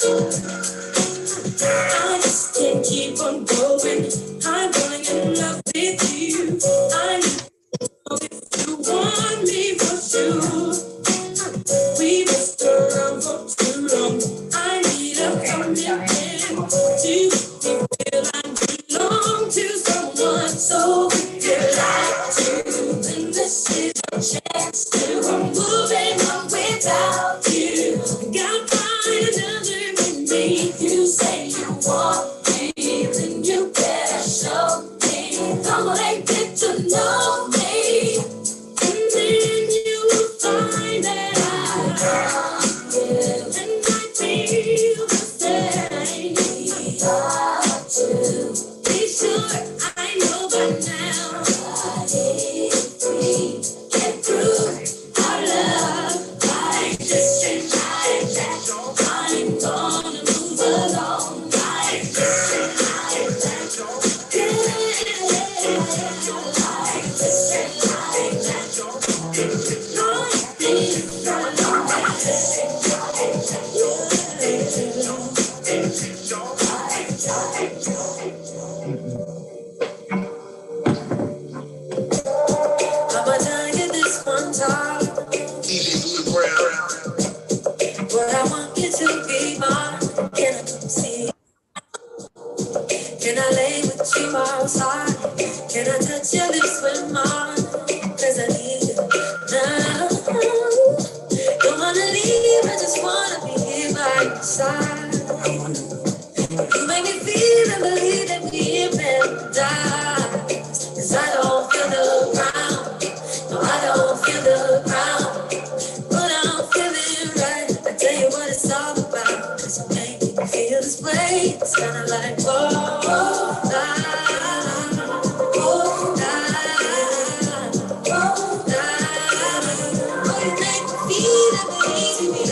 I just can't keep on going. I'm falling in love with you. I know if you want me for sure. We must around for too long. I need a commitment to feel I belong to someone. So if you like to, then this is a chance to. I'm moving on without you. Gotta find another with me. You say you want me, then you better show me. Come on and get to know me, and then you will find that I love you, and I feel the same. Got to be sure I know by now. If we get through our love like this and like that, I'm gonna move along like this and like that. Yeah, like this and like that. Join me, like this and like I'ma tell you this one time, but I want you to be mine. Can I come see? Can I lay with you outside? Can I touch your lips with mine? 'Cause I need you now. Don't wanna leave, I just wanna be here by your side. You make me feel and believe that we're meant to die. 'Cause I don't feel the ground, no, I don't feel the ground, but I'm feeling right. I tell you what it's all about, 'cause you make me feel this way. It's kinda like, whoa, whoa, oh, you make me feel and believe me,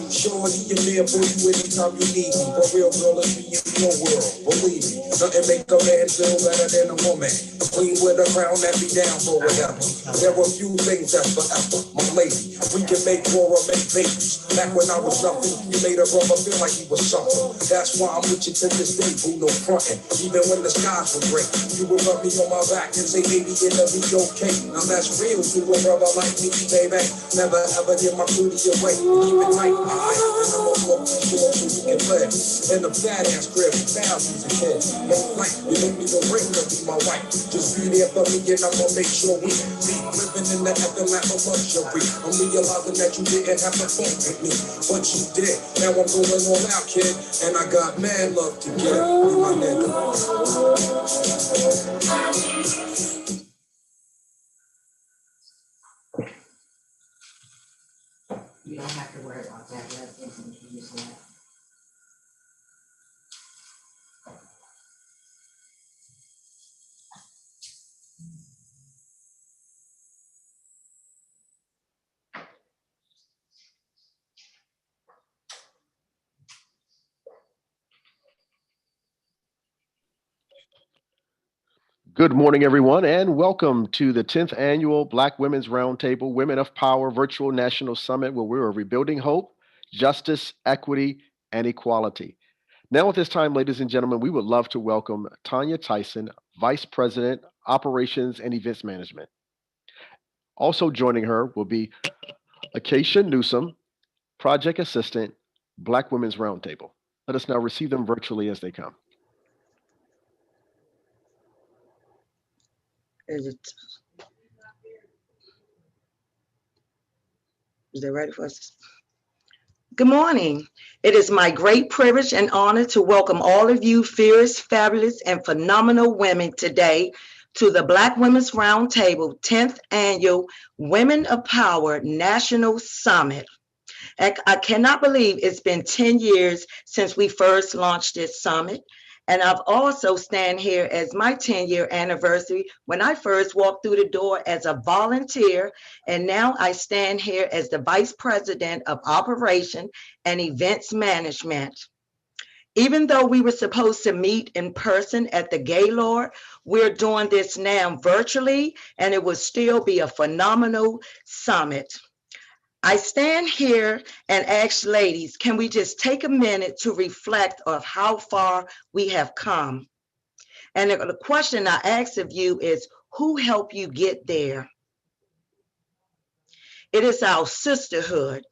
Shorty, you're there for you anytime you need me. For real, girl, let's be in your world. Believe me, nothing make a man feel better than a woman. A queen with a crown that be down for whatever. There were few things that's forever, my lady. We can make war or make babies. Back when I was nothing, you made a brother feel like he was something. That's why I'm with you to this day, boo, no frontin'. Even when the skies were gray, you would rub me on my back and say, baby, it'll be okay. Now that's real to a brother like me, baby. Never ever give my booty away. Keep it tight, alright? And I'm gonna walk you sure so we can live. In a fat ass crib, thousands of kids. No flight, you don't need a ring to be my wife. Just be there for me and I'm gonna make sure we be living in the afterlife of luxury. I'm realizing that you didn't have to fuck with me, but you did. Now I'm going all out, kid, and I got mad love to give with my nigga. You don't have to worry about that. Let them use that. Good morning, everyone, and welcome to the 10th Annual Black Women's Roundtable Women of Power Virtual National Summit, where we are rebuilding hope, justice, equity, and equality. Now, at this time, ladies and gentlemen, we would love to welcome Tanya Tyson, Vice President, Operations and Events Management. Also joining her will be Acacia Newsom, Project Assistant, Black Women's Roundtable. Let us now receive them virtually as they come. Is they ready for us? Good morning. It is my great privilege and honor to welcome all of you fierce, fabulous, and phenomenal women today to the Black Women's Roundtable 10th Annual Women of Power National Summit. I cannot believe it's been 10 years since we first launched this summit. And I've also stand here as my 10-year anniversary when I first walked through the door as a volunteer, and now I stand here as the Vice President of Operation and Events Management. Even though we were supposed to meet in person at the Gaylord, we're doing this now virtually, and it will still be a phenomenal summit. I stand here and ask ladies, can we just take a minute to reflect of how far we have come? And the question I ask of you is, who helped you get there? It is our sisterhood.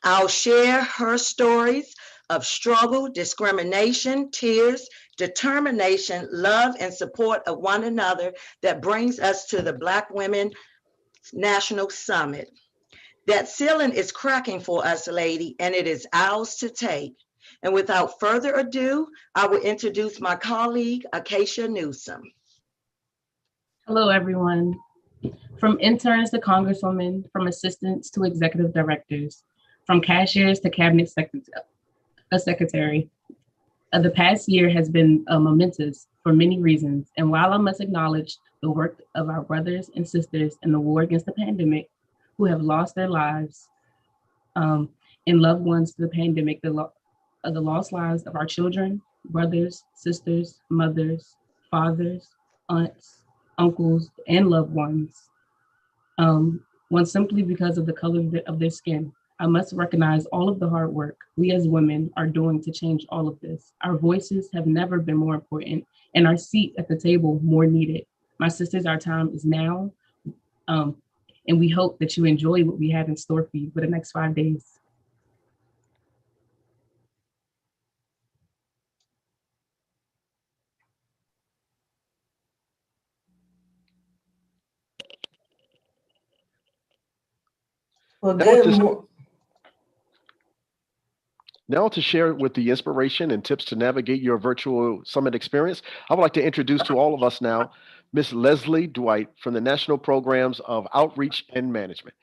I'll share her stories of struggle, discrimination, tears, determination, love, and support of one another that brings us to the Black Women National Summit. That ceiling is cracking for us, lady, and it is ours to take. And without further ado, I will introduce my colleague, Acacia Newsom. Hello, everyone. From interns to congresswomen, from assistants to executive directors, from cashiers to cabinet secretary. The past year has been momentous for many reasons. And while I must acknowledge the work of our brothers and sisters in the war against the pandemic, who have lost their lives and loved ones to the pandemic, the lost lives of our children, brothers, sisters, mothers, fathers, aunts, uncles, and loved ones, one simply because of the color of their skin. I must recognize all of the hard work we as women are doing to change all of this. Our voices have never been more important and our seat at the table more needed. My sisters, our time is now. And we hope that you enjoy what we have in store for you for the next 5 days. Well, Now to share with the inspiration and tips to navigate your virtual summit experience, I would like to introduce to all of us now, Ms. Leslie Dwight from the National Programs of Outreach and Management.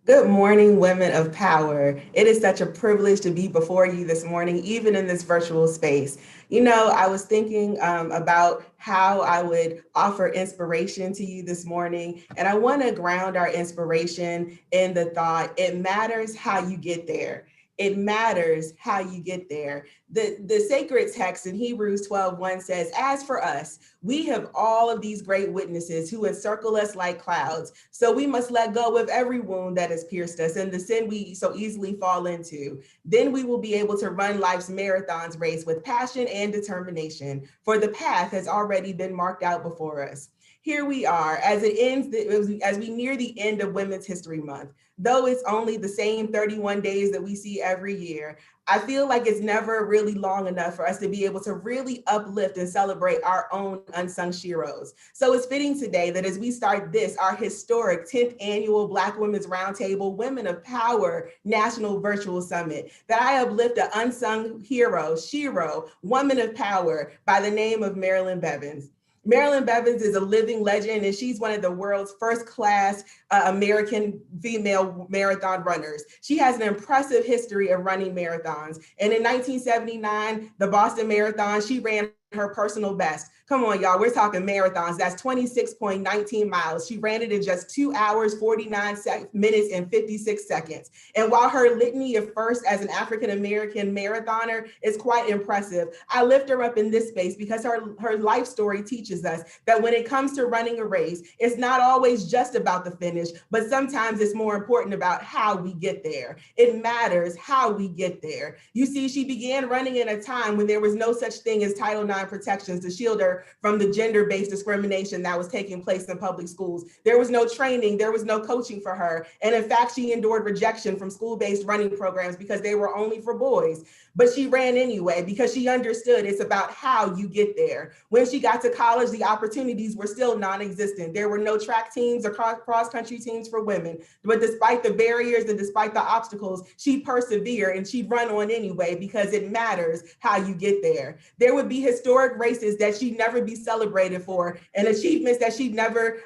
Good morning, women of power. It is such a privilege to be before you this morning, even in this virtual space. You know, I was thinking about how I would offer inspiration to you this morning, and I want to ground our inspiration in the thought, it matters how you get there. It matters how you get there. The sacred text in Hebrews 12:1 says, as for us, we have all of these great witnesses who encircle us like clouds. So we must let go of every wound that has pierced us and the sin we so easily fall into. Then we will be able to run life's marathons race with passion and determination, for the path has already been marked out before us. Here we are as we near the end of Women's History Month. Though it's only the same 31 days that we see every year, I feel like it's never really long enough for us to be able to really uplift and celebrate our own unsung heroes. So it's fitting today that as we start our historic 10th annual Black Women's Roundtable Women of Power National Virtual Summit, that I uplift an unsung hero, shero, woman of power by the name of Marilyn Bevins. Marilyn Bevins is a living legend, and she's one of the world's first-class American female marathon runners. She has an impressive history of running marathons. And in 1979, the Boston Marathon, she ran her personal best. Come on, y'all, we're talking marathons. That's 26.19 miles. She ran it in just 2 hours, 49 minutes, and 56 seconds. And while her litany of first as an African-American marathoner is quite impressive, I lift her up in this space because her life story teaches us that when it comes to running a race, it's not always just about the finish, but sometimes it's more important about how we get there. It matters how we get there. You see, she began running in a time when there was no such thing as Title IX protections to shield her from the gender-based discrimination that was taking place in public schools. There was no training, there was no coaching for her. And in fact, she endured rejection from school-based running programs because they were only for boys. But she ran anyway because she understood it's about how you get there. When she got to college, the opportunities were still non-existent. There were no track teams or cross-country teams for women. But despite the barriers and despite the obstacles, she persevered and she'd run on anyway because it matters how you get there. There would be historic races that she never never be celebrated for, and achievements that she'd never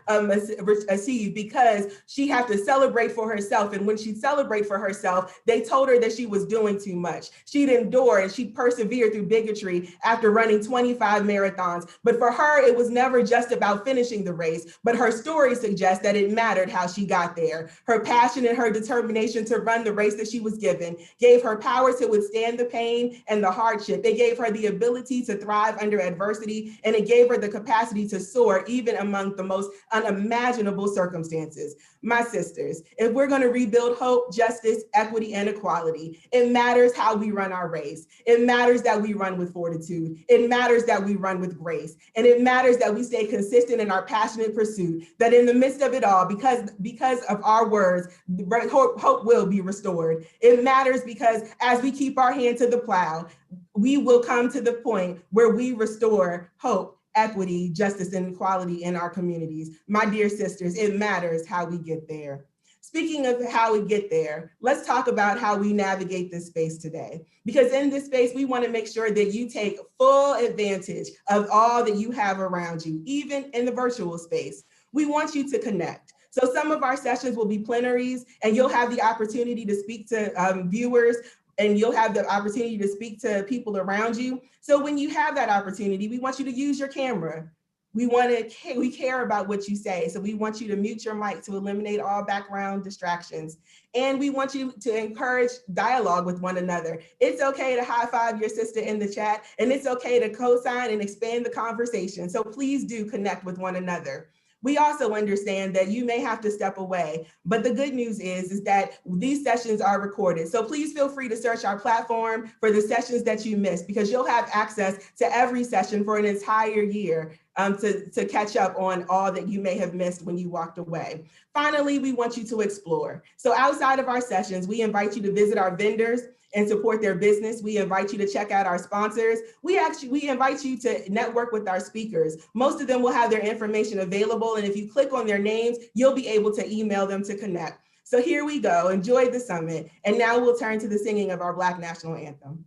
achieved, because she had to celebrate for herself. And when she'd celebrate for herself, they told her that she was doing too much. She'd endure and she persevered through bigotry after running 25 marathons. But for her, it was never just about finishing the race, but her story suggests that it mattered how she got there. Her passion and her determination to run the race that she was given gave her power to withstand the pain and the hardship. It gave her the ability to thrive under adversity, and it gave her the capacity to soar even among the most unimaginable circumstances. My sisters, if we're going to rebuild hope, justice, equity, and equality, it matters how we run our race. It matters that we run with fortitude. It matters that we run with grace. And it matters that we stay consistent in our passionate pursuit, that in the midst of it all, because of our words, hope will be restored. It matters because as we keep our hand to the plow, we will come to the point where we restore hope, equity, justice, and equality in our communities. My dear sisters, it matters how we get there. Speaking of how we get there, let's talk about how we navigate this space today. Because in this space, we want to make sure that you take full advantage of all that you have around you, even in the virtual space. We want you to connect. So some of our sessions will be plenaries, and you'll have the opportunity to speak to viewers, and you'll have the opportunity to speak to people around you. So when you have that opportunity, we want you to use your camera. We care about what you say. So we want you to mute your mic to eliminate all background distractions. And we want you to encourage dialogue with one another. It's okay to high five your sister in the chat, and it's okay to co-sign and expand the conversation. So please do connect with one another. We also understand that you may have to step away, but the good news is that these sessions are recorded. So please feel free to search our platform for the sessions that you missed, because you'll have access to every session for an entire year to catch up on all that you may have missed when you walked away. Finally, we want you to explore. So outside of our sessions, we invite you to visit our vendors and support their business. We invite you to check out our sponsors. We invite you to network with our speakers. Most of them will have their information available, and if you click on their names, you'll be able to email them to connect. So here we go. Enjoy the summit. And now we'll turn to the singing of our Black National Anthem.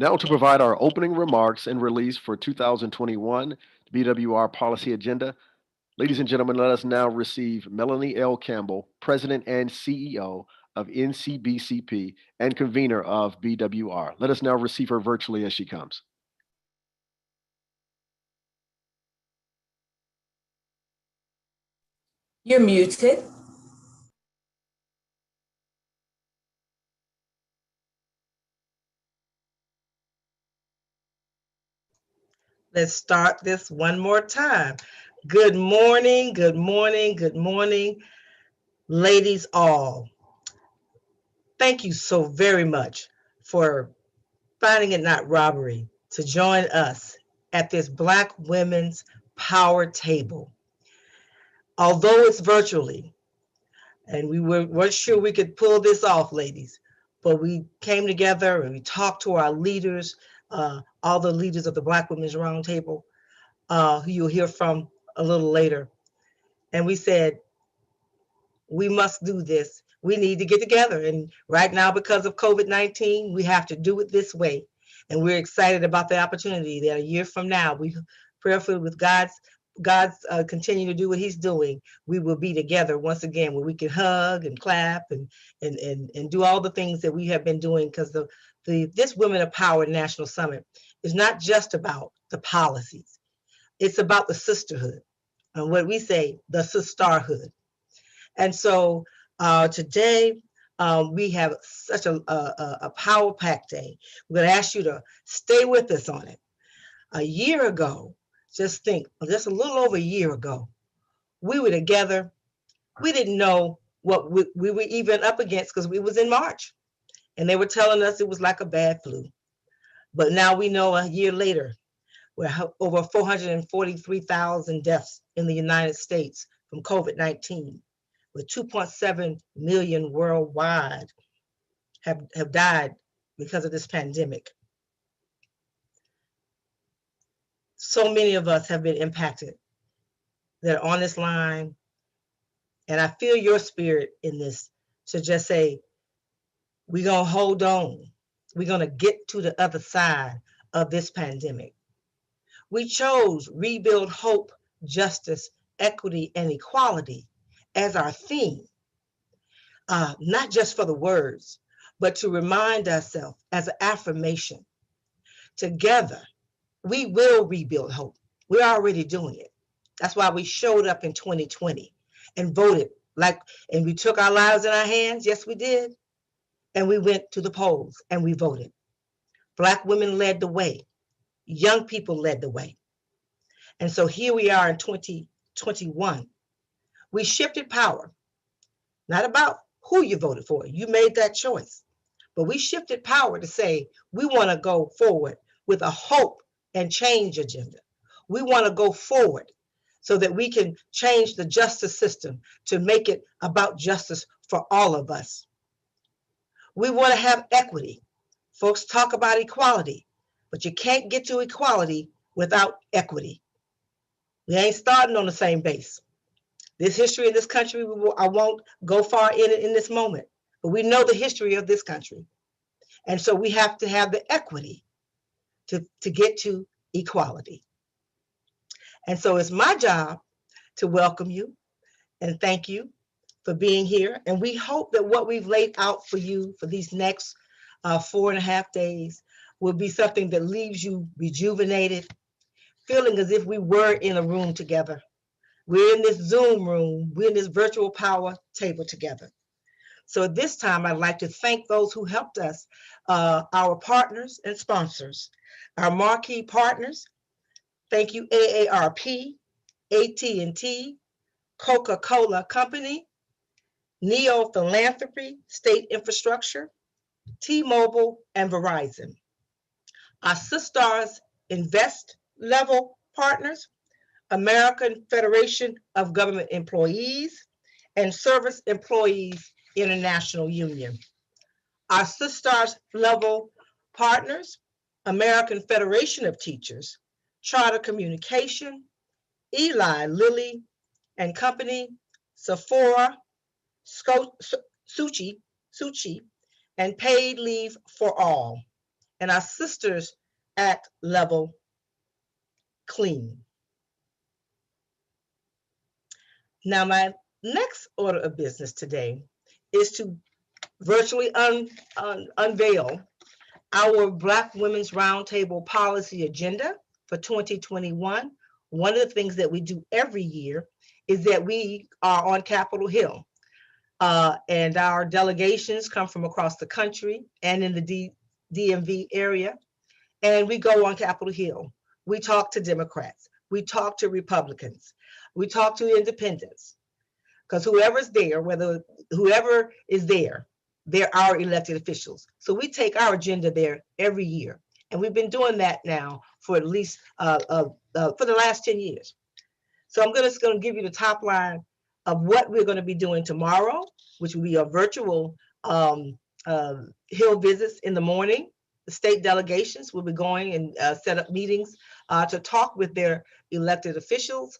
Now to provide our opening remarks and release for 2021 BWR policy agenda. Ladies and gentlemen, let us now receive Melanie L. Campbell, President and CEO of NCBCP and convener of BWR. Let us now receive her virtually as she comes. You're muted. Let's start this one more time. Good morning, good morning, good morning, ladies all. Thank you so very much for finding it not robbery to join us at this Black Women's Power Table. Although it's virtually, and we weren't sure we could pull this off, ladies, but we came together and we talked to our leaders, all the leaders of the Black Women's Roundtable, who you'll hear from a little later. And we said, we must do this. We need to get together. And right now, because of COVID-19, we have to do it this way. And we're excited about the opportunity that a year from now, we prayerfully with God's continue to do what he's doing, we will be together once again where we can hug and clap and do all the things that we have been doing, because this Women of Power National Summit is not just about the policies. It's about the sisterhood and what we say, the sisterhood. And so today we have such a power-packed day. We're going to ask you to stay with us on it. A year ago, just think, just a little over a year ago, we were together. We didn't know what we were even up against because we was in March. And they were telling us it was like a bad flu. But now we know a year later, we're over 443,000 deaths in the United States from COVID-19, with 2.7 million worldwide have died because of this pandemic. So many of us have been impacted that are on this line. And I feel your spirit in this to just say, we're going to hold on. We're going to get to the other side of this pandemic. We chose rebuild hope, justice, equity, and equality as our theme, not just for the words, but to remind ourselves as an affirmation. Together, we will rebuild hope. We're already doing it. That's why we showed up in 2020 and voted and we took our lives in our hands. Yes, we did. And we went to the polls and we voted. Black women led the way. Young people led the way. And so here we are in 2021. We shifted power, not about who you voted for. You made that choice. But we shifted power to say, we want to go forward with a hope and change agenda. We want to go forward so that we can change the justice system to make it about justice for all of us. We want to have equity. Folks talk about equality, but you can't get to equality without equity. We ain't starting on the same base. This history in this country, I won't go far in it in this moment, but we know the history of this country. And so we have to have the equity to get to equality. And so it's my job to welcome you and thank you for being here. And we hope that what we've laid out for you for these next 4.5 days will be something that leaves you rejuvenated, feeling as if we were in a room together. We're in this Zoom room, we're in this virtual power table together. So at this time, I'd like to thank those who helped us, our partners and sponsors, our marquee partners. Thank you, AARP, AT&T, Coca-Cola Company, Neo Philanthropy, State Infrastructure, T-Mobile, and Verizon. Our Sisters Invest level partners, American Federation of Government Employees, and Service Employees International Union. Our Sisters level partners, American Federation of Teachers, Charter Communication, Eli Lilly and Company, Sephora, Suchi, and Paid Leave for All. and our Sisters Act level clean. Now, my next order of business today is to virtually unveil our Black Women's Roundtable policy agenda for 2021. One of the things that we do every year is that we are on Capitol Hill, and our delegations come from across the country and in the DMV area, and we go on Capitol Hill. We talk to Democrats, we talk to Republicans, we talk to independents, because whoever's there, whoever is there, they're our elected officials. So we take our agenda there every year. And we've been doing that now for at least for the last 10 years. So I'm just going to give you the top line of what we're going to be doing tomorrow, which will be a virtual Hill visits in the morning. The state delegations will be going and set up meetings to talk with their elected officials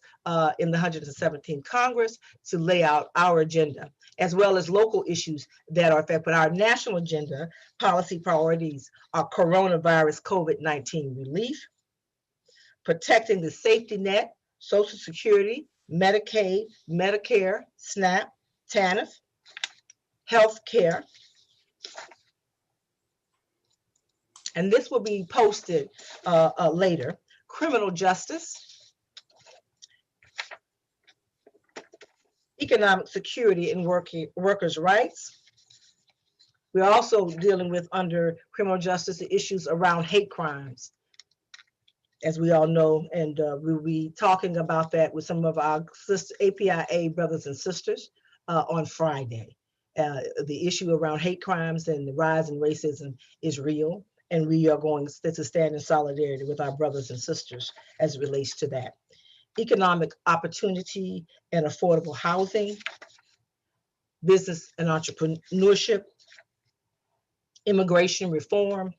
in the 117th Congress to lay out our agenda, as well as local issues that are affected. But our national agenda policy priorities are coronavirus COVID-19 relief, protecting the safety net, Social Security, Medicaid, Medicare, SNAP, TANF, health care. And this will be posted later. Criminal justice, economic security and workers' rights. We're also dealing with, under criminal justice, the issues around hate crimes, as we all know, and we'll be talking about that with some of our APIA brothers and sisters on Friday. The issue around hate crimes and the rise in racism is real, and we are going to stand in solidarity with our brothers and sisters as it relates to that. Economic opportunity and affordable housing, business and entrepreneurship, immigration reform,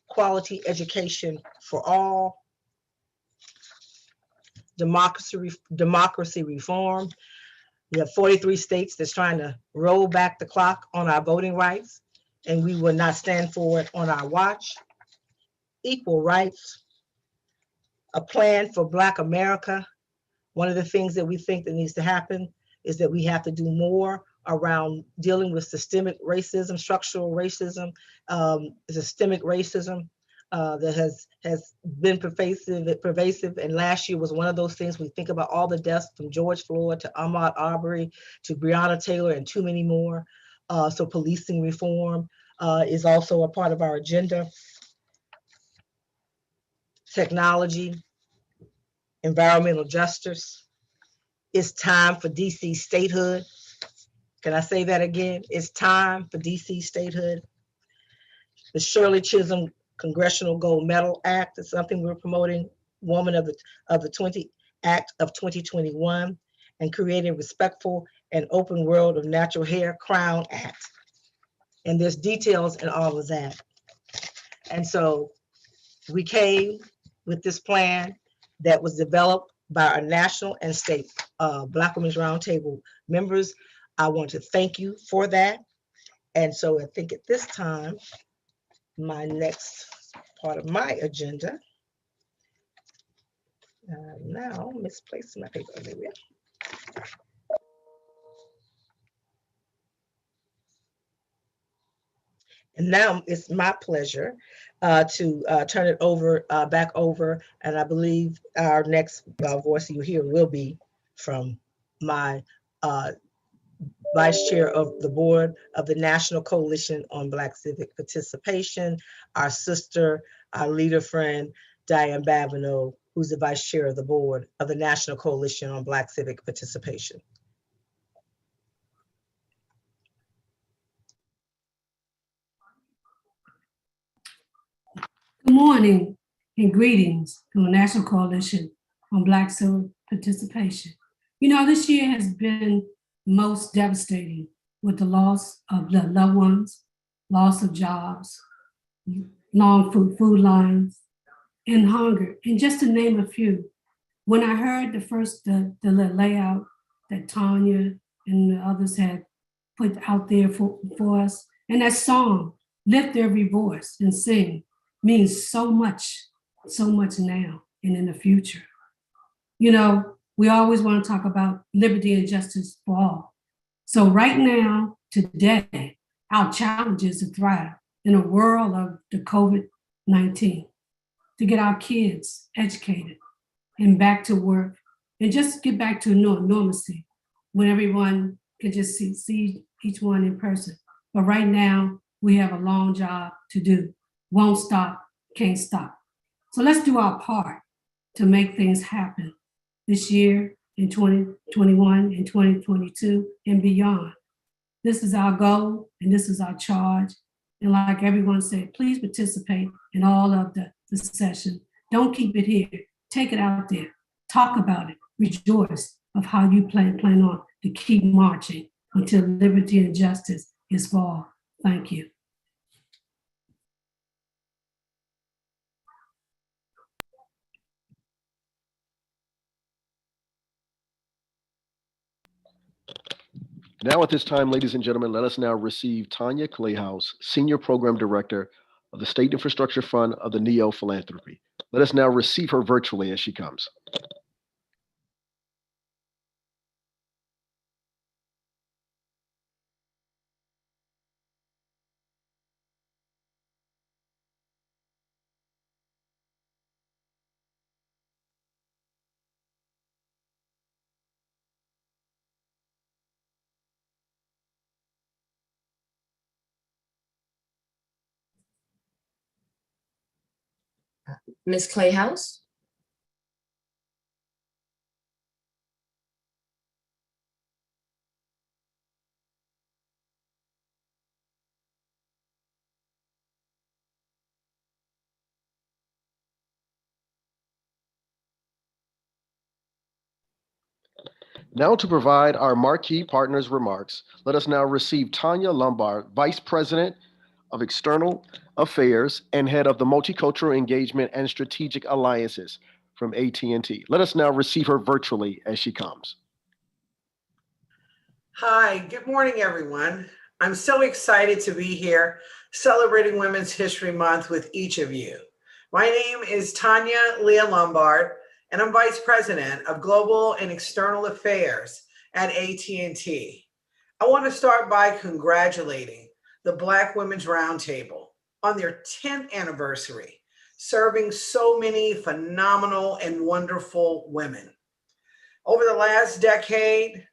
quality education for all, democracy reform. We have 43 states that's trying to roll back the clock on our voting rights, and we will not stand for it on our watch. Equal rights, a plan for Black America. One of the things that we think that needs to happen is that we have to do more around dealing with systemic racism, structural racism, systemic racism that has been pervasive. And last year was one of those things. We think about all the deaths from George Floyd to Ahmaud Arbery to Breonna Taylor and too many more. So policing reform is also a part of our agenda. Technology, environmental justice. It's time for DC statehood. Can I say that again? It's time for DC statehood. The Shirley Chisholm Congressional Gold Medal Act is something we're promoting. Woman of the 20 Act of 2021, and creating respectful and open world of natural hair Crown Act. And there's details in all of that. And so we came with this plan that was developed by our national and state Black Women's Roundtable members. I want to thank you for that. And so I think at this time, my next part of my agenda, now misplacing my paper, there we are. And now it's my pleasure to turn it over, back over, and I believe our next voice you hear will be from my Vice Chair of the Board of the National Coalition on Black Civic Participation, our sister, our leader friend, Diane Babineau, who's the Vice Chair of the Board of the National Coalition on Black Civic Participation. Good morning and greetings from the National Coalition on Black Civic Participation. You know, this year has been most devastating with the loss of the loved ones, loss of jobs, long food lines, and hunger, and just to name a few. When I heard the layout that Tanya and the others had put out there for us, and that song lift every voice and sing means so much now and in the future. You know, we always want to talk about liberty and justice for all. So right now, today, our challenge is to thrive in a world of the COVID-19, to get our kids educated and back to work and just get back to normalcy when everyone can just see each one in person. But right now, we have a long job to do. Won't stop, can't stop. So let's do our part to make things happen this year, in 2021, in 2022, and beyond. This is our goal, and this is our charge. And like everyone said, please participate in all of the session. Don't keep it here. Take it out there. Talk about it. Rejoice of how you plan on to keep marching until liberty and justice is for all. Thank you. Now at this time, ladies and gentlemen, let us now receive Tanya Clayhouse, Senior Program Director of the State Infrastructure Fund of the Neo Philanthropy. Let us now receive her virtually as she comes. Ms. Clayhouse? Now to provide our marquee partners' remarks, let us now receive Tanya Lombard, Vice President of External Affairs and Head of the Multicultural Engagement and Strategic Alliances from AT&T. Let us now receive her virtually as she comes. Hi, good morning, everyone. I'm so excited to be here celebrating Women's History Month with each of you. My name is Tanya Leah Lombard, and I'm Vice President of Global and External Affairs at AT&T. I want to start by congratulating the Black Women's Roundtable on their 10th anniversary, serving so many phenomenal and wonderful women. Over the last decade,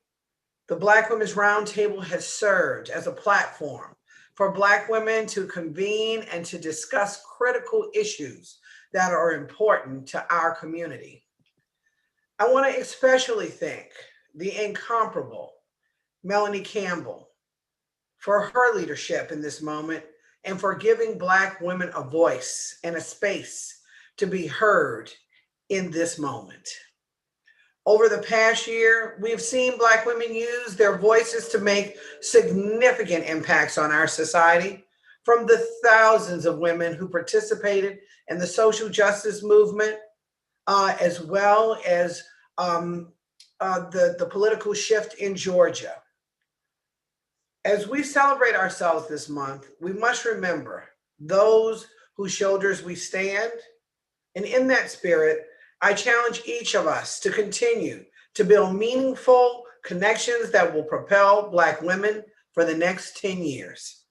the Black Women's Roundtable has served as a platform for Black women to convene and to discuss critical issues that are important to our community. I want to especially thank the incomparable Melanie Campbell for her leadership in this moment and for giving Black women a voice and a space to be heard in this moment. Over the past year, we've seen Black women use their voices to make significant impacts on our society, from the thousands of women who participated in the social justice movement, as well as the political shift in Georgia. As we celebrate ourselves this month, we must remember those whose shoulders we stand. And in that spirit, I challenge each of us to continue to build meaningful connections that will propel Black women for the next 10 years.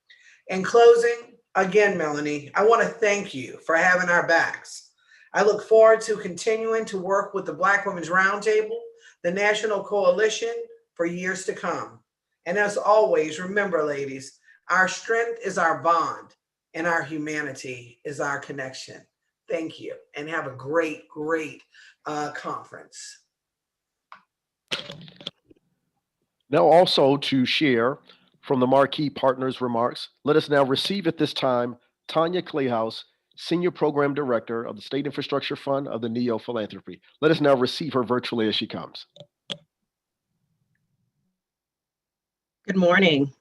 In closing, again, Melanie, I want to thank you for having our backs. I look forward to continuing to work with the Black Women's Roundtable, the National Coalition, for years to come. And as always, remember, ladies, our strength is our bond and our humanity is our connection. Thank you, and have a great conference. Now also to share from the marquee partners' remarks, let us now receive at this time Tanya Clayhouse, Senior Program Director of the State Infrastructure Fund of the Neo Philanthropy. Let us now receive her virtually as she comes. Good morning.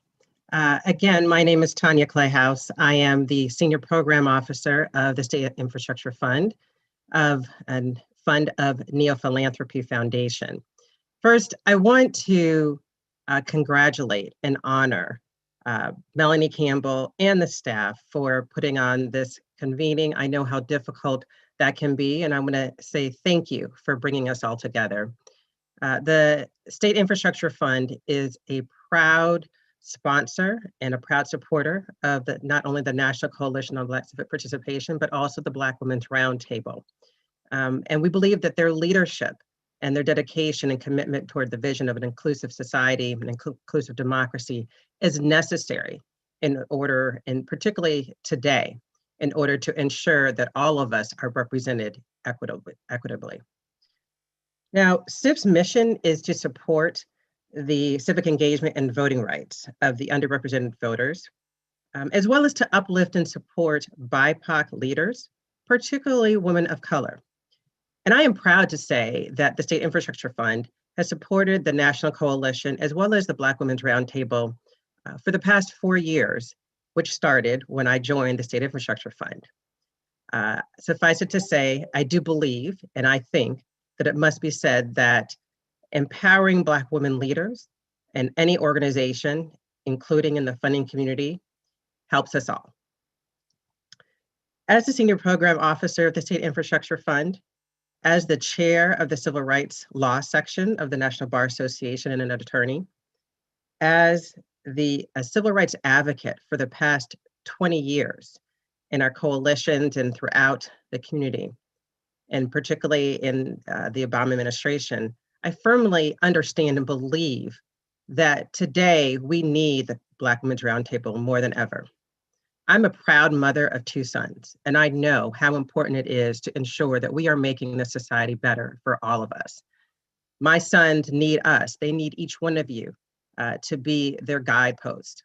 Again, my name is Tanya Clayhouse. I am the Senior Program Officer of the State Infrastructure Fund of Neo Philanthropy Foundation. First, I want to congratulate and honor Melanie Campbell, and the staff for putting on this convening. I know how difficult that can be, and I want to say thank you for bringing us all together. The State Infrastructure Fund is a proud sponsor and a proud supporter of not only the National Coalition on Black Civic Participation, but also the Black Women's Roundtable. And we believe that their leadership and their dedication and commitment toward the vision of an inclusive society and inclusive democracy is necessary in order, and particularly today, in order to ensure that all of us are represented equitably. Now, CIF's mission is to support the civic engagement and voting rights of the underrepresented voters, as well as to uplift and support BIPOC leaders, particularly women of color. And I am proud to say that the State Infrastructure Fund has supported the National Coalition as well as the Black Women's Roundtable for the past 4 years, which started when I joined the State Infrastructure Fund. Suffice it to say, I do believe, and I think that it must be said that empowering Black women leaders in any organization, including in the funding community, helps us all. As the Senior Program Officer of the State Infrastructure Fund, as the chair of the Civil Rights Law section of the National Bar Association and an attorney, as a civil rights advocate for the past 20 years in our coalitions and throughout the community, and particularly in the Obama administration, I firmly understand and believe that today we need the Black Women's Roundtable more than ever. I'm a proud mother of 2 sons, and I know how important it is to ensure that we are making this society better for all of us. My sons need us. They need each one of you to be their guidepost.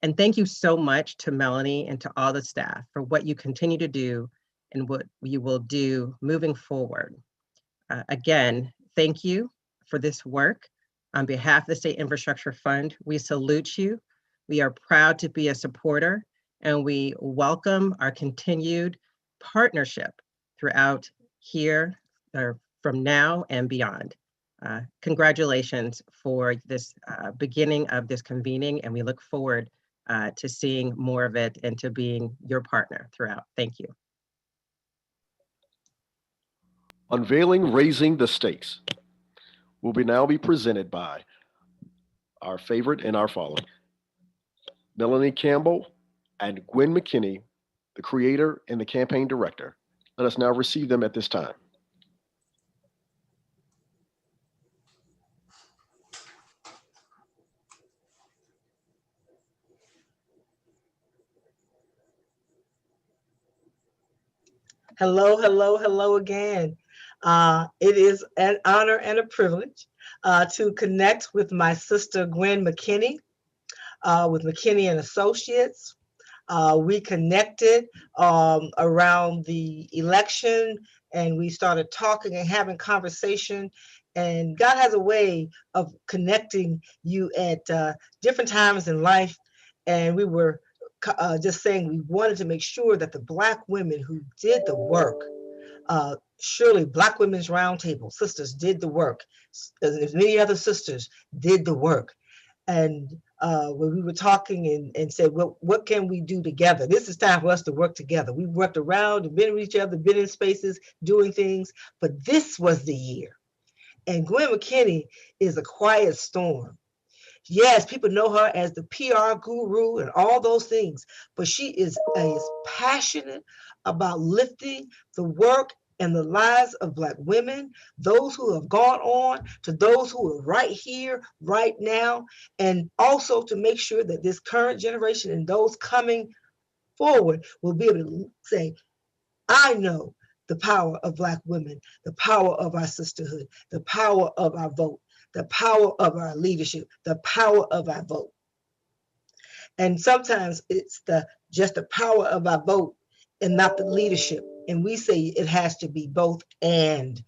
And thank you so much to Melanie and to all the staff for what you continue to do and what you will do moving forward. Again, thank you for this work. On behalf of the State Infrastructure Fund, we salute you. We are proud to be a supporter, and we welcome our continued partnership throughout here, or from now and beyond. Congratulations for this beginning of this convening, and we look forward to seeing more of it and to being your partner throughout. Thank you. Unveiling Raising the Stakes will now be presented by our favorite and our following: Melanie Campbell and Gwen McKinney, the creator and the campaign director. Let us now receive them at this time. Hello, hello, hello again. It is an honor and a privilege to connect with my sister, Gwen McKinney, with McKinney and Associates. We connected around the election, and we started talking and having conversation. And God has a way of connecting you at different times in life. And we were just saying we wanted to make sure that the Black women who did the work, surely Black Women's Roundtable sisters did the work, as many other sisters did the work. And when we were talking and said, well, what can we do together? This is time for us to work together. We've worked around and been with each other, been in spaces, doing things, but this was the year. And Gwen McKinney is a quiet storm. Yes, people know her as the PR guru and all those things, but she is passionate about lifting the work and the lives of Black women, those who have gone on, to those who are right here, right now, and also to make sure that this current generation and those coming forward will be able to say, I know the power of Black women, the power of our sisterhood, the power of our vote, the power of our leadership, the power of our vote. And sometimes it's just the power of our vote and not the leadership. And we say it has to be both and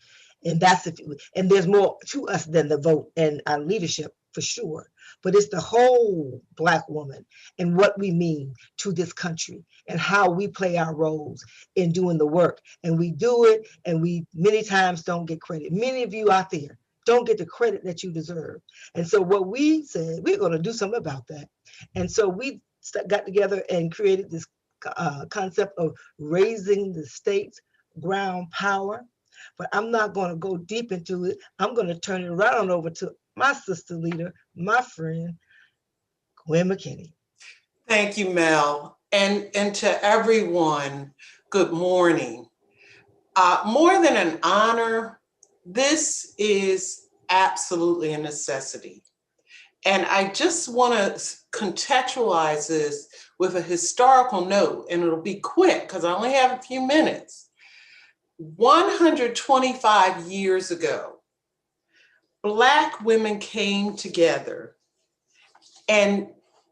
that's and there's more to us than the vote and our leadership for sure. But it's the whole Black woman and what we mean to this country and how we play our roles in doing the work. And we do it, and we many times don't get credit. Many of you out there don't get the credit that you deserve. And so what we said, we're going to do something about that. And so we got together and created this concept of raising the state's ground power. But I'm not going to go deep into it. I'm going to turn it right on over to my sister leader, my friend, Gwen McKinney. Thank you, Mel. And to everyone, good morning. More than an honor, this is absolutely a necessity. And I just want to contextualize this with a historical note, and it'll be quick because I only have a few minutes. 125 years ago, Black women came together and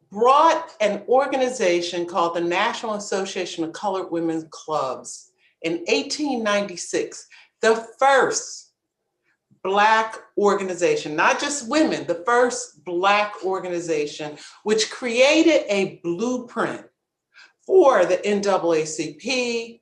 brought an organization called the National Association of Colored Women's Clubs in 1896, the first Black organization, not just women, the first Black organization, which created a blueprint for the NAACP,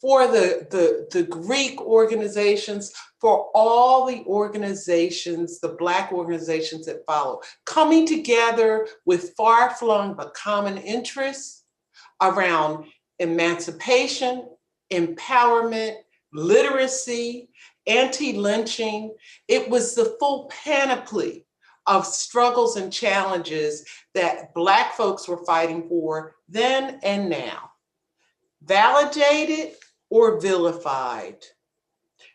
for the Greek organizations, for all the organizations, the Black organizations that follow, coming together with far-flung but common interests around emancipation, empowerment, literacy, anti-lynching. It was the full panoply of struggles and challenges that Black folks were fighting for then and now. Validated or vilified,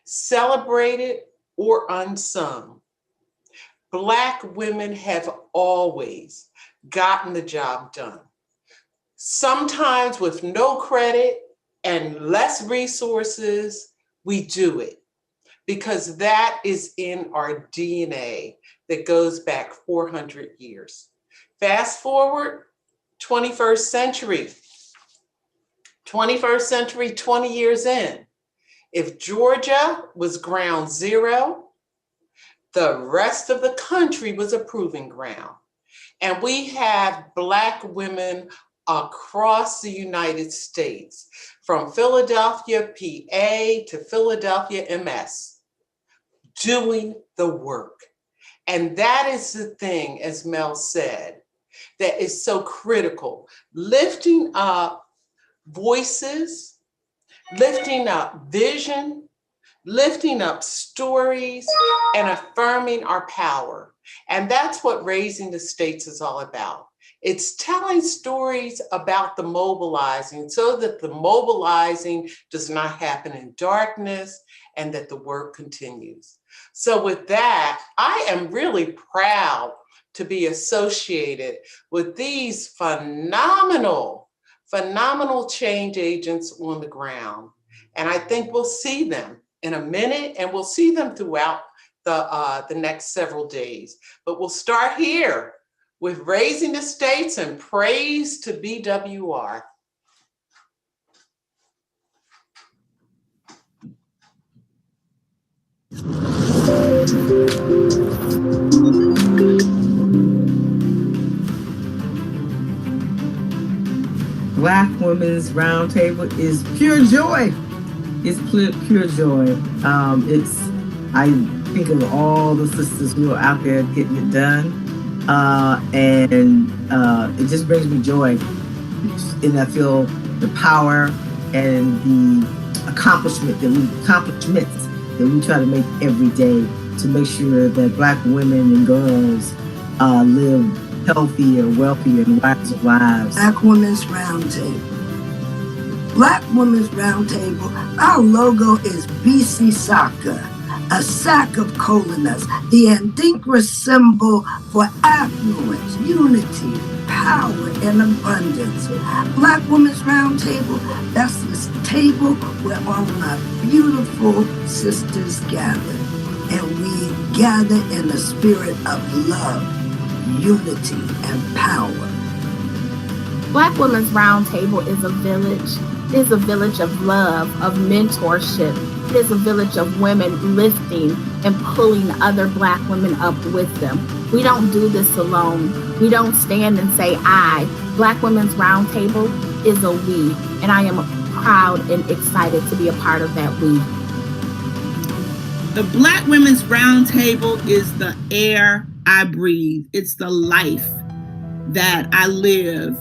celebrated or unsung, Black women have always gotten the job done. Sometimes with no credit and less resources, we do it because that is in our DNA that goes back 400 years. Fast forward, 21st century, 20 years in. If Georgia was ground zero, the rest of the country was a proving ground. And we have Black women across the United States, from Philadelphia, PA to Philadelphia, MS, doing the work. And that is the thing, as Mel said, that is so critical. Lifting up voices, lifting up vision, lifting up stories, and affirming our power. And that's what Raising the States is all about. It's telling stories about the mobilizing so that the mobilizing does not happen in darkness and that the work continues. So with that, I am really proud to be associated with these phenomenal change agents on the ground. And I think we'll see them in a minute, and we'll see them throughout the next several days. But we'll start here with Raising the States and praise to BWR. Black Women's Roundtable is pure joy. It's pure joy. I think of all the sisters who are out there getting it done, and it just brings me joy. And I feel the power and the accomplishments that we try to make every day to make sure that Black women and girls live healthier, wealthier, and wiser lives. Black Women's Roundtable. Black Women's Roundtable, our logo is BC Saka, a sack of coconuts, the Adinkra symbol for affluence, unity, power, and abundance. Black Women's Roundtable, that's this table where all my beautiful sisters gather, and we gather in the spirit of love, unity, and power. Black Women's Roundtable is a village. It is a village of love, of mentorship. It is a village of women lifting and pulling other Black women up with them. We don't do this alone. We don't stand and say I. Black Women's Roundtable is a we, and I am proud and excited to be a part of that we. The Black Women's Roundtable is the air I breathe. It's the life that I live.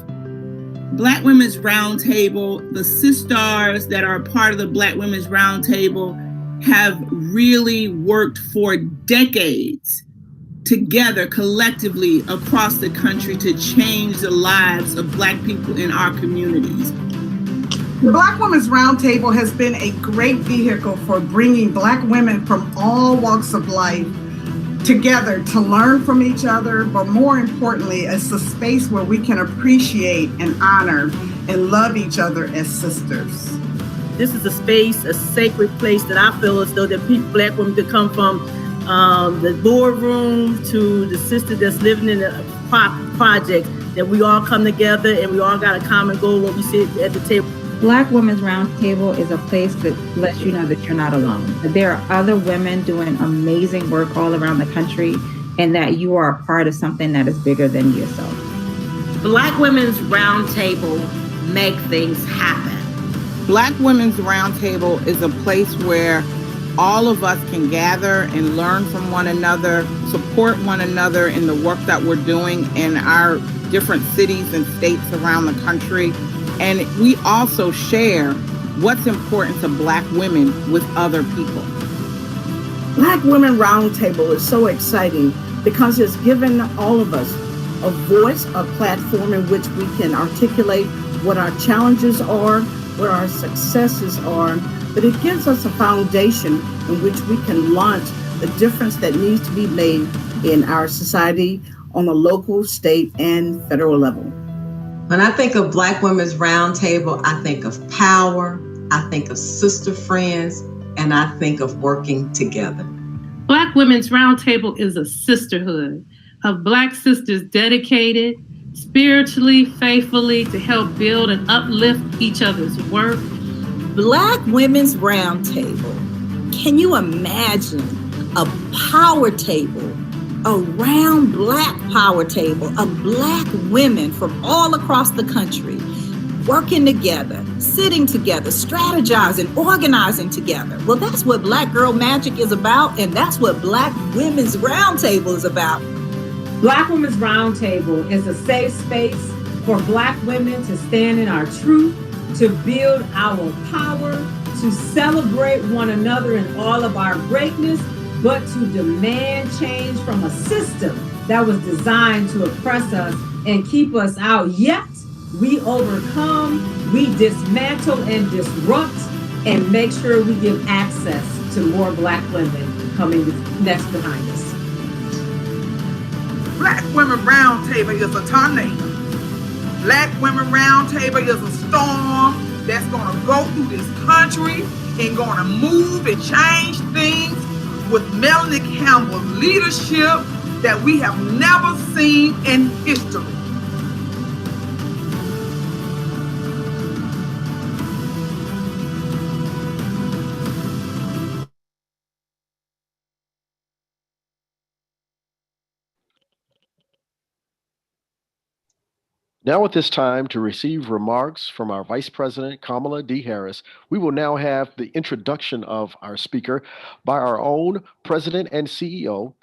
Black Women's Roundtable, the sisters that are a part of the Black Women's Roundtable have really worked for decades together collectively across the country to change the lives of Black people in our communities. The Black Women's Roundtable has been a great vehicle for bringing Black women from all walks of life together to learn from each other, but more importantly, it's a space where we can appreciate and honor and love each other as sisters. This is a space, a sacred place that I feel as though that Black women could come from the boardroom to the sister that's living in the project, that we all come together and we all got a common goal when we sit at the table. Black Women's Roundtable is a place that lets you know that you're not alone. That there are other women doing amazing work all around the country, and that you are a part of something that is bigger than yourself. Black Women's Roundtable make things happen. Black Women's Roundtable is a place where all of us can gather and learn from one another, support one another in the work that we're doing in our different cities and states around the country. And we also share what's important to Black women with other people. Black Women Roundtable is so exciting because it's given all of us a voice, a platform in which we can articulate what our challenges are, what our successes are, but it gives us a foundation in which we can launch the difference that needs to be made in our society on a local, state, and federal level. When I think of Black Women's Roundtable, I think of power, I think of sister friends, and I think of working together. Black Women's Roundtable is a sisterhood of Black sisters dedicated spiritually, faithfully to help build and uplift each other's work. Black Women's Roundtable. Can you imagine a power table, a round Black power table of Black women from all across the country working together, sitting together, strategizing, organizing together? Well, that's what Black Girl Magic is about, and that's what Black Women's Roundtable is about. Black Women's Roundtable is a safe space for Black women to stand in our truth, to build our power, to celebrate one another in all of our greatness, but to demand change from a system that was designed to oppress us and keep us out. Yet we overcome, we dismantle and disrupt, and make sure we give access to more Black women coming next behind us. Black Women Roundtable is a tornado. Black Women Roundtable is a storm that's gonna go through this country and gonna move and change things with Melanie Campbell's leadership that we have never seen in history. Now at this time, to receive remarks from our Vice President, Kamala D. Harris, we will now have the introduction of our speaker by our own President and CEO,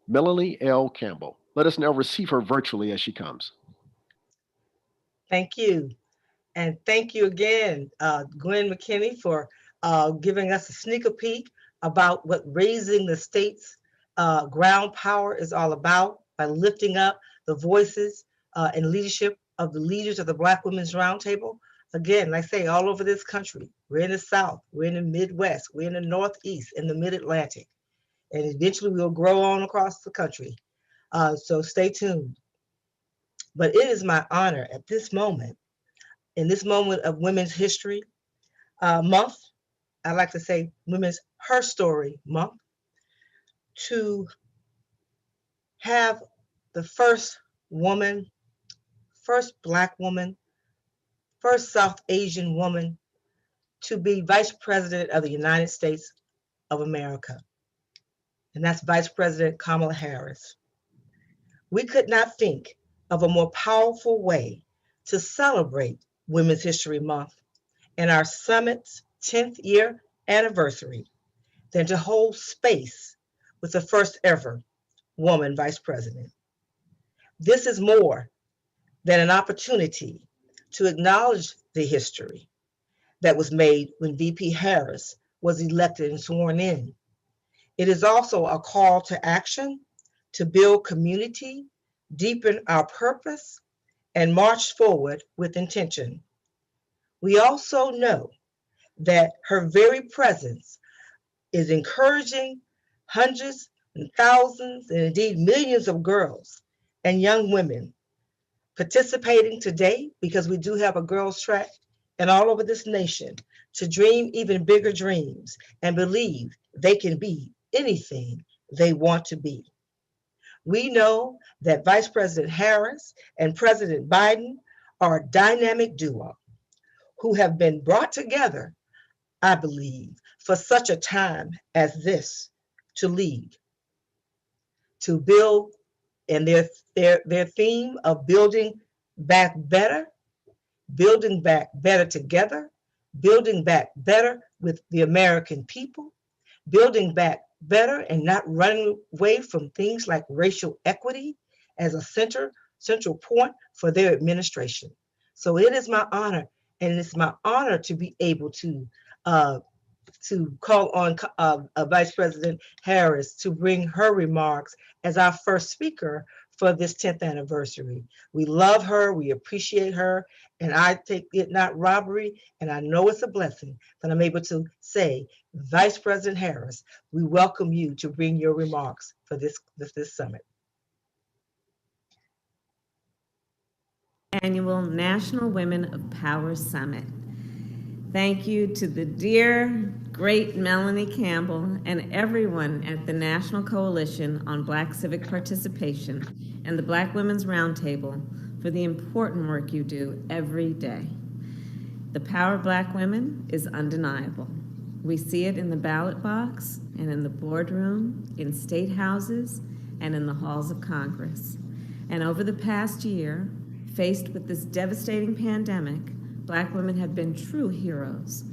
Melanie L. Campbell. Let us now receive her virtually as she comes. Thank you. And thank you again, Gwen McKinney, for giving us a sneak peek about what raising the state's ground power is all about by lifting up the voices and leadership of the leaders of the Black Women's Roundtable. Again, like I say, all over this country. We're in the South, we're in the Midwest, we're in the Northeast, in the Mid-Atlantic. And eventually we'll grow on across the country. So stay tuned. But it is my honor at this moment, in this moment of Women's History Month, I like to say Women's Her Story Month, to have the first woman, first Black woman, first South Asian woman to be Vice President of the United States of America. And that's Vice President Kamala Harris. We could not think of a more powerful way to celebrate Women's History Month and our summit's 10th year anniversary than to hold space with the first ever woman vice president. This is more than an opportunity to acknowledge the history that was made when VP Harris was elected and sworn in. It is also a call to action to build community, deepen our purpose, and march forward with intention. We also know that her very presence is encouraging hundreds and thousands and indeed millions of girls and young women participating today, because we do have a girls track, and all over this nation, to dream even bigger dreams and believe they can be anything they want to be. We know that Vice President Harris and President Biden are a dynamic duo who have been brought together, I believe, for such a time as this, to lead, to build, and their theme of building back better, building back better together, building back better with the American people, building back better and not running away from things like racial equity as a central point for their administration. So it is my honor, and it's my honor to be able to call on Vice President Harris to bring her remarks as our first speaker for this 10th anniversary. We love her, we appreciate her, and I take it not robbery, and I know it's a blessing that I'm able to say, Vice President Harris, we welcome you to bring your remarks for this summit. Annual National Women of Power Summit. Thank you to the dear, great Melanie Campbell and everyone at the National Coalition on Black Civic Participation and the Black Women's Roundtable for the important work you do every day. The power of Black women is undeniable. We see it in the ballot box and in the boardroom, in state houses, and in the halls of Congress. And over the past year, faced with this devastating pandemic, Black women have been true heroes.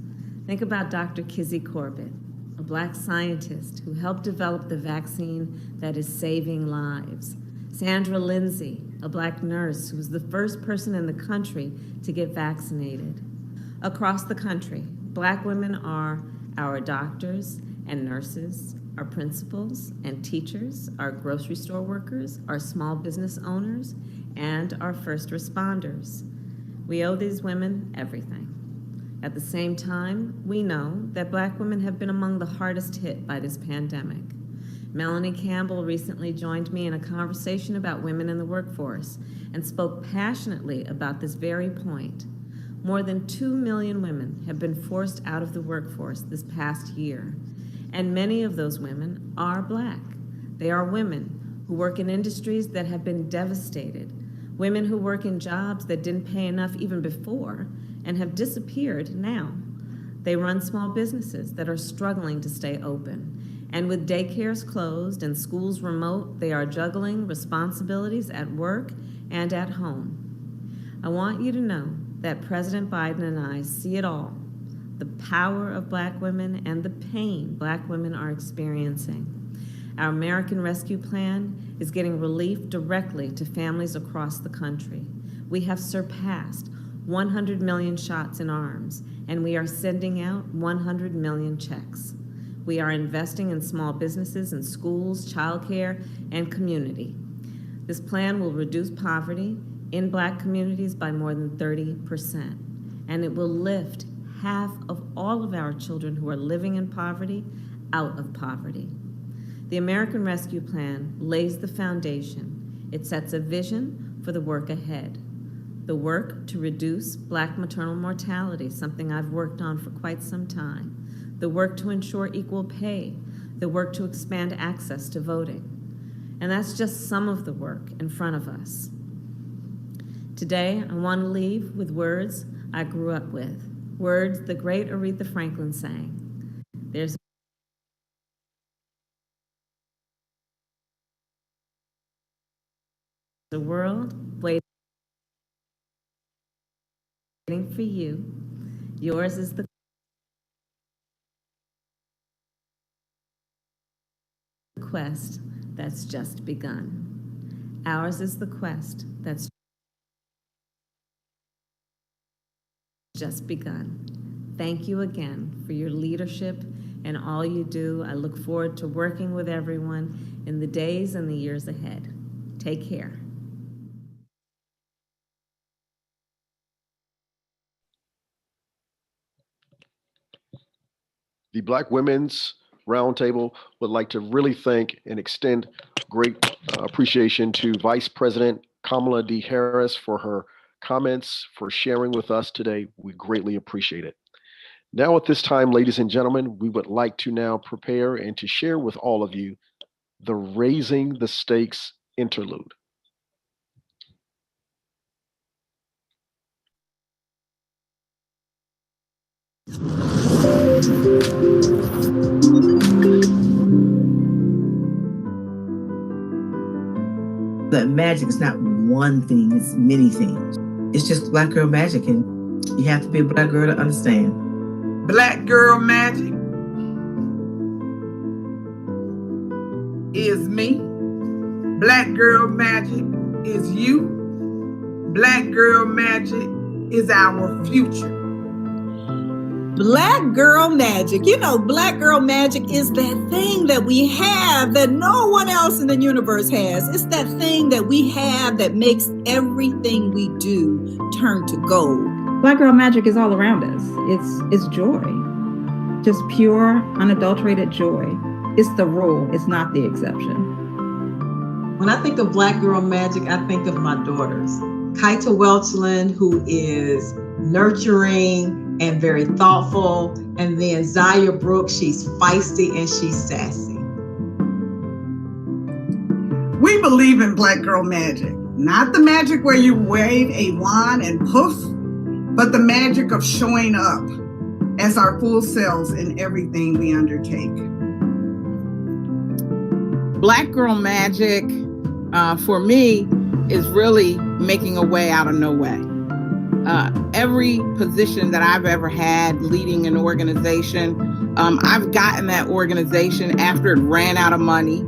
Think about Dr. Kizzy Corbett, a Black scientist who helped develop the vaccine that is saving lives. Sandra Lindsay, a Black nurse who was the first person in the country to get vaccinated. Across the country, Black women are our doctors and nurses, our principals and teachers, our grocery store workers, our small business owners, and our first responders. We owe these women everything. At the same time, we know that Black women have been among the hardest hit by this pandemic. Melanie Campbell recently joined me in a conversation about women in the workforce and spoke passionately about this very point. More than 2 million women have been forced out of the workforce this past year, and many of those women are Black. They are women who work in industries that have been devastated, women who work in jobs that didn't pay enough even before and have disappeared now. They run small businesses that are struggling to stay open. And with daycares closed and schools remote, they are juggling responsibilities at work and at home. I want you to know that President Biden and I see it all, the power of Black women and the pain Black women are experiencing. Our American Rescue Plan is getting relief directly to families across the country. We have surpassed 100 million shots in arms, and we are sending out 100 million checks. We are investing in small businesses and schools, childcare, and community. This plan will reduce poverty in Black communities by more than 30%, and it will lift half of all of our children who are living in poverty out of poverty. The American Rescue Plan lays the foundation. It sets a vision for the work ahead. The work to reduce Black maternal mortality, something I've worked on for quite some time. The work to ensure equal pay. The work to expand access to voting. And that's just some of the work in front of us. Today, I want to leave with words I grew up with, words the great Aretha Franklin sang. There's a world waiting for you. Yours is the quest that's just begun. Ours is the quest that's just begun. Thank you again for your leadership and all you do. I look forward to working with everyone in the days and the years ahead. Take care. The Black Women's Roundtable would like to really thank and extend great appreciation to Vice President Kamala D. Harris for her comments, for sharing with us today. We greatly appreciate it. Now at this time, ladies and gentlemen, we would like to now prepare and to share with all of you the Raising the Stakes Interlude. That magic is not one thing, it's many things. It's just Black girl magic, and you have to be a Black girl to understand. Black girl magic is me. Black girl magic is you. Black girl magic is our future. Black girl magic. You know, Black girl magic is that thing that we have that no one else in the universe has. It's that thing that we have that makes everything we do turn to gold. Black girl magic is all around us. It's joy. Just pure, unadulterated joy. It's the rule, it's not the exception. When I think of Black girl magic, I think of my daughters. Kaita Welchland, who is nurturing and very thoughtful. And then Zaya Brooks, she's feisty and she's sassy. We believe in Black girl magic. Not the magic where you wave a wand and poof, but the magic of showing up as our full selves in everything we undertake. Black girl magic, for me, is really making a way out of no way. Every position that I've ever had leading an organization, I've gotten that organization after it ran out of money,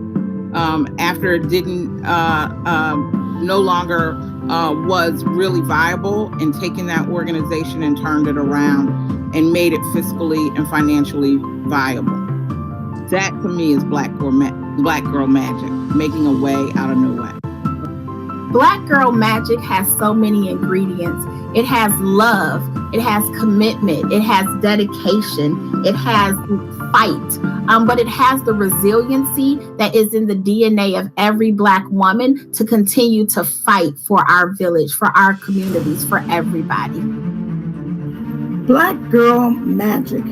after it didn't, no longer was really viable, and taking that organization and turned it around and made it fiscally and financially viable. That to me is Black girl magic, making a way out of no way. Black girl magic has so many ingredients. It has love, it has commitment, it has dedication, it has fight, but it has the resiliency that is in the DNA of every Black woman to continue to fight for our village, for our communities, for everybody. Black girl magic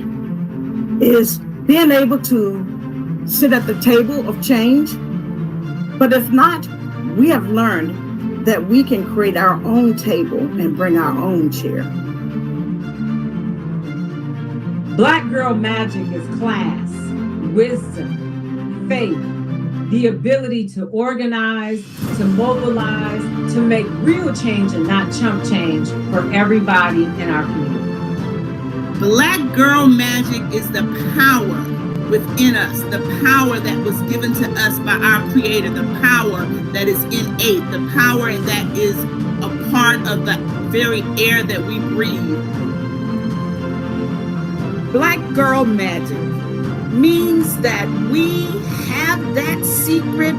is being able to sit at the table of change, but if not, we have learned that we can create our own table and bring our own chair. Black girl magic is class, wisdom, faith, the ability to organize, to mobilize, to make real change and not chump change for everybody in our community. Black girl magic is the power within us, the power that was given to us by our Creator, the power that is innate, the power that is a part of the very air that we breathe. Black girl magic means that we have that secret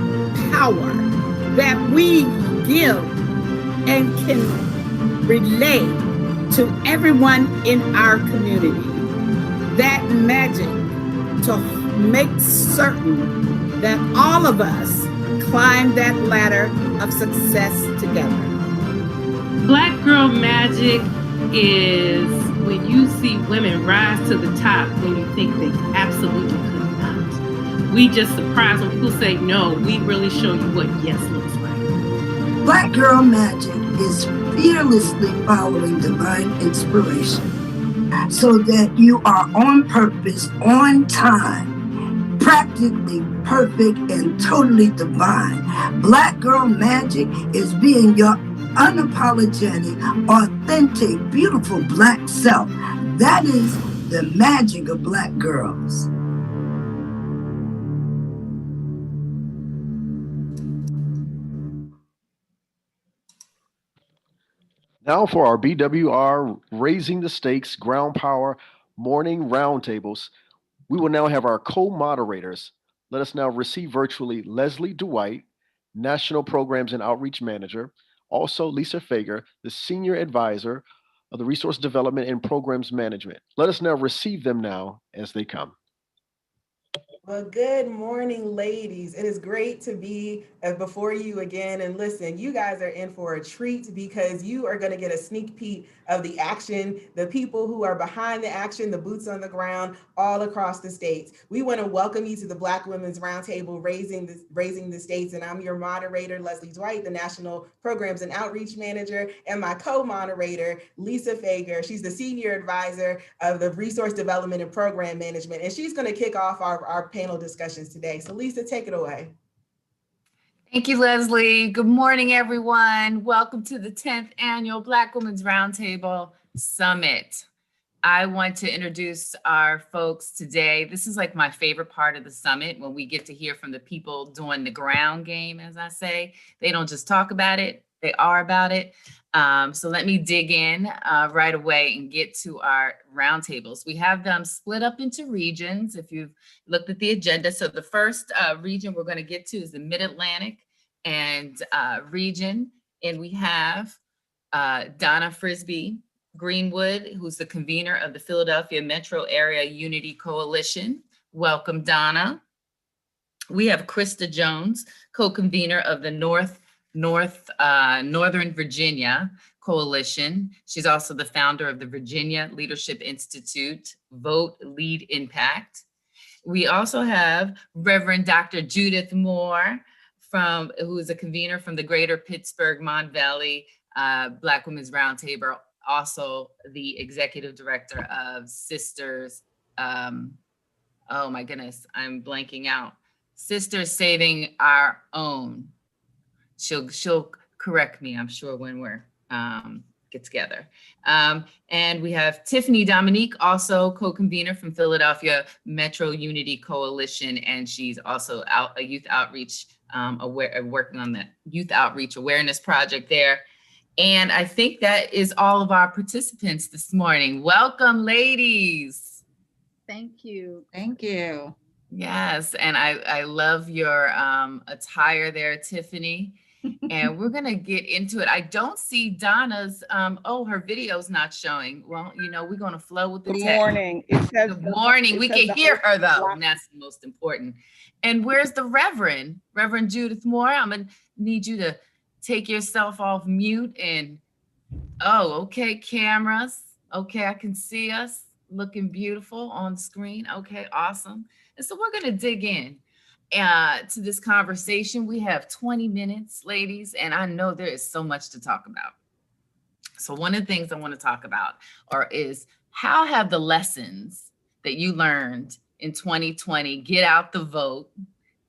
power that we give and can relay to everyone in our community. That magic to make certain that all of us climb that ladder of success together. Black girl magic is when you see women rise to the top when you think they absolutely could not. We just surprise when people say no, we really show you what yes looks like. Black girl magic is fearlessly following divine inspiration so that you are on purpose, on time, practically perfect and totally divine. Black girl magic is being your unapologetic, authentic, beautiful Black self. That is the magic of Black girls. Now for our BWR Raising the Stakes Ground Power Morning Roundtables, we will now have our co-moderators. Let us now receive virtually Leslie Dwight, National Programs and Outreach Manager, also Lisa Fager, the Senior Advisor of the Resource Development and Programs Management. Let us now receive them now as they come. Well, good morning, ladies. It is great to be before you again. And listen, you guys are in for a treat because you are going to get a sneak peek of the action, the people who are behind the action, the boots on the ground all across the states. We want to welcome you to the Black Women's Roundtable, Raising the States. And I'm your moderator, Leslie Dwight, the National Programs and Outreach Manager, and my co-moderator, Lisa Fager. She's the Senior Advisor of the Resource Development and Program Management. And she's going to kick off our panel discussions today. So Lisa, take it away. Thank you, Leslie. Good morning, everyone. Welcome to the 10th Annual Black Women's Roundtable Summit. I want to introduce our folks today. This is like my favorite part of the summit, when we get to hear from the people doing the ground game, as I say. They don't just talk about it, they are about it. So let me dig in right away and get to our roundtables. We have them split up into regions, if you've looked at the agenda. So the first region we're going to get to is the Mid-Atlantic and region. And we have Donna Frisbee Greenwood, who's the convener of the Philadelphia Metro Area Unity Coalition. Welcome, Donna. We have Krista Jones, co-convener of the Northern Virginia Coalition. She's also the founder of the Virginia Leadership Institute, Vote, Lead, Impact. We also have Reverend Dr. Judith Moore, who is a convener from the Greater Pittsburgh Mon Valley Black Women's Roundtable, also the executive director of Sisters, oh my goodness, I'm blanking out. Sisters Saving Our Own. She'll correct me, I'm sure, when we're get together. And we have Tiffany Dominique, also co-convener from Philadelphia Metro Unity Coalition, and she's also a youth outreach, working on the youth outreach awareness project there. And I think that is all of our participants this morning. Welcome, ladies. Thank you. Thank you. Yes, and I love your attire there, Tiffany. And we're gonna get into it. I don't see Donna's, her video's not showing. Well, we're gonna flow with the text. Good morning. It says Good morning. We can hear her though, and that's the most important. And where's the Reverend Judith Moore? I'm gonna need you to take yourself off mute and, okay, cameras. Okay, I can see us looking beautiful on screen. Okay, awesome. And so we're gonna dig in to this conversation. We have 20 minutes, ladies, and I know there is so much to talk about. So one of the things I want to talk about is how have the lessons that you learned in 2020, get out the vote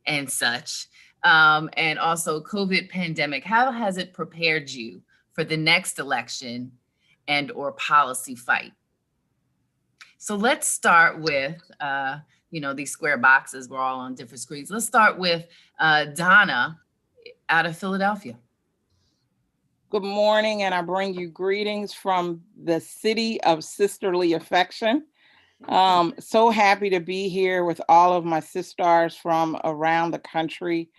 and such, and also COVID pandemic, how has it prepared you for the next election and or policy fight? So let's start with, these square boxes, we're all on different screens. Let's start with Donna out of Philadelphia. Good morning, and I bring you greetings from the city of sisterly affection. So happy to be here with all of my sisters from around the country,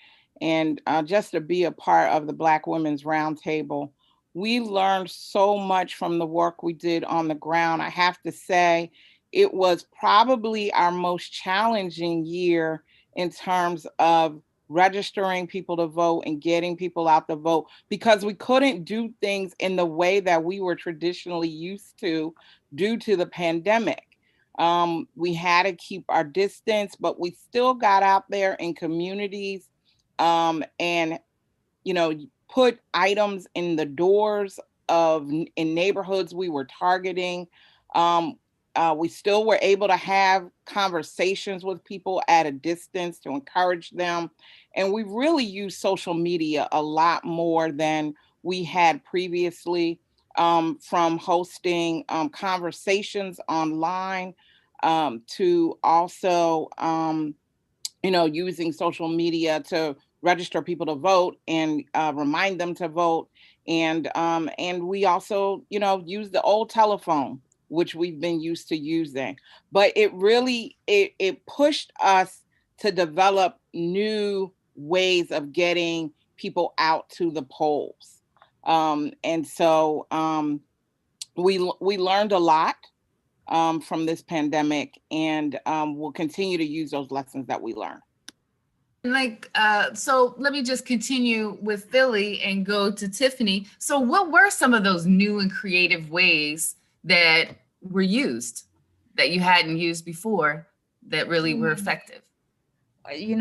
and just to be a part of the Black Women's Roundtable. We learned so much from the work we did on the ground. I have to say, it was probably our most challenging year in terms of registering people to vote and getting people out to vote, because we couldn't do things in the way that we were traditionally used to due to the pandemic. We had to keep our distance, but we still got out there in communities and put items in the doors in neighborhoods we were targeting. We still were able to have conversations with people at a distance to encourage them. And we really used social media a lot more than we had previously, from hosting conversations online to also, using social media to register people to vote and remind them to vote. And we also, use the old telephone, which we've been used to using. But it really, it pushed us to develop new ways of getting people out to the polls. And so we learned a lot from this pandemic, and we'll continue to use those lessons that we learned. So let me just continue with Philly and go to Tiffany. So what were some of those new and creative ways that were used that you hadn't used before that really were effective?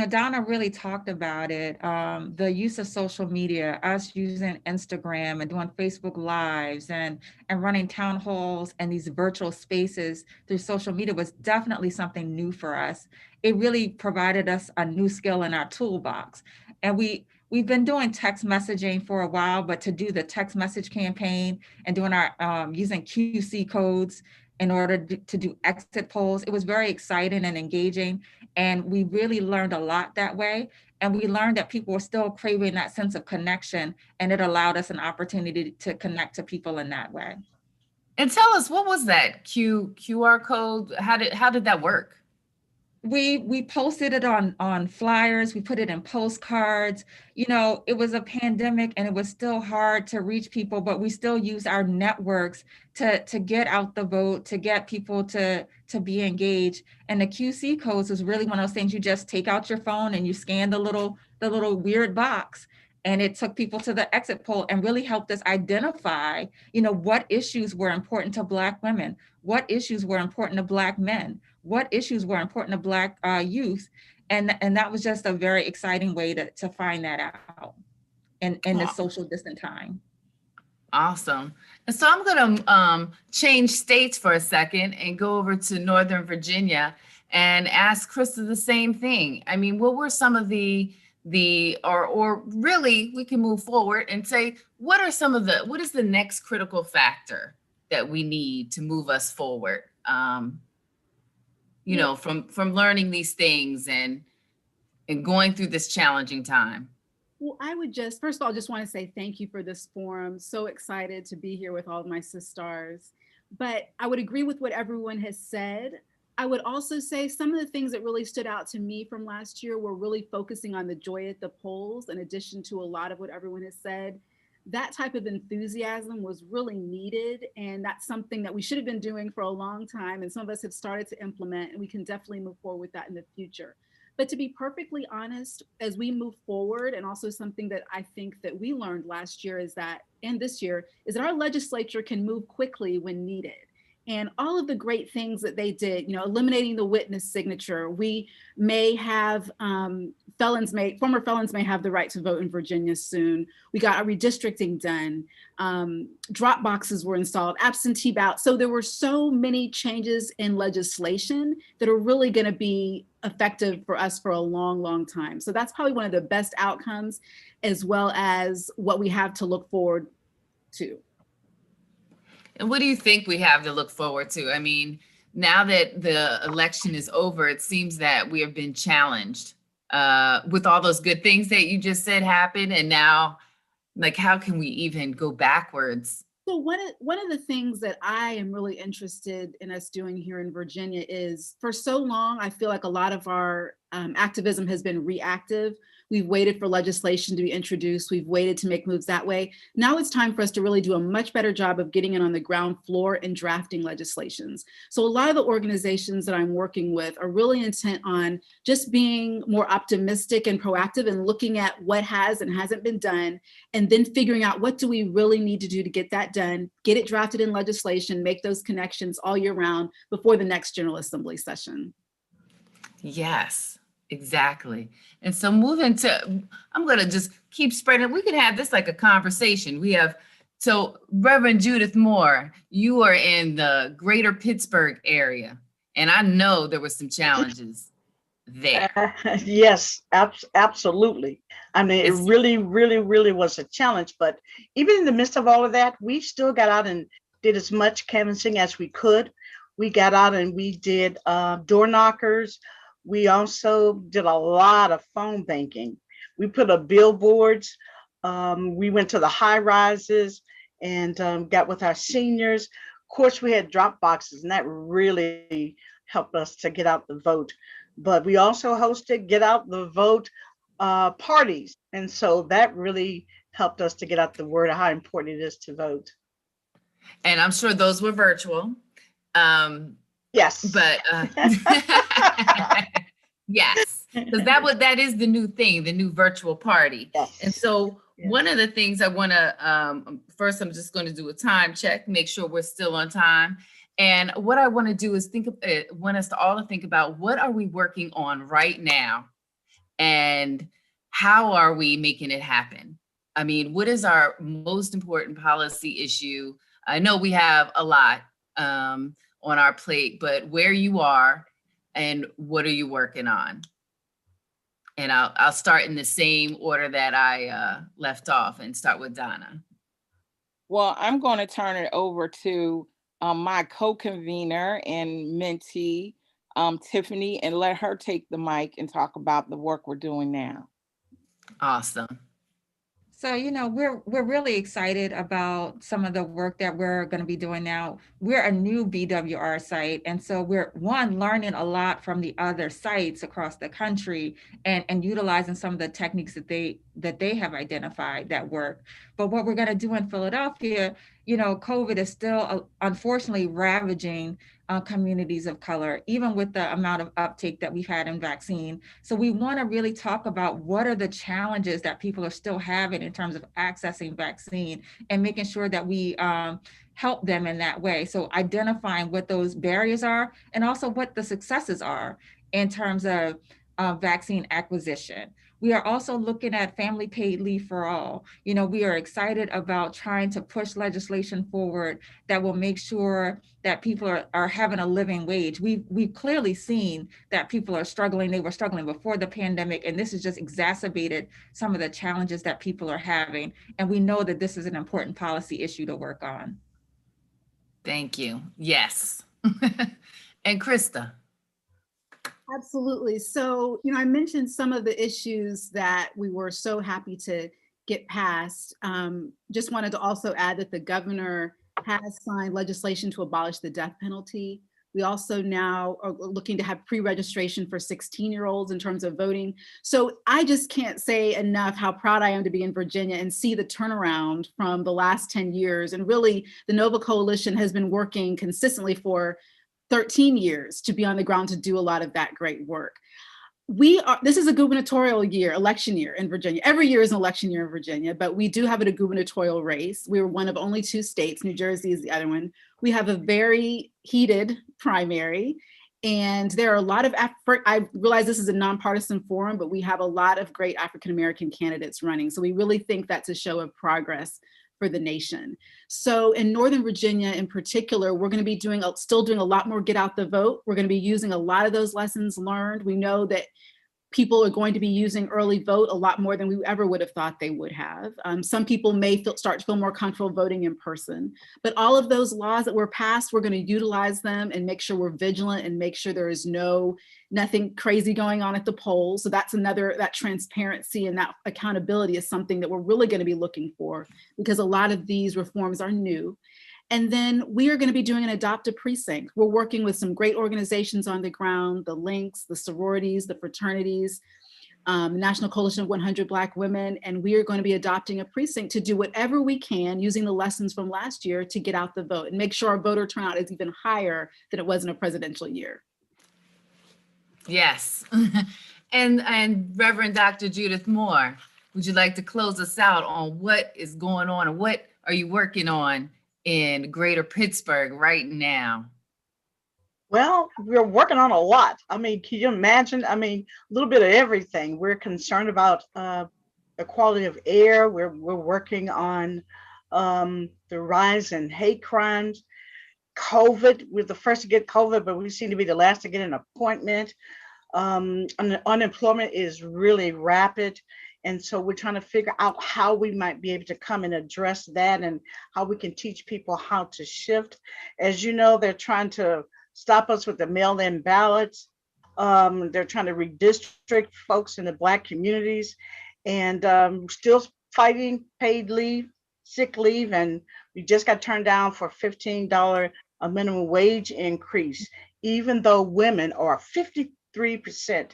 Donna really talked about it. The use of social media, us using Instagram and doing Facebook Lives and running town halls and these virtual spaces through social media was definitely something new for us. It really provided us a new skill in our toolbox. And we've been doing text messaging for a while, but to do the text message campaign and doing our using QC codes in order to do exit polls, it was very exciting and engaging. And we really learned a lot that way. And we learned that people were still craving that sense of connection, and it allowed us an opportunity to connect to people in that way. And tell us, what was that QR code? How did that work? We posted it on flyers, we put it in postcards. It was a pandemic and it was still hard to reach people, but we still use our networks to get out the vote, to get people to be engaged. And the QC codes was really one of those things you just take out your phone and you scan the little weird box. And it took people to the exit poll and really helped us identify, what issues were important to Black women, what issues were important to Black men, what issues were important to Black youth. And that was just a very exciting way to find that out in this social distant time. Awesome. And so I'm going to change states for a second and go over to Northern Virginia and ask Krista the same thing. I mean, what were some of or really we can move forward and say, what is the next critical factor that we need to move us forward? From learning these things and going through this challenging time. Well, I would first of all, just want to say thank you for this forum. So excited to be here with all of my sisters. But I would agree with what everyone has said. I would also say some of the things that really stood out to me from last year were really focusing on the joy at the polls, in addition to a lot of what everyone has said. That type of enthusiasm was really needed. And that's something that we should have been doing for a long time. And some of us have started to implement, and we can definitely move forward with that in the future. But to be perfectly honest, as we move forward, and also something that I think that we learned last year and this year, is that our legislature can move quickly when needed. And all of the great things that they did, eliminating the witness signature, we may have former felons may have the right to vote in Virginia soon. We got our redistricting done. Drop boxes were installed, absentee ballots. So there were so many changes in legislation that are really going to be effective for us for a long, long time. So that's probably one of the best outcomes, as well as what we have to look forward to. And what do you think we have to look forward to? I mean, now that the election is over, it seems that we have been challenged with all those good things that you just said happened. And now, how can we even go backwards? So one of the things that I am really interested in us doing here in Virginia is, for so long, I feel like a lot of our activism has been reactive. We've waited for legislation to be introduced. We've waited to make moves that way. Now it's time for us to really do a much better job of getting in on the ground floor and drafting legislations. So a lot of the organizations that I'm working with are really intent on just being more optimistic and proactive and looking at what has and hasn't been done, and then figuring out what do we really need to do to get that done, get it drafted in legislation, make those connections all year round before the next General Assembly session. Yes. Exactly. And so moving to, I'm going to just keep spreading. We could have this like a conversation. So Reverend Judith Moore, you are in the greater Pittsburgh area, and I know there were some challenges there. Yes, absolutely. I mean, it really, really, really was a challenge, but even in the midst of all of that, we still got out and did as much canvassing as we could. We got out and we did door knockers. We also did a lot of phone banking. We put up billboards. We went to the high rises and got with our seniors. Of course, we had drop boxes, and that really helped us to get out the vote. But we also hosted get out the vote parties. And so that really helped us to get out the word of how important it is to vote. And I'm sure those were virtual. Yes. But yes, because that is the new thing, the new virtual party. Yes. And so one of the things I want to, first, I'm just going to do a time check, make sure we're still on time. And what I want to do is want us to all to think about what are we working on right now and how are we making it happen? I mean, what is our most important policy issue? I know we have a lot on our plate, but where you are and what are you working on? And I'll start in the same order that I left off and start with Donna. Well, I'm going to turn it over to my co-convener and mentee, Tiffany, and let her take the mic and talk about the work we're doing now. Awesome. So, you know, we're really excited about some of the work that we're going to be doing now. We're a new BWR site. And so we're learning a lot from the other sites across the country and utilizing some of the techniques that they have identified that work. But what we're going to do in Philadelphia, you know, COVID is still unfortunately ravaging communities of color, even with the amount of uptake that we've had in vaccine. So we want to really talk about what are the challenges that people are still having in terms of accessing vaccine and making sure that we help them in that way. So identifying what those barriers are and also what the successes are in terms of vaccine acquisition. We are also looking at family paid leave for all. You know, we are excited about trying to push legislation forward that will make sure that people are having a living wage. We've clearly seen that people are struggling. They were struggling before the pandemic, and this has just exacerbated some of the challenges that people are having. And we know that this is an important policy issue to work on. Thank you. Yes. And Krista. Absolutely. So, you know, I mentioned some of the issues that we were so happy to get passed. Just wanted to also add that the governor has signed legislation to abolish the death penalty. We also now are looking to have pre-registration for 16-year-olds in terms of voting. So I just can't say enough how proud I am to be in Virginia and see the turnaround from the last 10 years. And really, the NOVA Coalition has been working consistently for 13 years to be on the ground to do a lot of that great work. This is a gubernatorial year, election year in Virginia. Every year is an election year in Virginia, but we do have a gubernatorial race. We're one of only 2 states. New Jersey is the other one. We have a very heated primary, and there are a lot of, I realize this is a nonpartisan forum, but we have a lot of great African-American candidates running. So we really think that's a show of progress for the nation. So in Northern Virginia in particular, we're going to be still doing a lot more get out the vote. We're going to be using a lot of those lessons learned. We know that people are going to be using early vote a lot more than we ever would have thought they would have. Some people may start to feel more comfortable voting in person, but all of those laws that were passed, we're going to utilize them and make sure we're vigilant and make sure there is nothing crazy going on at the polls. So that's that transparency and that accountability is something that we're really going to be looking for because a lot of these reforms are new. And then we are going to be doing an adopt a precinct. We're working with some great organizations on the ground, the Links, the sororities, the fraternities, National Coalition of 100 Black Women, and we are going to be adopting a precinct to do whatever we can using the lessons from last year to get out the vote and make sure our voter turnout is even higher than it was in a presidential year. Yes. And Reverend Dr. Judith Moore, would you like to close us out on what is going on and what are you working on in Greater Pittsburgh right now? Well, we're working on a lot. I mean, can you imagine? I mean, a little bit of everything. We're concerned about the quality of air. We're working on the rise in hate crimes. COVID, we're the first to get COVID, but we seem to be the last to get an appointment. Unemployment is really rapid. And so we're trying to figure out how we might be able to come and address that and how we can teach people how to shift. As you know, they're trying to stop us with the mail-in ballots. They're trying to redistrict folks in the Black communities. and still fighting paid leave, sick leave, and we just got turned down for $15 a minimum wage increase, even though women are 53%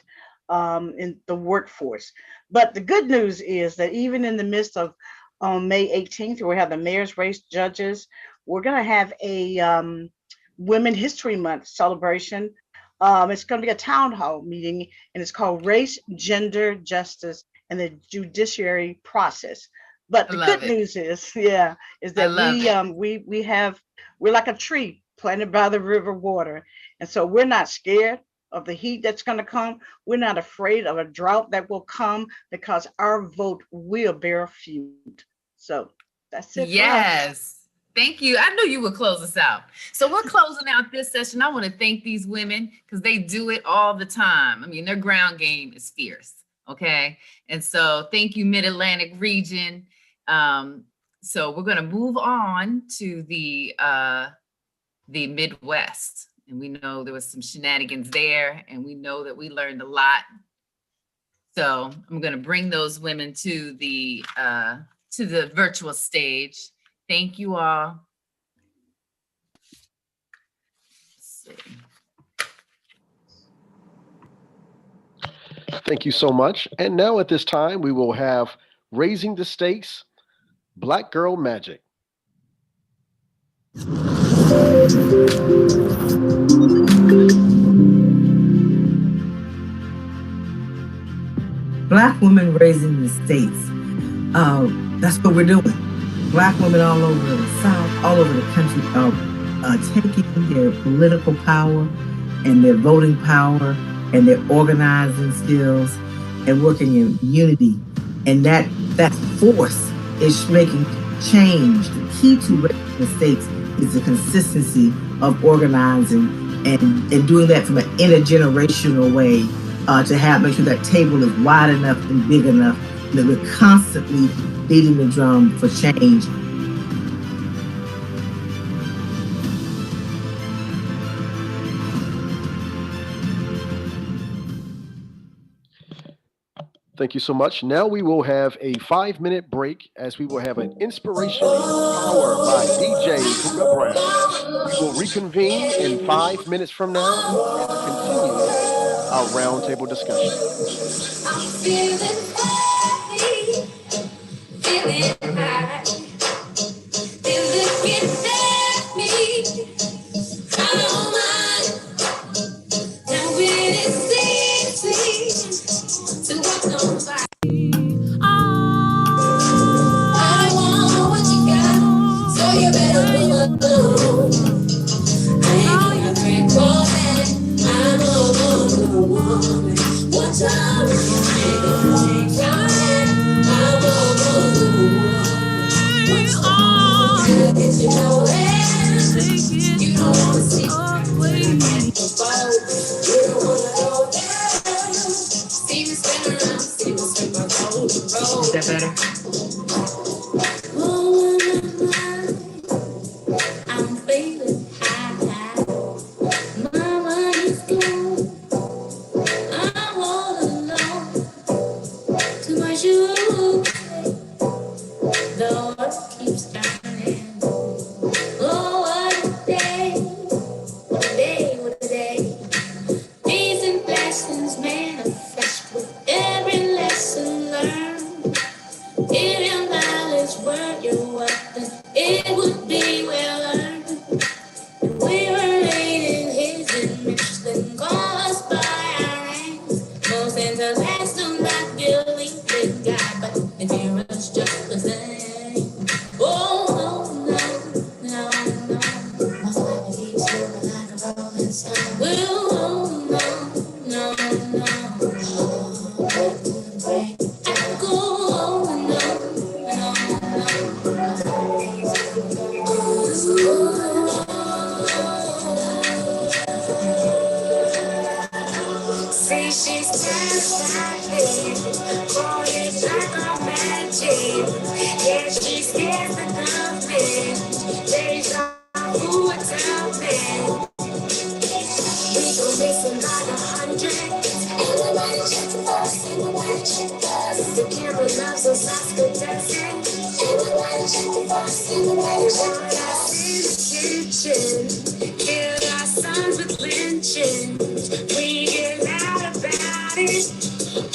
in the workforce. But the good news is that even in the midst of May 18th, we have the mayor's race judges, we're going to have a Women History Month celebration. It's going to be a town hall meeting, and it's called Race, Gender, Justice, and the Judiciary Process. But the good news is, is that we're like a tree planted by the river water. And so we're not scared of the heat that's going to come. We're not afraid of a drought that will come, because our vote will bear fruit. So that's it. Yes. Thank you. I knew you would close us out. So we're closing out this session. I want to thank these women because they do it all the time. I mean, their ground game is fierce. Okay. And so thank you, Mid-Atlantic region. So we're going to move on to the Midwest. And we know there was some shenanigans there, and we know that we learned a lot. So I'm going to bring those women to the virtual stage. Thank you all. Let's see. Thank you so much. And now at this time, we will have Raising the Stakes, Black Girl Magic. Black women raising the states. That's what we're doing. Black women all over the South, all over the country are taking their political power and their voting power and their organizing skills and working in unity. And that force is making change. The key to raising the states is the consistency of organizing and doing that from an intergenerational way to make sure that table is wide enough and big enough that we're constantly beating the drum for change. Thank you so much. Now we will have a 5-minute break as we will have an Inspirational Power by DJ Buka Brown. We will reconvene in 5 minutes from now and continue our roundtable discussion. I'm feeling happy, feeling high. They're looking at me. I don't mind. Now it is easy to walk on by. I want what you got, so you better pull up. I ain't gonna break for that. I'm a woman. What's up? I ain't gonna take time. I'm a woman. What's up? I'll get you nowhere. You don't wanna see me. You don't wanna go down. See me spin around, see me spin my golden road. Is that better? I'm feeling high. My money's gone. I'm all alone. Too much you. The world keeps turning. Oh, what a day. What a day, what a day. Peace and blessings manifest with every lesson learned. If your knowledge were your weapon, it would be well earned. If we were made in his image, then call us by our names. Most intellects do not believe in God, but they fear us just the same. Oh, no, no, no, no. My life keeps moving like a rolling stone. Well, oh, no, no, no. Oh, break. I go, oh, no, no, no. See, she's terrified, boy, it's like a magic. Yeah, she scares the nothing. There's no who would tell me. We go missing by the hundreds. Everybody check us, everybody check us. The camera Kill our sons with lynchings. We get loud about it.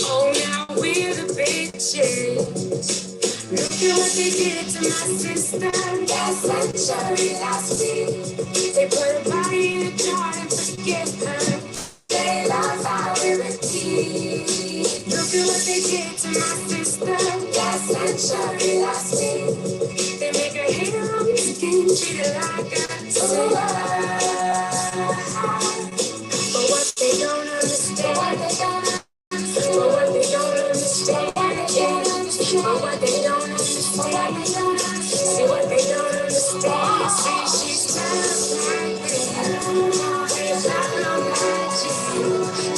Oh, now we're the bitches. Look at what they did to my sister. That century last week. They put her body in a jar and forget her. They lost our liberty. Look at what they did to my sister. That century last week. They make her hate her own skin, treat her like a sinner. But what they don't understand, but what they don't understand, but what they don't understand, see what they don't understand. See, she's not like them. She's not no magic.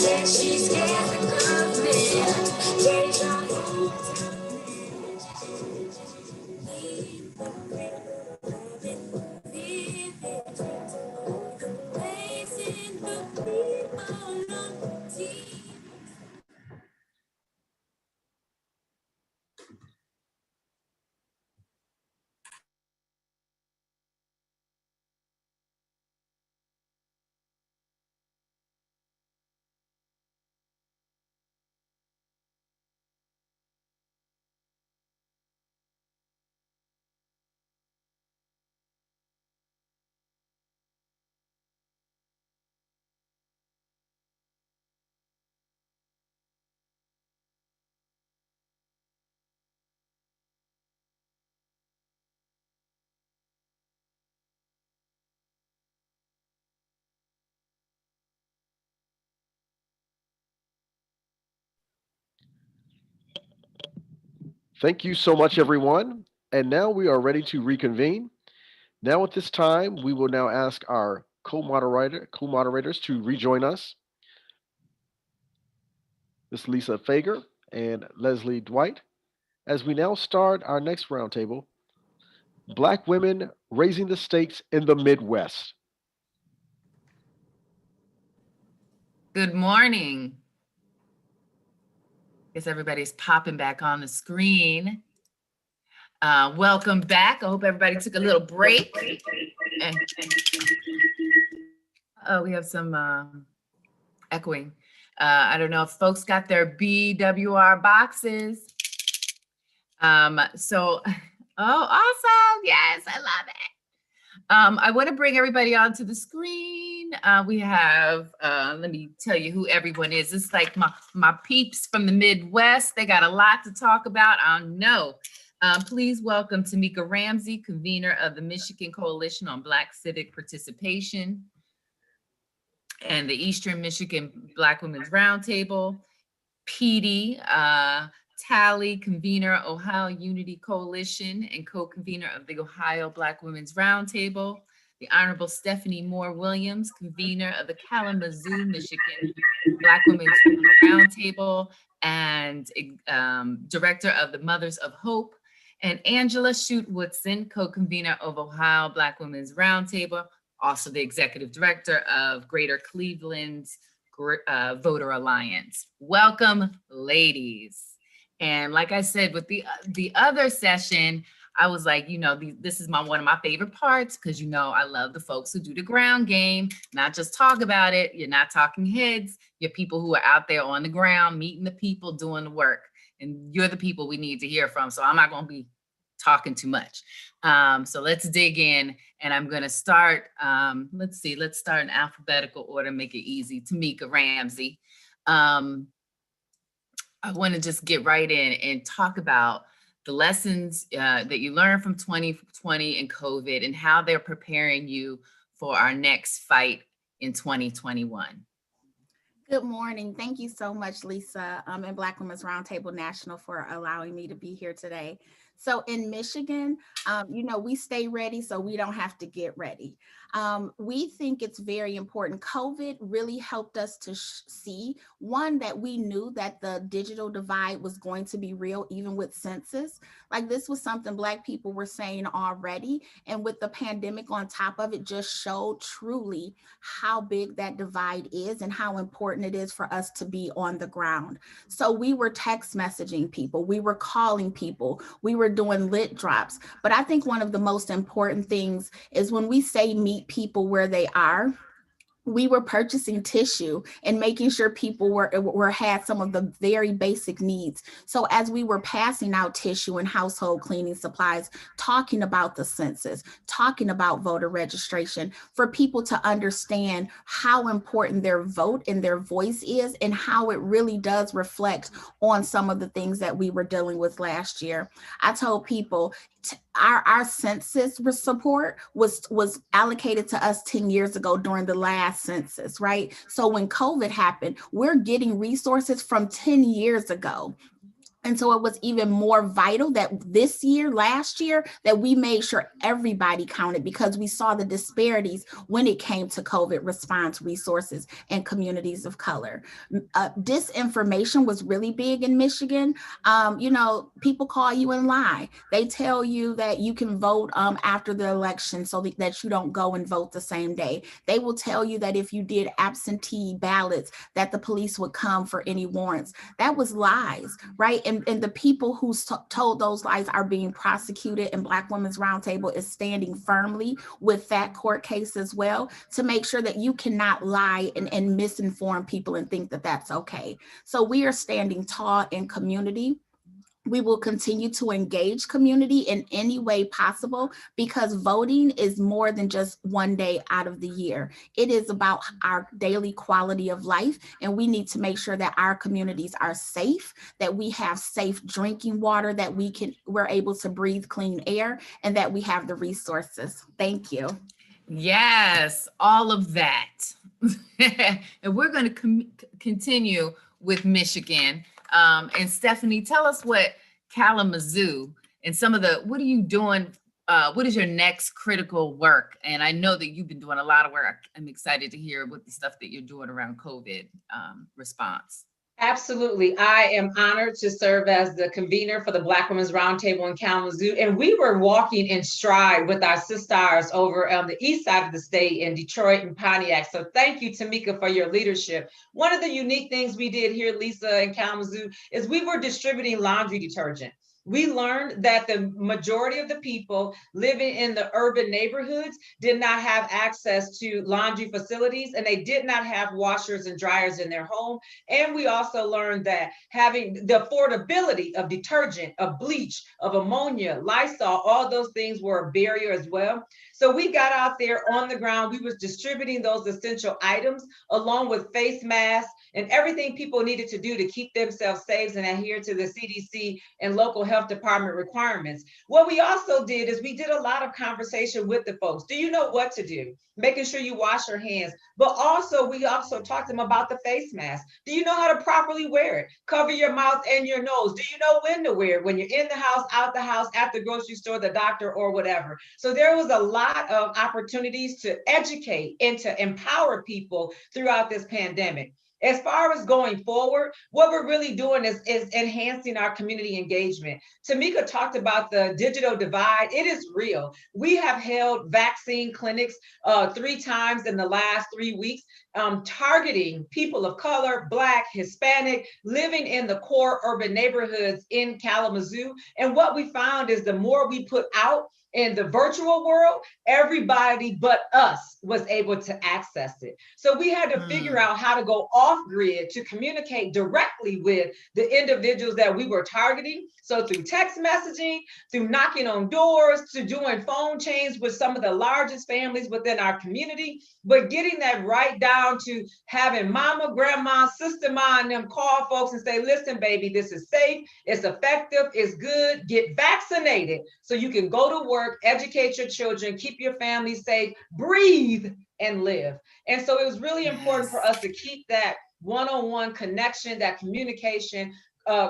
Yeah, she's scared the government. Change our whole Thank you so much, everyone. And now we are ready to reconvene. Now at this time, we will now ask our co-moderators to rejoin us. Ms. Lisa Fager and Leslie Dwight, as we now start our next roundtable, Black Women Raising the Stakes in the Midwest. Good morning. Guess everybody's popping back on the screen. Welcome back. I hope everybody took a little break. And, oh, we have some echoing. I don't know if folks got their BWR boxes. Oh, awesome. Yes, I love it. I want to bring everybody onto the screen. We have, let me tell you who everyone is. It's like my peeps from the Midwest. They got a lot to talk about, I know. Please welcome Tamika Ramsey, convener of the Michigan Coalition on Black Civic Participation and the Eastern Michigan Black Women's Roundtable. Petey Talley, convener, Ohio Unity Coalition and co-convener of the Ohio Black Women's Roundtable. The Honorable Stephanie Moore Williams, convener of the Kalamazoo, Michigan Black Women's Roundtable and director of the Mothers of Hope. And Angela Shute-Woodson, co-convener of Ohio Black Women's Roundtable, also the executive director of Greater Cleveland's Voter Alliance. Welcome, ladies. And like I said, with the other session, I was like, this is one of my favorite parts because, I love the folks who do the ground game, not just talk about it. You're not talking heads. You're people who are out there on the ground, meeting the people, doing the work. And you're the people we need to hear from. So I'm not going to be talking too much. So let's dig in. And I'm going to start, let's start in alphabetical order, make it easy. Tamika Ramsey. I want to just get right in and talk about the lessons that you learned from 2020 and COVID and how they're preparing you for our next fight in 2021. Good morning. Thank you so much, Lisa, and Black Women's Roundtable National for allowing me to be here today. So in Michigan, we stay ready so we don't have to get ready. We think it's very important. COVID really helped us to see, one, that we knew that the digital divide was going to be real, even with census. Like this was something Black people were saying already. And with the pandemic on top of it, just showed truly how big that divide is and how important it is for us to be on the ground. So we were text messaging people, we were calling people, we were were doing lit drops. But I think one of the most important things is when we say meet people where they are, we were purchasing tissue and making sure people were had some of the very basic needs. So as we were passing out tissue and household cleaning supplies, talking about the census, talking about voter registration, for people to understand how important their vote and their voice is and how it really does reflect on some of the things that we were dealing with last year. I told people our census support was allocated to us 10 years ago during the last census, right? So when COVID happened, we're getting resources from 10 years ago. And so it was even more vital that last year, that we made sure everybody counted, because we saw the disparities when it came to COVID response resources and communities of color. Disinformation was really big in Michigan. People call you and lie. They tell you that you can vote after the election so that you don't go and vote the same day. They will tell you that if you did absentee ballots, that the police would come for any warrants. That was lies, right? And the people who told those lies are being prosecuted, and Black Women's Roundtable is standing firmly with that court case as well, to make sure that you cannot lie and misinform people and think that that's okay. So we are standing tall in community. We will continue to engage community in any way possible, because voting is more than just one day out of the year. It is about our daily quality of life, and we need to make sure that our communities are safe, that we have safe drinking water, that we're able to breathe clean air, and that we have the resources. Thank you. Yes, all of that. And we're going to continue with Michigan. And Stephanie, tell us what Kalamazoo and what are you doing? What is your next critical work? And I know that you've been doing a lot of work. I'm excited to hear what the stuff that you're doing around COVID response. Absolutely. I am honored to serve as the convener for the Black Women's Roundtable in Kalamazoo. And we were walking in stride with our sisters over on the east side of the state in Detroit and Pontiac. So thank you, Tamika, for your leadership. One of the unique things we did here, Lisa, in Kalamazoo, is we were distributing laundry detergent. We learned that the majority of the people living in the urban neighborhoods did not have access to laundry facilities, and they did not have washers and dryers in their home. And we also learned that having the affordability of detergent, of bleach, of ammonia, Lysol, all those things were a barrier as well. So we got out there on the ground. We was distributing those essential items along with face masks and everything people needed to do to keep themselves safe and adhere to the CDC and local health department requirements. What we also did is we did a lot of conversation with the folks. Do you know what to do? Making sure you wash your hands. But also, we also talked to them about the face mask. Do you know how to properly wear it? Cover your mouth and your nose. Do you know when to wear it? When you're in the house, out the house, at the grocery store, the doctor, or whatever. So there was a lot of opportunities to educate and to empower people throughout this pandemic. As far as going forward, what we're really doing is enhancing our community engagement. Tamika talked about the digital divide. It is real. We have held vaccine clinics 3 times in the last 3 weeks, targeting people of color, Black, Hispanic, living in the core urban neighborhoods in Kalamazoo. And what we found is the more we put out in the virtual world, everybody but us was able to access it. So we had to figure out how to go off grid to communicate directly with the individuals that we were targeting. So through text messaging, through knocking on doors, to doing phone chains with some of the largest families within our community, but getting that right down to having mama, grandma, sister, ma, and them call folks and say, listen, baby, this is safe, it's effective, it's good, get vaccinated so you can go to work, educate your children, keep your family safe, breathe and live. And so it was really important for us to keep that one-on-one connection, that communication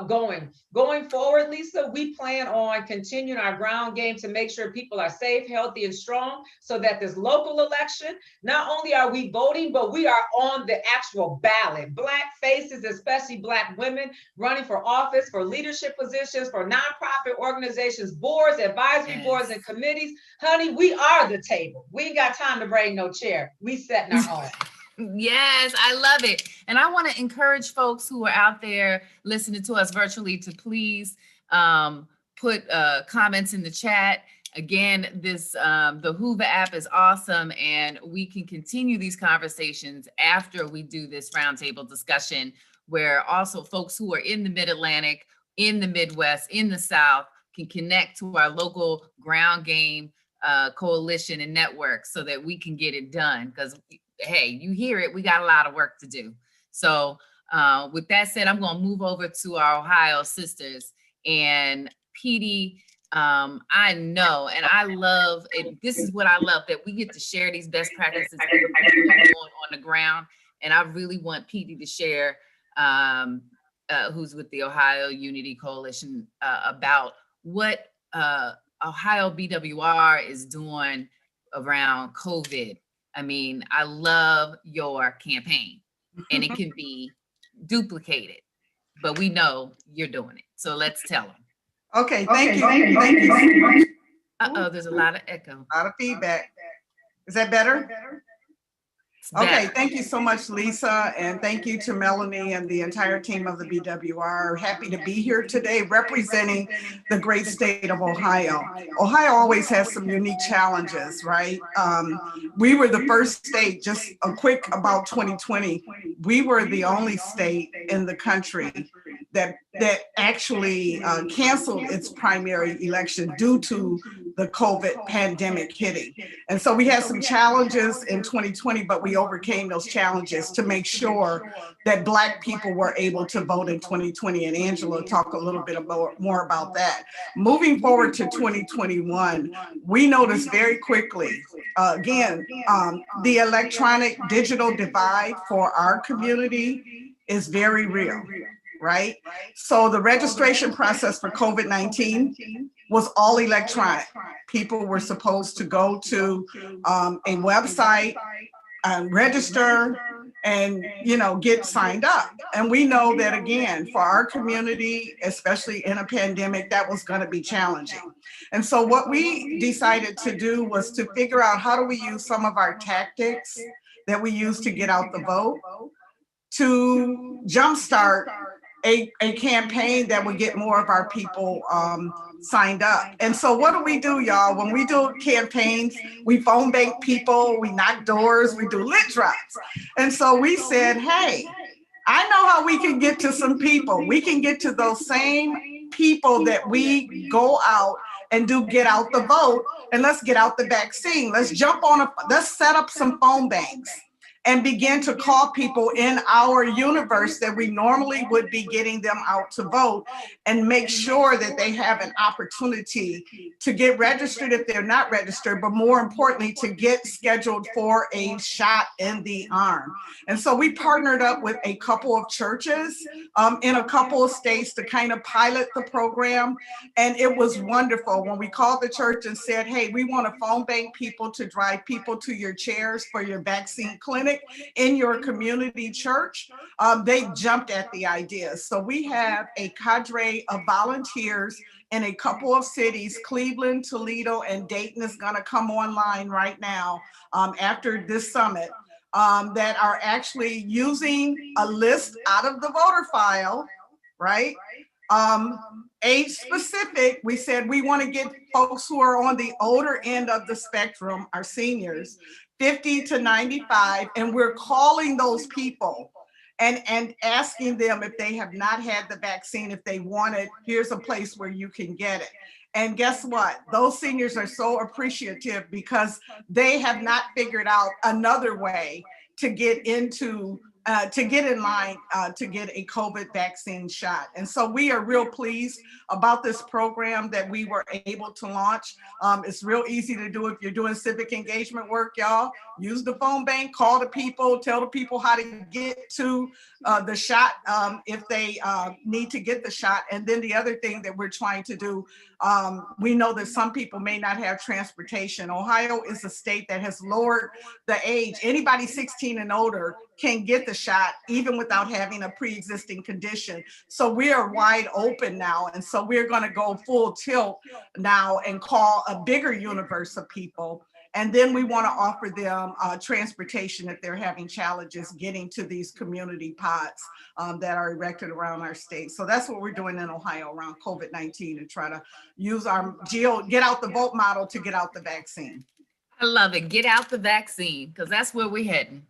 going forward. Lisa, we plan on continuing our ground game to make sure people are safe, healthy, and strong, so that this local election, not only are we voting, but we are on the actual ballot. Black faces, especially Black women, running for office, for leadership positions, for nonprofit organizations, boards, advisory boards, and committees. Honey, we are the table. We ain't got time to bring no chair. We setting our own. Yes, I love it. And I want to encourage folks who are out there listening to us virtually to please put comments in the chat. Again, the Hoover app is awesome, and we can continue these conversations after we do this roundtable discussion, where also folks who are in the Mid-Atlantic, in the Midwest, in the South can connect to our local ground game coalition and network so that we can get it done. Because, hey, you hear it, we got a lot of work to do. So with that said, I'm going to move over to our Ohio sisters. And PD, I know, and I love it. This is what I love, that we get to share these best practices on the ground. And I really want PD to share, who's with the Ohio Unity Coalition, about what Ohio BWR is doing around COVID. I mean, I love your campaign, and it can be duplicated, but we know you're doing it. So let's tell them. Okay, thank you. Uh-oh, there's a lot of echo. A lot of feedback. Is that better? Okay, thank you so much, Lisa, and thank you to Melanie and the entire team of the BWR. Happy to be here today representing the great state of Ohio. Ohio always has some unique challenges, right? We were the first state, just a quick about 2020, we were the only state in the country that actually canceled its primary election due to the COVID pandemic hitting. And so we had some challenges in 2020, but we overcame those challenges to make sure that Black people were able to vote in 2020. And Angela will talk a little bit more about that. Moving forward to 2021, we noticed very quickly, again, the electronic digital divide for our community is very real. Right? So the registration process for COVID-19 was all electronic. People were supposed to go to a website, register, and get signed up. And we know that, again, for our community, especially in a pandemic, that was going to be challenging. And so what we decided to do was to figure out, how do we use some of our tactics that we use to get out the vote to jumpstart a campaign that would get more of our people signed up. And so what do we do, y'all? When we do campaigns, we phone bank people, we knock doors, we do lit drops. And so we said, hey, I know how we can get to some people. We can get to those same people that we go out and do get out the vote, and let's get out the vaccine. Let's set up some phone banks and begin to call people in our universe that we normally would be getting them out to vote, and make sure that they have an opportunity to get registered if they're not registered, but more importantly, to get scheduled for a shot in the arm. And so we partnered up with a couple of churches in a couple of states to kind of pilot the program. And it was wonderful when we called the church and said, hey, we want to phone bank people to drive people to your chairs for your vaccine clinic in your community church. They jumped at the idea. So we have a cadre of volunteers in a couple of cities. Cleveland, Toledo, and Dayton is going to come online right now after this summit, that are actually using a list out of the voter file, right? Age specific. We said we want to get folks who are on the older end of the spectrum, our seniors, 50 to 95, and we're calling those people and asking them if they have not had the vaccine, if they want it, here's a place where you can get it. And guess what? Those seniors are so appreciative because they have not figured out another way to get into to get in line to get a COVID vaccine shot. And so we are real pleased about this program that we were able to launch. It's real easy to do if you're doing civic engagement work, y'all. Use the phone bank, call the people, tell the people how to get to the shot if they need to get the shot. And then the other thing that we're trying to do, we know that some people may not have transportation. Ohio is a state that has lowered the age. Anybody 16 and older can get the shot even without having a pre-existing condition. So we are wide open now. And so we're going to go full tilt now and call a bigger universe of people And then we want to offer them transportation if they're having challenges getting to these community pods that are erected around our state. So that's what we're doing in Ohio around COVID-19 and try to use our get out the vote model to get out the vaccine. I love it. Get out the vaccine, because that's where we're heading.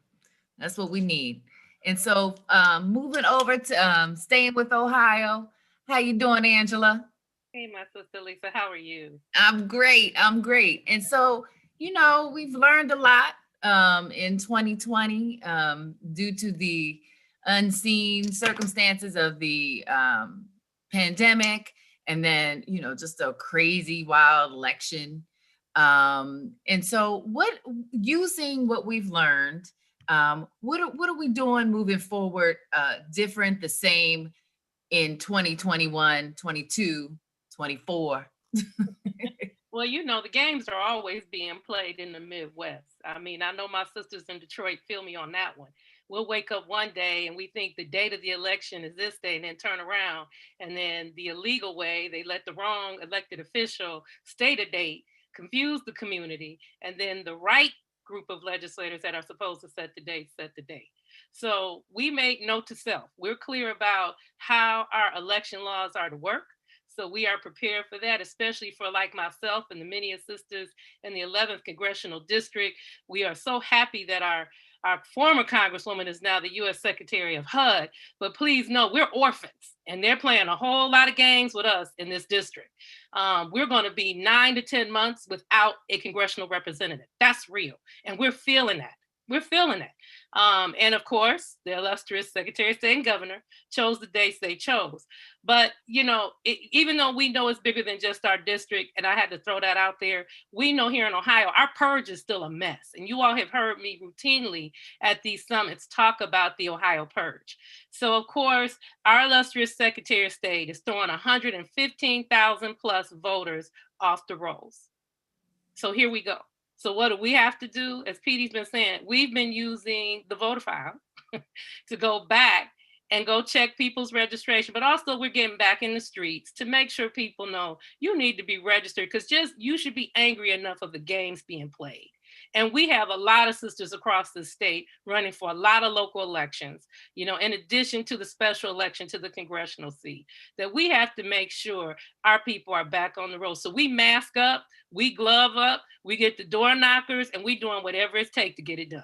That's what we need. And so moving over to staying with Ohio. How you doing, Angela? Hey, my sister Lisa, how are you? I'm great. I'm great. And so, you know, we've learned a lot in 2020 due to the unseen circumstances of the pandemic, and then, you know, just a crazy, wild election. And so using what we've learned, what are we doing moving forward, different, the same in 2021, 22, 24? Well, you know, the games are always being played in the Midwest. I mean, I know my sisters in Detroit feel me on that one. We'll wake up one day and we think the date of the election is this day, and then turn around, and then the illegal way, they let the wrong elected official state a date, confuse the community, and then the right group of legislators that are supposed to set the date. So we make note to self. We're clear about how our election laws are to work. So we are prepared for that, especially for like myself and the many sisters in the 11th Congressional District. We are so happy that our former Congresswoman is now the U.S. Secretary of HUD, but please know we're orphans, and they're playing a whole lot of games with us in this district. We're going to be 9 to 10 months without a congressional representative. That's real, and we're feeling that. And of course, the illustrious Secretary of State and Governor chose the dates they chose. But, you know, even though we know it's bigger than just our district, and I had to throw that out there, we know here in Ohio, our purge is still a mess. And you all have heard me routinely at these summits talk about the Ohio purge. So, of course, our illustrious Secretary of State is throwing 115,000 plus voters off the rolls. So here we go. So what do we have to do? As Petey's been saying, we've been using the voter file to go back and go check people's registration, but also we're getting back in the streets to make sure people know you need to be registered, because you should be angry enough of the games being played. And we have a lot of sisters across the state running for a lot of local elections, you know, in addition to the special election to the congressional seat, that we have to make sure our people are back on the road. So we mask up, we glove up, we get the door knockers, and we doing whatever it takes to get it done.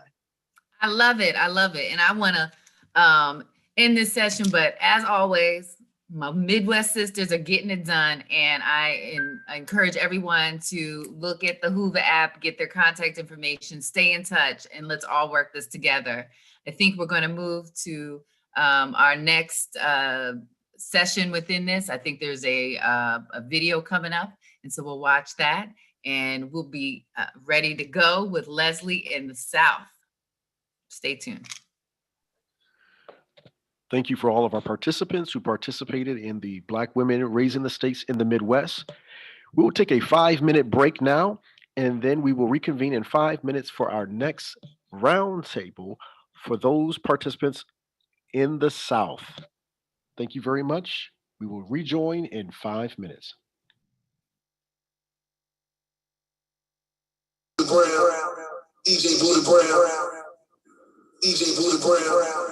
I love it. I love it. And I want to end this session, but as always, my Midwest sisters are getting it done. And I encourage everyone to look at the Hoover app, get their contact information, stay in touch, and let's all work this together. I think we're going to move to our next session within this. I think there's a video coming up, and so we'll watch that, and we'll be ready to go with Leslie in the South. Stay tuned. Thank you for all of our participants who participated in the Black Women Raising the Stakes in the Midwest. We will take a 5-minute break now, and then we will reconvene in 5 minutes for our next roundtable for those participants in the South. Thank you very much. We will rejoin in 5 minutes. DJ Booty Brown. DJ Booty Brown.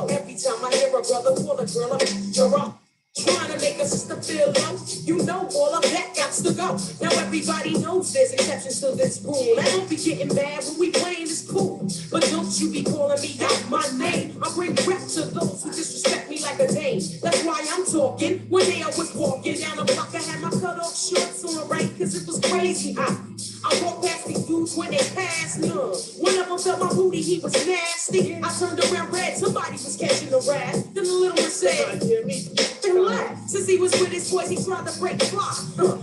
Every time I hear a brother pull a girl up, you're up. Trying to make a sister feel low. You know all of that got to go. Now everybody knows there's exceptions to this rule. I don't be getting mad when we playing this cool. But don't you be calling me out my name. I bring rap to those who disrespect me like a dame. That's why I'm talking. One day I was walking down the block. I had my cut off shorts on, right? Cause it was crazy hot. I walk past these dudes when they pass me. One of them felt my booty, he was nasty. I turned around red, somebody was catching the rat. Then the little one said, and laughed. Since he was with his boys, he tried to break the clock.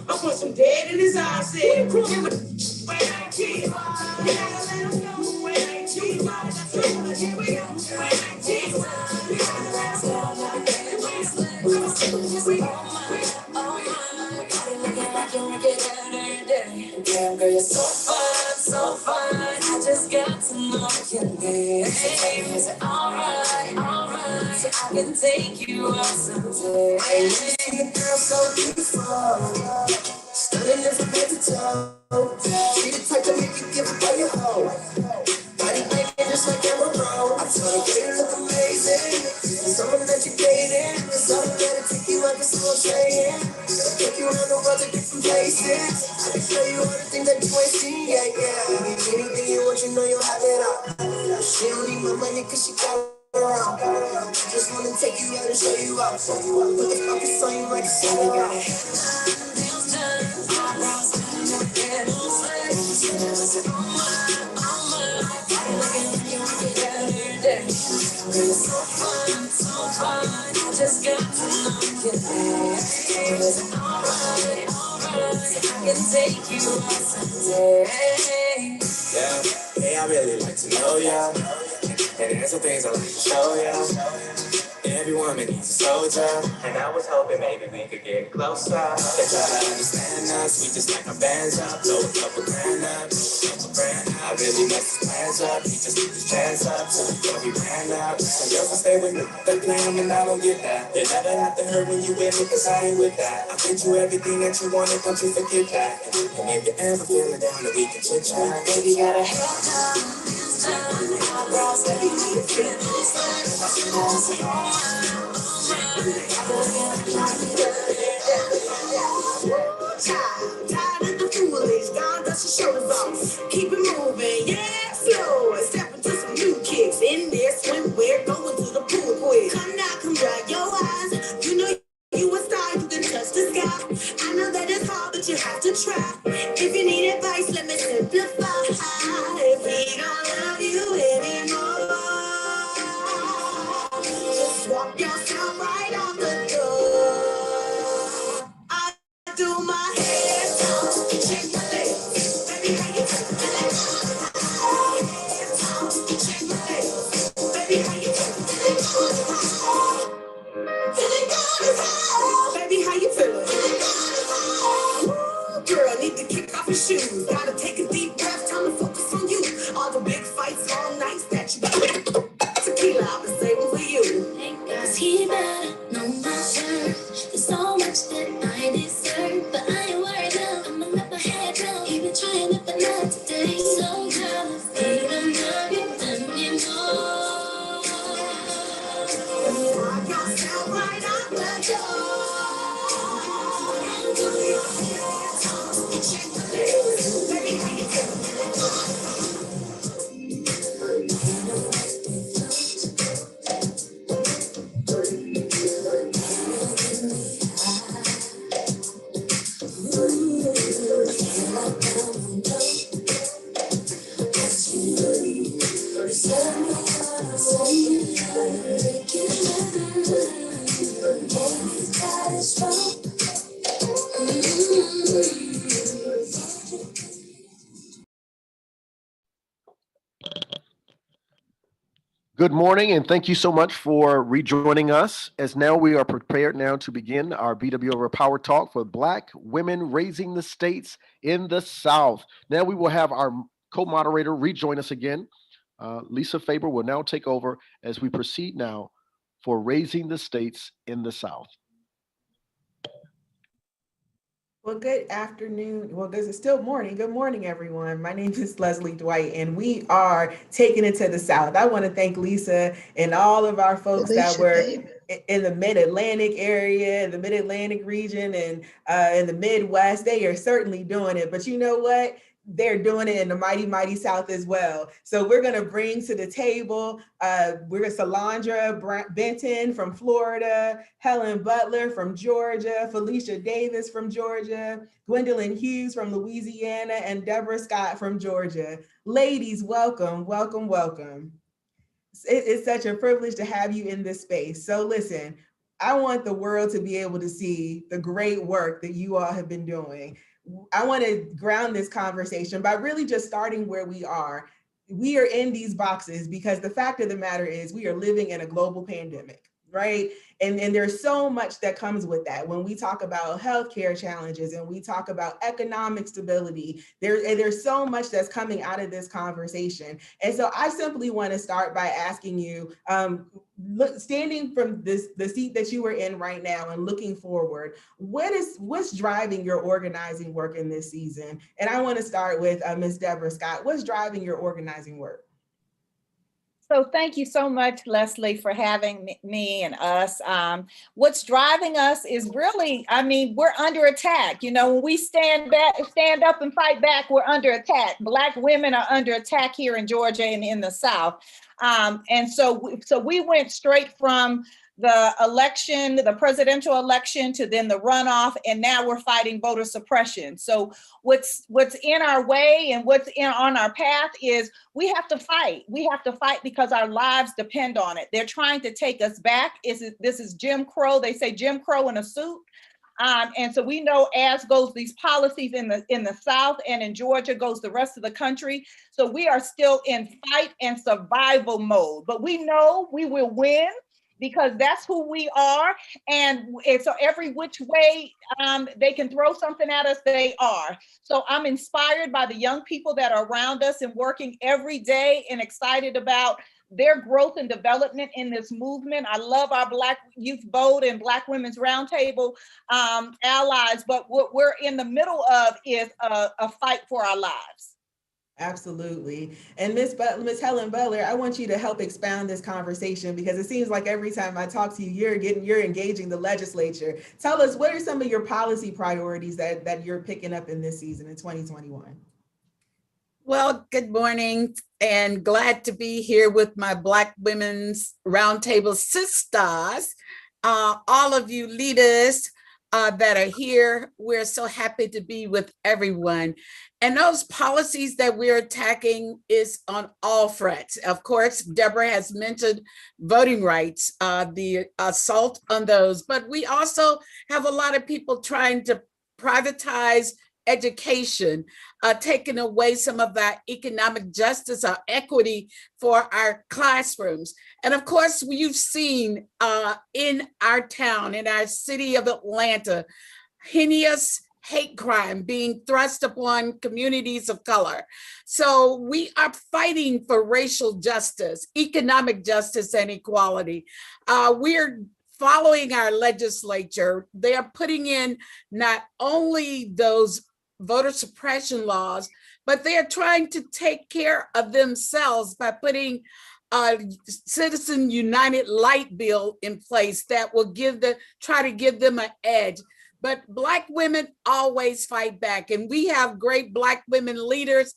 I punched him dead in his eyes, said, when I cheat, you gotta let him know when I cheat. Here we go, when I cheat, you gotta let him Damn girl, you're so fine. I just got to know your name. Is it alright, so I can take you out someday. Girl, so beautiful, stunning from head to toe. She the type to make you give up all your hoe. Body banging just like I'm a pro. I told her, you look amazing. There's someone that you're dating. There's someone that'll take you out, that's what I'm saying. Take you around the world to different places. I can show you all the things that you ain't seen, yeah. Anything you want, you know you'll have it all. She don't need my money cause she got it around. Just wanna take you out and show you out. Put the focus on you like a son. You got it. Nails done, eyebrows done, and no flex. So fun, I just got to know your name. Is it alright, I can take you out someday. Yeah, hey, I really like to know ya. And there's some things I like to show ya. Every woman needs a soldier, and I was hoping maybe we could get closer. They try to understand us, we just like our bands up, blow a couple grand up, I really mess his plans up, he just keeps his chance up, so we ran up. Some girls will stay with me, they playing and I don't get that. You never have to hurt when you with me, cause I ain't with that. I get you everything that you wanted, don't you forget that. And if you ever feeling down, then we can chit chat. Baby got a head down, hands down, eyebrows, baby, how you feeling? Tired of the foolish, God dust your shoulders off. Keep it moving, yeah, slow. And step into some new kicks. In there, swimwear, going to the pool quick. Come now, come dry your eyes. You know you a star, you can touch the sky. I know that it's hard, but you have to try. If you need advice, let me simplify. If he don't love you anymore, just walk yourself right out the door. I do my hair down, check my legs, baby, how you feeling? Check my legs, baby, how you feeling? Baby, how you feeling? Ooh, girl, need to kick off your shoes. Gotta take a deep breath, time to focus on you. All the big fights, long nights that you do. Tequila, I've been saving for you. Cause he better know my worth. There's so much that I deserve, but I ain't worried now. I'ma let my head down. Even trying it, but not today. So girl, if he don't love you anymore, Walk yourself right out the door. Check my legs, baby, how you feeling? Good morning, and thank you so much for rejoining us. As now we are prepared now to begin our BWR Power Talk for Black women raising the states in the South. Now we will have our co-moderator rejoin us again. Lisa Faber will now take over as we proceed now for raising the states in the South. Well, good afternoon. Well, because it's still morning. Good morning, everyone. My name is Leslie Dwight, and we are taking it to the South. I want to thank Lisa and all of our folks that were in the Mid-Atlantic area, the Mid-Atlantic region, and in the Midwest. They are certainly doing it. But you know what? they're doing it in the mighty, mighty South as well. So we're going to bring to the table, we're Salandra Benton from Florida, Helen Butler from Georgia, Felicia Davis from Georgia, Gwendolyn Hughes from Louisiana, and Deborah Scott from Georgia. Ladies, welcome, welcome, welcome. It's such a privilege to have you in this space. So listen, I want the world to be able to see the great work that you all have been doing. I want to ground this conversation by really just starting where we are. We are in these boxes because the fact of the matter is we are living in a global pandemic, right? And there's so much that comes with that. When we talk about healthcare challenges and we talk about economic stability, there's so much that's coming out of this conversation. And so I simply want to start by asking you, standing from the seat that you are in right now and looking forward, what's driving your organizing work in this season? And I want to start with Ms. Deborah Scott. What's driving your organizing work? So thank you so much, Leslie, for having me and us. What's driving us is really, I mean, we're under attack. You know, when we stand up and fight back, we're under attack. Black women are under attack here in Georgia and in the South. And so we went straight from the election, the presidential election, to then the runoff, and now we're fighting voter suppression. So what's in our way and what's on our path is we have to fight. We have to fight because our lives depend on it. They're trying to take us back. This is Jim Crow. They say Jim Crow in a suit. And so we know as goes these policies in the South, and in Georgia goes the rest of the country. So we are still in fight and survival mode, but we know we will win, because that's who we are. And so every which way they can throw something at us, they are. So I'm inspired by the young people that are around us and working every day and excited about their growth and development in this movement. I love our Black Youth Vote and Black Women's Roundtable allies, but what we're in the middle of is a fight for our lives. Absolutely. And Miss Helen Butler, I want you to help expound this conversation, because it seems like every time I talk to you, you're engaging the legislature. Tell us, what are some of your policy priorities that you're picking up in this season in 2021? Well, good morning, and glad to be here with my Black Women's Roundtable sisters. All of you leaders that are here, we're so happy to be with everyone. And those policies that we're attacking is on all fronts. Of course, Deborah has mentioned voting rights, the assault on those, but we also have a lot of people trying to privatize education, taking away some of that economic justice or equity for our classrooms. And of course, you've seen in our town, in our city of Atlanta, heinous hate crime being thrust upon communities of color. So we are fighting for racial justice, economic justice, and equality. We're following our legislature. They are putting in not only those voter suppression laws, but they are trying to take care of themselves by putting a Citizen United Light bill in place that will try to give them an edge. But Black women always fight back, and we have great Black women leaders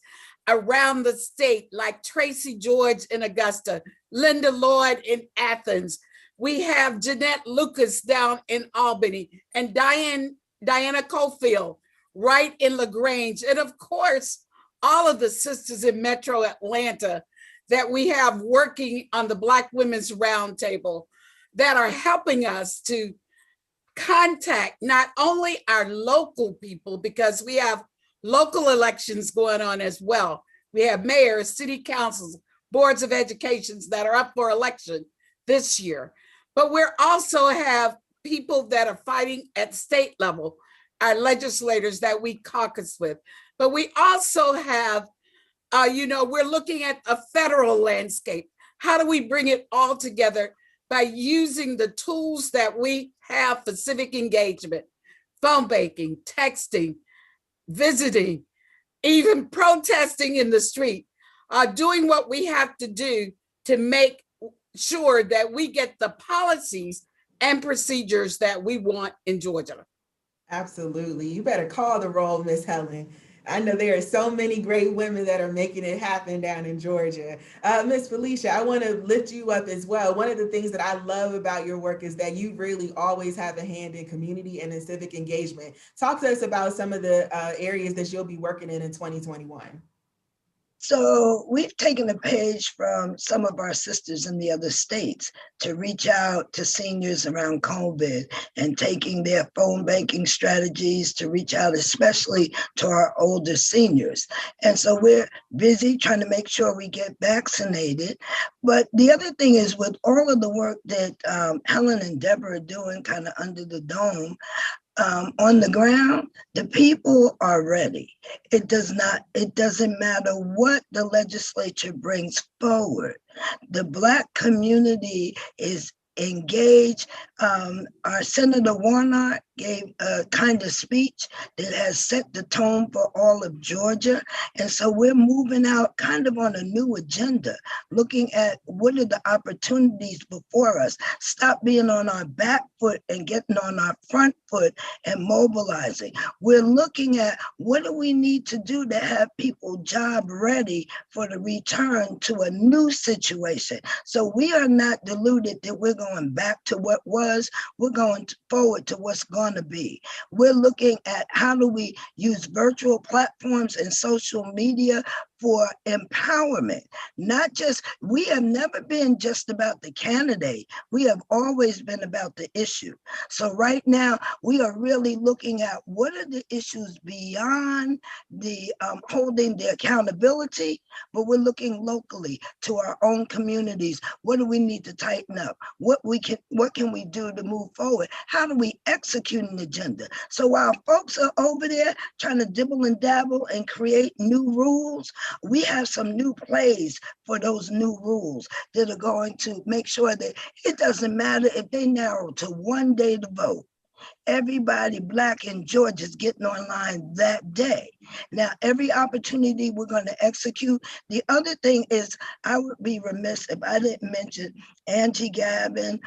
around the state, like Tracy George in Augusta, Linda Lloyd in Athens. We have Jeanette Lucas down in Albany, and Diana Cofield right in LaGrange. And of course, all of the sisters in Metro Atlanta that we have working on the Black Women's Roundtable that are helping us to contact not only our local people, because we have local elections going on as well. We have mayors, city councils, boards of education that are up for election this year. But we also have people that are fighting at state level, our legislators that we caucus with. But we also have, we're looking at a federal landscape. How do we bring it all together by using the tools that we have for civic engagement, phone banking, texting, visiting, even protesting in the street, doing what we have to do to make sure that we get the policies and procedures that we want in Georgia. Absolutely. You better call the roll, Miss Helen. I know there are so many great women that are making it happen down in Georgia. Miss Felicia, I want to lift you up as well. One of the things that I love about your work is that you really always have a hand in community and in civic engagement. Talk to us about some of the areas that you'll be working in 2021. So we've taken a page from some of our sisters in the other states to reach out to seniors around COVID and taking their phone banking strategies to reach out, especially to our older seniors. And so we're busy trying to make sure we get vaccinated. But the other thing is, with all of the work that Helen and Deborah are doing kind of under the dome, on the ground, the people are ready. It doesn't matter what the legislature brings forward. The Black community is engaged. Our Senator Warnock gave a kind of speech that has set the tone for all of Georgia. And so we're moving out kind of on a new agenda, looking at what are the opportunities before us. Stop being on our back foot and getting on our front foot and mobilizing. We're looking at what do we need to do to have people job ready for the return to a new situation. So we are not deluded that we're going back to what was. We're going forward to what's going to be. We're looking at how do we use virtual platforms and social media for empowerment. Not just, we have never been just about the candidate. We have always been about the issue. So right now, we are really looking at what are the issues beyond the holding the accountability, but we're looking locally to our own communities. What do we need to tighten up? What can we do to move forward? How do we execute an agenda? So while folks are over there trying to dibble and dabble and create new rules, we have some new plays for those new rules that are going to make sure that it doesn't matter if they narrow to one day to vote. Everybody Black in Georgia is getting online that day. Now, every opportunity we're going to execute. The other thing is, I would be remiss if I didn't mention Angie Gavin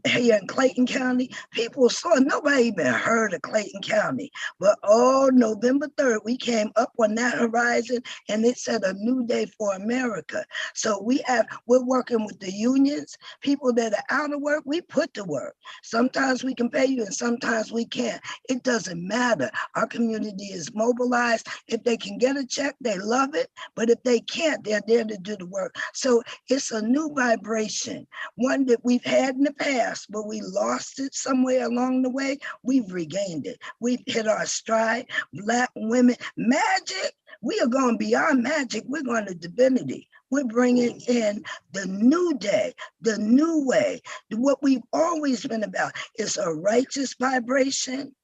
here in Clayton County. People saw, nobody even heard of Clayton County. But November 3rd, we came up on that horizon and it said a new day for America. So we're working with the unions, people that are out of work, we put to work. Sometimes we can pay you and sometimes we can't. It doesn't matter. Our community is mobilized. If they can get a check, they love it. But if they can't, they're there to do the work. So it's a new vibration, one that we've had in the past, but we lost it somewhere along the way. We've regained it. We've hit our stride. Black women, magic. We are going beyond magic. We're going to divinity. We're bringing in the new day, the new way. What we've always been about is a righteous vibration,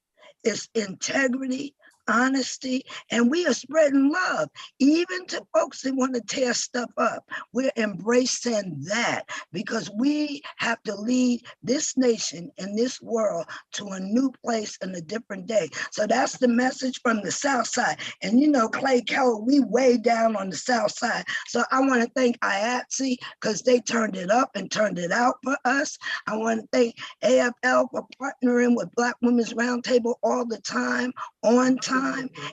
it's integrity, honesty, and we are spreading love, even to folks that want to tear stuff up. We're embracing that because we have to lead this nation and this world to a new place and a different day. So that's the message from the South Side. And you know, Clay Keller, we way down on the South Side. So I want to thank IATSE because they turned it up and turned it out for us. I want to thank AFL for partnering with Black Women's Roundtable all the time, on time.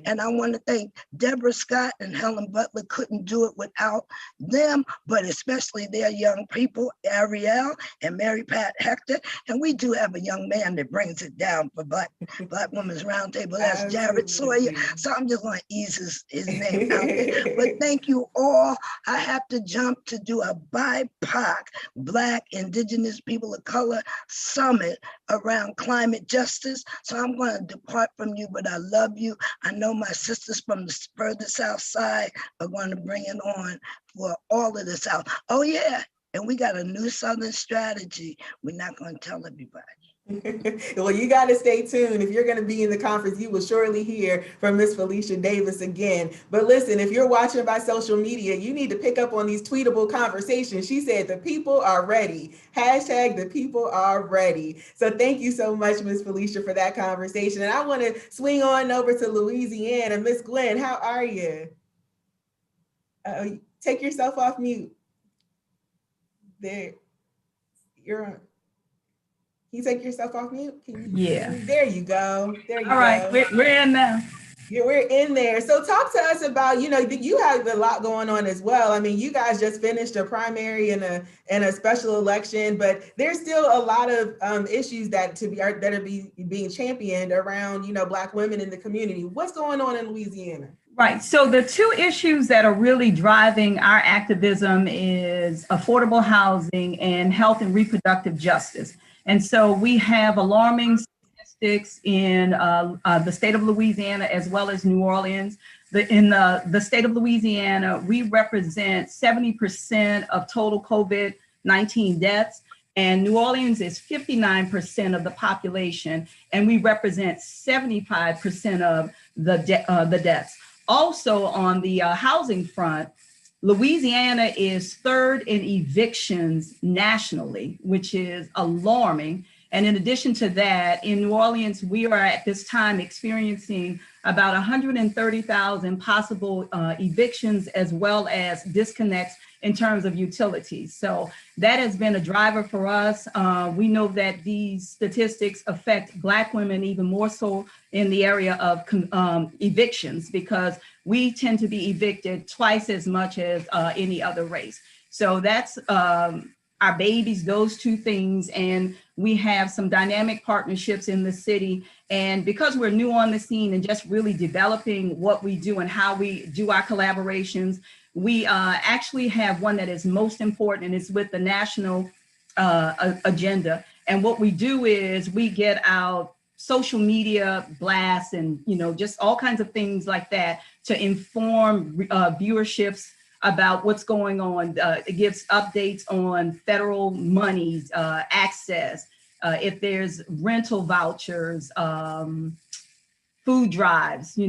And I want to thank Deborah Scott and Helen Butler. Couldn't do it without them, but especially their young people, Ariel and Mary Pat Hector. And we do have a young man that brings it down for Black Women's Roundtable. That's Jared Sawyer. So I'm just going to ease his name out there. But thank you all. I have to jump to do a BIPOC, Black, Indigenous People of Color Summit around climate justice. So I'm going to depart from you, but I love you. I know my sisters from the further South Side are going to bring it on for all of the South. Oh yeah, and we got a new Southern strategy. We're not going to tell everybody. Well, you got to stay tuned. If you're going to be in the conference, you will surely hear from Miss Felicia Davis again. But listen, if you're watching by social media, you need to pick up on these tweetable conversations. She said the people are ready. Hashtag the people are ready. So thank you so much, Miss Felicia, for that conversation. And I want to swing on over to Louisiana. Miss Gwen, how are you? Take yourself off mute. There, you're on. Can you take yourself off mute? Yeah. There you go. There you go. All right, we're in now. Yeah, we're in there. So talk to us about, you have a lot going on as well. I mean, you guys just finished a primary and a special election, but there's still a lot of issues that are being championed around, Black women in the community. What's going on in Louisiana? Right. So the two issues that are really driving our activism is affordable housing and health and reproductive justice. And so we have alarming statistics in the state of Louisiana as well as New Orleans. In the state of Louisiana, we represent 70% of total COVID-19 deaths, and New Orleans is 59% of the population, and we represent 75% of the deaths. Also on the housing front, Louisiana is third in evictions nationally, which is alarming. And in addition to that, in New Orleans, we are at this time experiencing about 130,000 possible evictions as well as disconnects in terms of utilities. So that has been a driver for us. We know that these statistics affect Black women even more so in the area of evictions, because we tend to be evicted twice as much as any other race. So that's our babies, those two things. And we have some dynamic partnerships in the city. And because we're new on the scene and just really developing what we do and how we do our collaborations, we actually have one that is most important, and it's with the national agenda. And what we do is we get out social media blasts and, just all kinds of things like that to inform viewerships about what's going on. It gives updates on federal monies, access, if there's rental vouchers, food drives,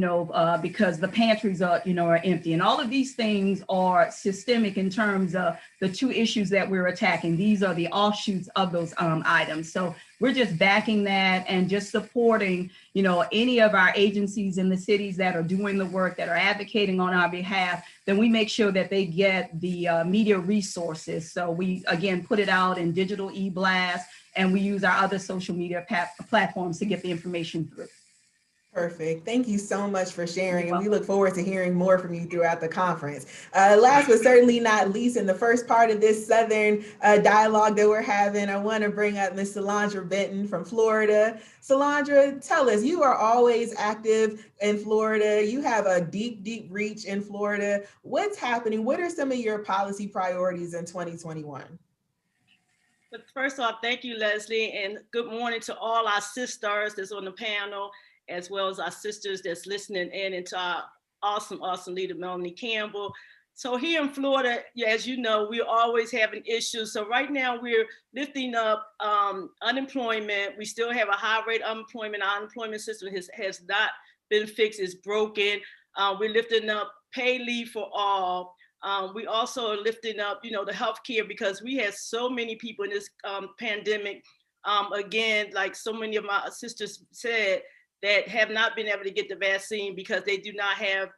because the pantries are empty. And all of these things are systemic in terms of the two issues that we're attacking. These are the offshoots of those items. So we're just backing that and just supporting, any of our agencies in the cities that are doing the work, that are advocating on our behalf. Then we make sure that they get the media resources. So we, again, put it out in digital e-blast, and we use our other social media platforms to get the information through. Perfect. Thank you so much for sharing, and we look forward to hearing more from you throughout the conference. Last but certainly not least, in the first part of this Southern dialogue that we're having, I want to bring up Ms. Solandra Benton from Florida. Solandra, tell us, you are always active in Florida. You have a deep, deep reach in Florida. What's happening? What are some of your policy priorities in 2021? But first off, thank you, Leslie, and good morning to all our sisters that's on the panel, as well as our sisters that's listening in, and to our awesome leader, Melanie Campbell. So here in Florida, as you know, we're always having issues. So right now we're lifting up unemployment. We still have a high rate of unemployment. Our unemployment system has not been fixed, it's broken. We're lifting up pay leave for all. We also are lifting up, the healthcare, because we had so many people in this pandemic, again, like so many of my sisters said, that have not been able to get the vaccine because they do not have,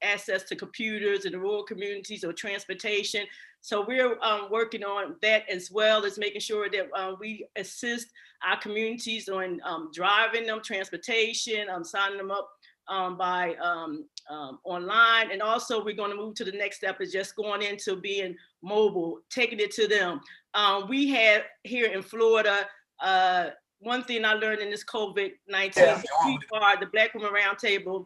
access to computers in the rural communities or transportation. So we're working on that, as well as making sure that we assist our communities on driving them, transportation, signing them up by online. And also we're going to move to the next step, is just going into being mobile, taking it to them. We have here in Florida, one thing I learned in this COVID-19, the Black Women Roundtable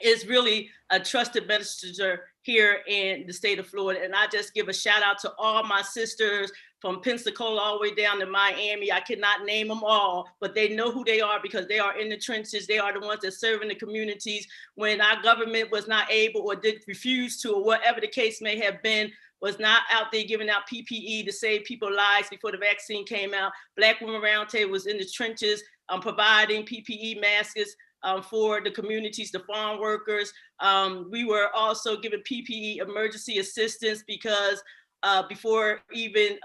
is really a trusted messenger here in the state of Florida. And I just give a shout out to all my sisters from Pensacola all the way down to Miami. I cannot name them all, but they know who they are because they are in the trenches. They are the ones that serve in the communities when our government was not able or did refuse to, or whatever the case may have been, was not out there giving out PPE to save people's lives before the vaccine came out. Black Women Roundtable was in the trenches providing PPE masks for the communities, the farm workers. We were also giving PPE emergency assistance because before even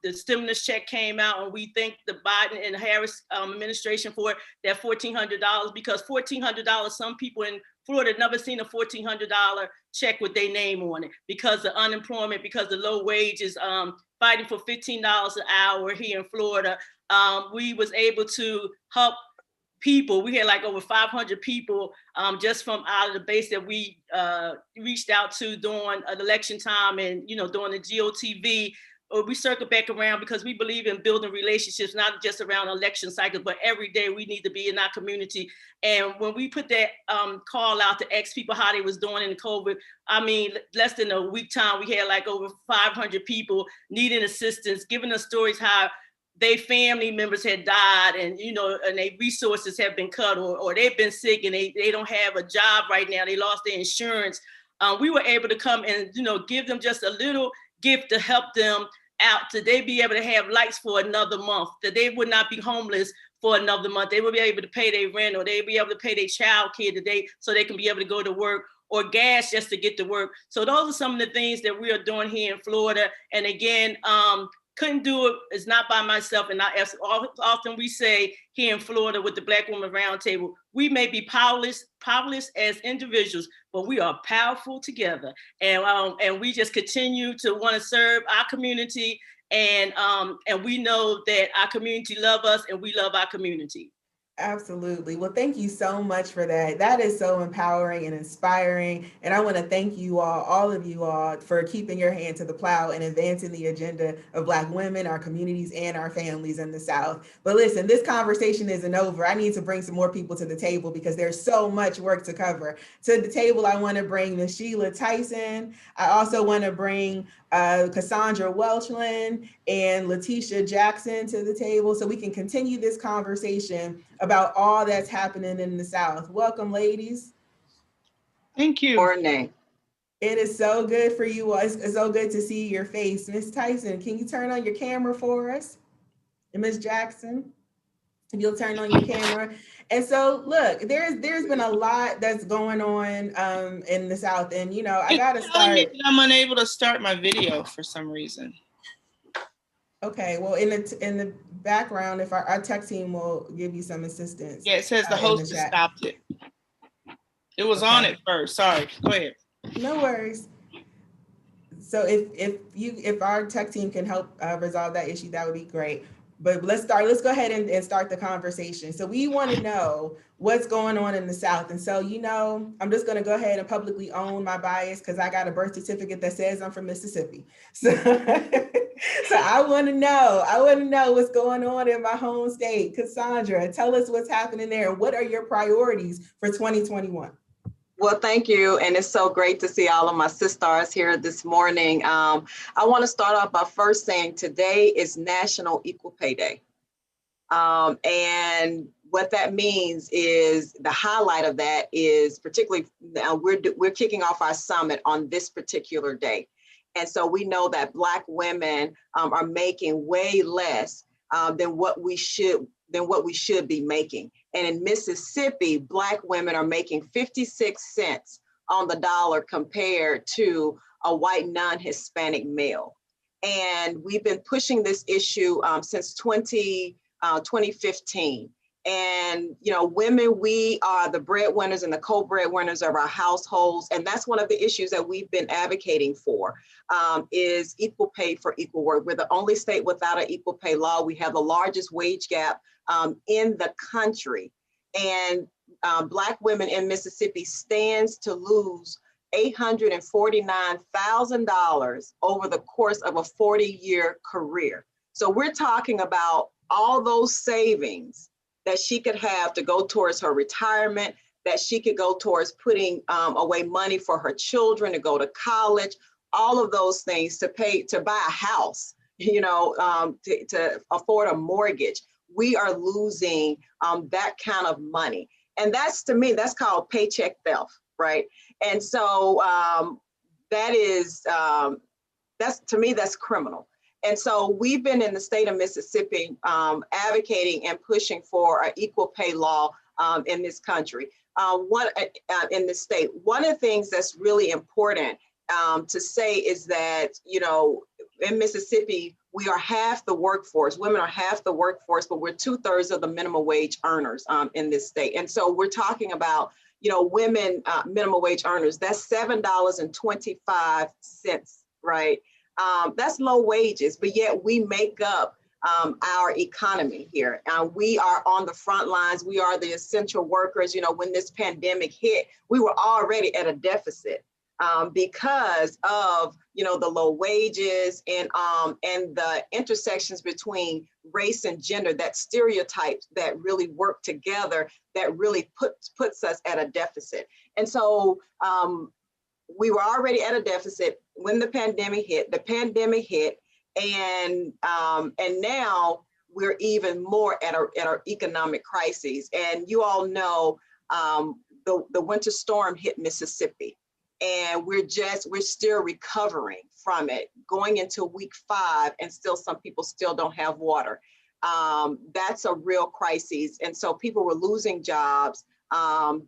the stimulus check came out, and we thank the Biden and Harris administration for that $1,400, because $1,400, some people in Florida never seen a $1,400 check with their name on it because of unemployment, because of low wages, fighting for $15 an hour here in Florida. We was able to help people. We had like over 500 people just from out of the base that we reached out to during an election time and, during the GOTV. We circle back around because we believe in building relationships, not just around election cycles, but every day we need to be in our community. And when we put that call out to ask people how they was doing in COVID, I mean, less than a week time, we had like over 500 people needing assistance, giving us stories how their family members had died and, and their resources have been cut or they've been sick and they don't have a job right now. They lost their insurance. We were able to come and, give them just a little gift to help them out, so they be able to have lights for another month, that they would not be homeless for another month. They would be able to pay their rent or they'd be able to pay their child care today so they can be able to go to work or gas just to get to work. So those are some of the things that we are doing here in Florida. And again, couldn't do it. It's not by myself. And as often we say here in Florida with the Black Women Roundtable, we may be powerless as individuals, but we are powerful together. And we just continue to want to serve our community. And we know that our community love us and we love our community. Absolutely. Well, thank you so much for that. That is so empowering and inspiring. And I want to thank you all of you all, for keeping your hand to the plow and advancing the agenda of Black women, our communities, and our families in the South. But listen, this conversation isn't over. I need to bring some more people to the table because there's so much work to cover. To the table, I want to bring Ms. Sheila Tyson. I also want to bring Cassandra Welchland and Letitia Jackson to the table so we can continue this conversation about all that's happening in the South. Welcome, ladies. Thank you. Morning. It is so good for you all. It's so good to see your face. Ms. Tyson, can you turn on your camera for us? And Ms. Jackson, if you'll turn on your camera. And so, look, there's been a lot that's going on in the South, and I gotta start. I'm unable to start my video for some reason. Okay, well, in the background, if our tech team will give you some assistance. Yeah, it says the host has stopped it. It was on at first. Sorry. Go ahead. No worries. So if our tech team can help resolve that issue, that would be great. But let's go ahead and start the conversation. So we want to know what's going on in the South. And so, I'm just going to go ahead and publicly own my bias because I got a birth certificate that says I'm from Mississippi. So, so I want to know what's going on in my home state. Cassandra, tell us what's happening there. What are your priorities for 2021? Well, thank you. And it's so great to see all of my sisters here this morning. I want to start off by first saying today is National Equal Pay Day. And what that means is the highlight of that is particularly we're kicking off our summit on this particular day. And so we know that Black women are making way less than what we should be making. And in Mississippi, Black women are making 56 cents on the dollar compared to a white non-Hispanic male. And we've been pushing this issue since 2015. And, women, we are the breadwinners and the co-breadwinners of our households. And that's one of the issues that we've been advocating for, is equal pay for equal work. We're the only state without an equal pay law. We have the largest wage gap in the country. And Black women in Mississippi stands to lose $849,000 over the course of a 40-year career. So we're talking about all those savings that she could have to go towards her retirement, that she could go towards putting away money for her children to go to college, all of those things to buy a house, to afford a mortgage. We are losing that kind of money. And that's, to me, that's called paycheck theft, right? And so that's criminal. And so we've been in the state of Mississippi advocating and pushing for an equal pay law in this country, in this state. One of the things that's really important to say is that, in Mississippi, we are half the workforce. Women are half the workforce, but we're 2/3 of the minimum wage earners in this state. And so we're talking about, women minimum wage earners. That's $7.25, right? That's low wages, but yet we make up our economy here. We are on the front lines. We are the essential workers. You know, when this pandemic hit, we were already at a deficit because of, you know, the low wages and the intersections between race and gender, that stereotypes that really work together, that really puts us at a deficit. And so we were already at a deficit when the pandemic hit. And now we're even more at our economic crises. And you all know the winter storm hit Mississippi, and we're still recovering from it, going into week 5, and still some people still don't have water. That's a real crisis. And so people were losing jobs,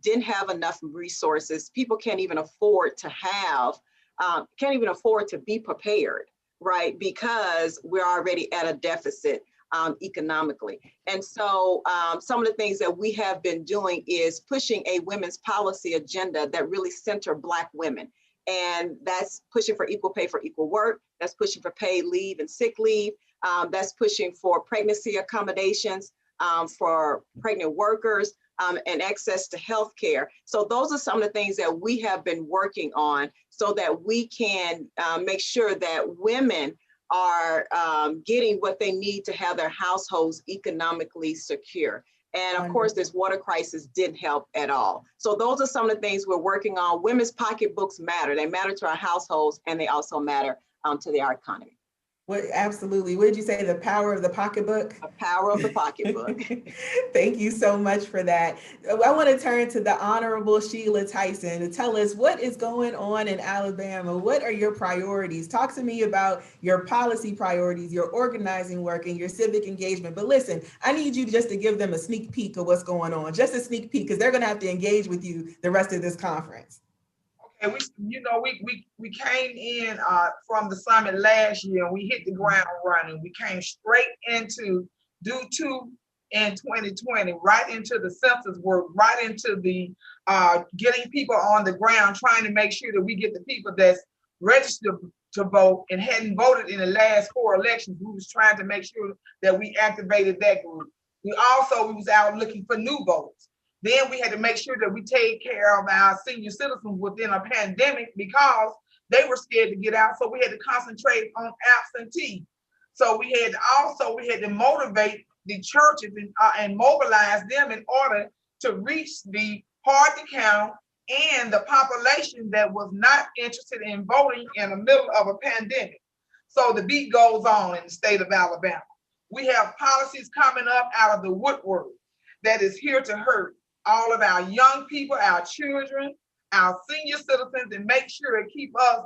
didn't have enough resources. People can't even afford to be prepared, right? Because we're already at a deficit economically. And so some of the things that we have been doing is pushing a women's policy agenda that really center Black women. And that's pushing for equal pay for equal work. That's pushing for paid leave and sick leave. That's pushing for pregnancy accommodations for pregnant workers and access to health care. So those are some of the things that we have been working on so that we can make sure that women are getting what they need to have their households economically secure. And of course, this water crisis didn't help at all. So those are some of the things we're working on. Women's pocketbooks matter. They matter to our households, and they also matter to our economy. What, absolutely. What did you say? The power of the pocketbook? The power of the pocketbook. Thank you so much for that. I want to turn to the Honorable Sheila Tyson to tell us what is going on in Alabama. What are your priorities? Talk to me about your policy priorities, your organizing work, and your civic engagement. But listen, I need you just to give them a sneak peek of what's going on, just a sneak peek, because they're going to have to engage with you the rest of this conference. And we came in from the summit last year, and we hit the ground running. We came straight into due to in 2020, right into the census work, right into the getting people on the ground, trying to make sure that we get the people that's registered to vote and hadn't voted in the last 4 elections. We was trying to make sure that we activated that group. We was out looking for new votes. Then we had to make sure that we take care of our senior citizens within a pandemic because they were scared to get out. So we had to concentrate on absentee. So we had to motivate the churches and mobilize them in order to reach the hard to count and the population that was not interested in voting in the middle of a pandemic. So the beat goes on in the state of Alabama. We have policies coming up out of the woodwork that is here to hurt all of our young people, our children, our senior citizens, and make sure to keep us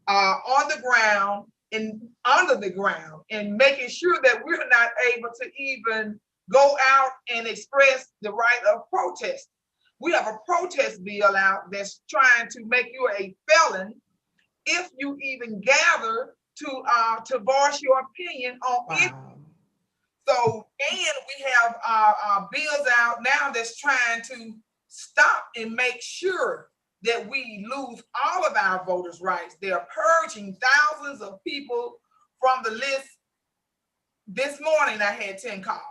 on the ground and under the ground, and making sure that we're not able to even go out and express the right of protest. We have a protest bill out that's trying to make you a felon if you even gather to voice your opinion on it. So, and we have bills out now that's trying to stop and make sure that we lose all of our voters' rights. They're purging thousands of people from the list. This morning, I had 10 calls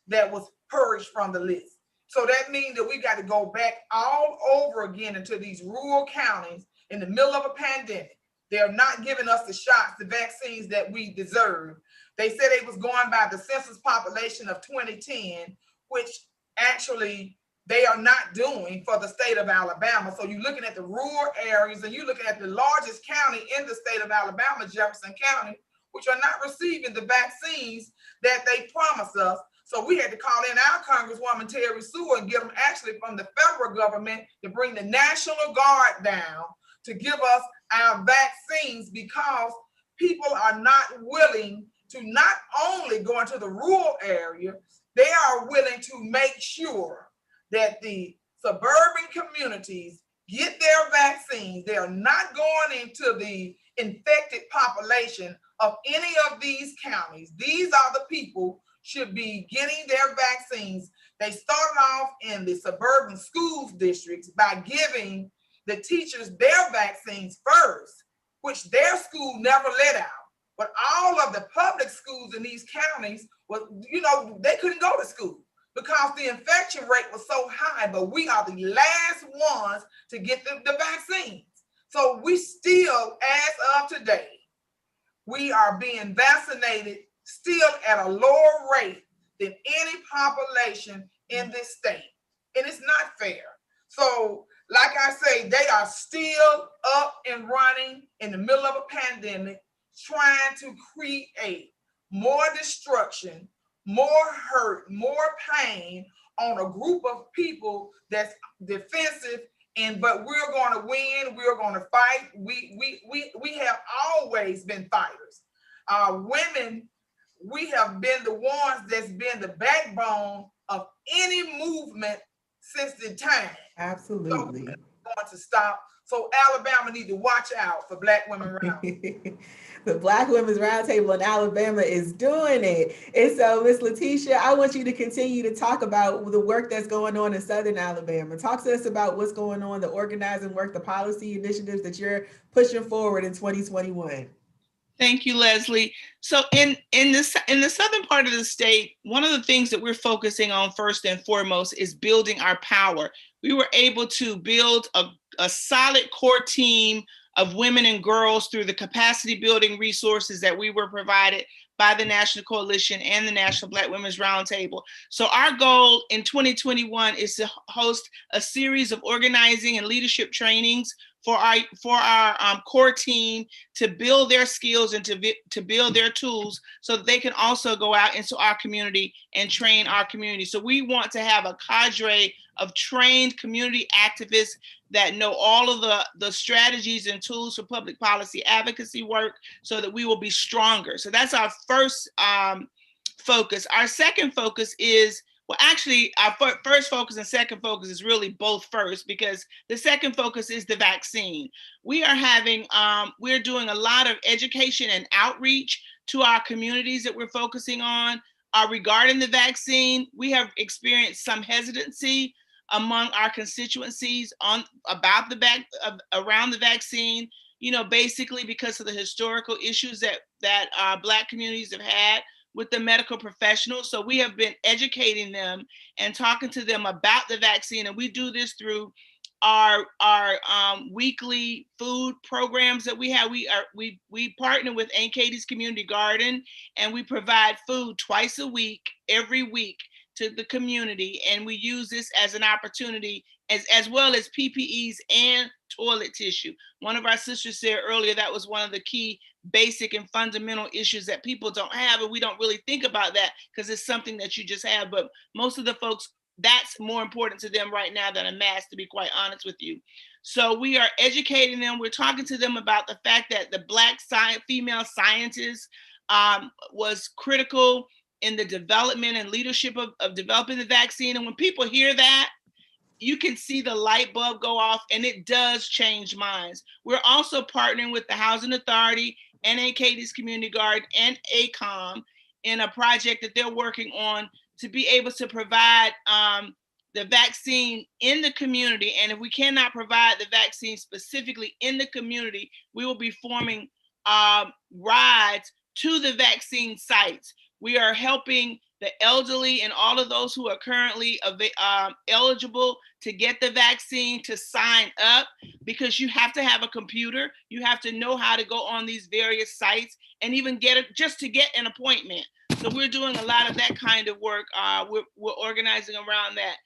that was purged from the list. So that means that we got to go back all over again into these rural counties in the middle of a pandemic. They're not giving us the shots, the vaccines that we deserve. They said it was going by the census population of 2010, which actually they are not doing for the state of Alabama. So you're looking at the rural areas, and you're looking at the largest county in the state of Alabama, Jefferson County, which are not receiving the vaccines that they promised us. So we had to call in our Congresswoman Terry Sewell and get them actually from the federal government to bring the National Guard down to give us our vaccines, because people are not willing to not only go into the rural area, they are willing to make sure that the suburban communities get their vaccines. They are not going into the infected population of any of these counties. These are the people should be getting their vaccines. They started off in the suburban schools districts by giving the teachers their vaccines first, which their school never let out. But all of the public public schools in these counties, well, you know, they couldn't go to school because the infection rate was so high, but we are the last ones to get the vaccines. So we still, as of today, we are being vaccinated still at a lower rate than any population in this state. And it's not fair. So, like I say, they are still up and running in the middle of a pandemic, trying to create more destruction, more hurt, more pain on a group of people that's defensive. But we're going to win. We're going to fight. We have always been fighters. Women, we have been the ones that's been the backbone of any movement since the time. Absolutely. So we're going to stop. So Alabama need to watch out for Black Women Roundtable. The Black Women's Roundtable in Alabama is doing it. And so, Ms. Letitia, I want you to continue to talk about the work that's going on in Southern Alabama. Talk to us about what's going on, the organizing work, the policy initiatives that you're pushing forward in 2021. Thank you, Leslie. So in the southern part of the state, one of the things that we're focusing on first and foremost is building our power. We were able to build a solid core team of women and girls through the capacity building resources that we were provided by the National Coalition and the National Black Women's Roundtable. So our goal in 2021 is to host a series of organizing and leadership trainings for our core team to build their skills and to build their tools so that they can also go out into our community and train our community. So we want to have a cadre of trained community activists that know all of the strategies and tools for public policy advocacy work so that we will be stronger. So that's our first focus. Our second focus is, well, actually, our first focus and second focus is really both first, because the second focus is the vaccine. We are having, we're doing a lot of education and outreach to our communities that we're focusing on regarding the vaccine. We have experienced some hesitancy among our constituencies around the vaccine, you know, basically because of the historical issues that Black communities have had with the medical professionals. So we have been educating them and talking to them about the vaccine. And we do this through our weekly food programs that we have. We partner with Aunt Katie's Community Garden, and we provide food twice a week, every week, to the community. And we use this as an opportunity, as well as PPEs and toilet tissue. One of our sisters said earlier that was one of the key basic and fundamental issues that people don't have, and we don't really think about that because it's something that you just have, but most of the folks, that's more important to them right now than a mask, to be quite honest with you. So we are educating them. We're talking to them about the fact that the Black female scientist was critical in the development and leadership of developing the vaccine. And when people hear that, you can see the light bulb go off, and it does change minds. We're also partnering with the Housing Authority and Aunt Katie's Community Garden and ACOM in a project that they're working on to be able to provide the vaccine in the community. And if we cannot provide the vaccine specifically in the community, we will be forming rides to the vaccine sites. We are helping the elderly and all of those who are currently eligible to get the vaccine to sign up, because you have to have a computer. You have to know how to go on these various sites and even just to get an appointment. So we're doing a lot of that kind of work. We're organizing around that.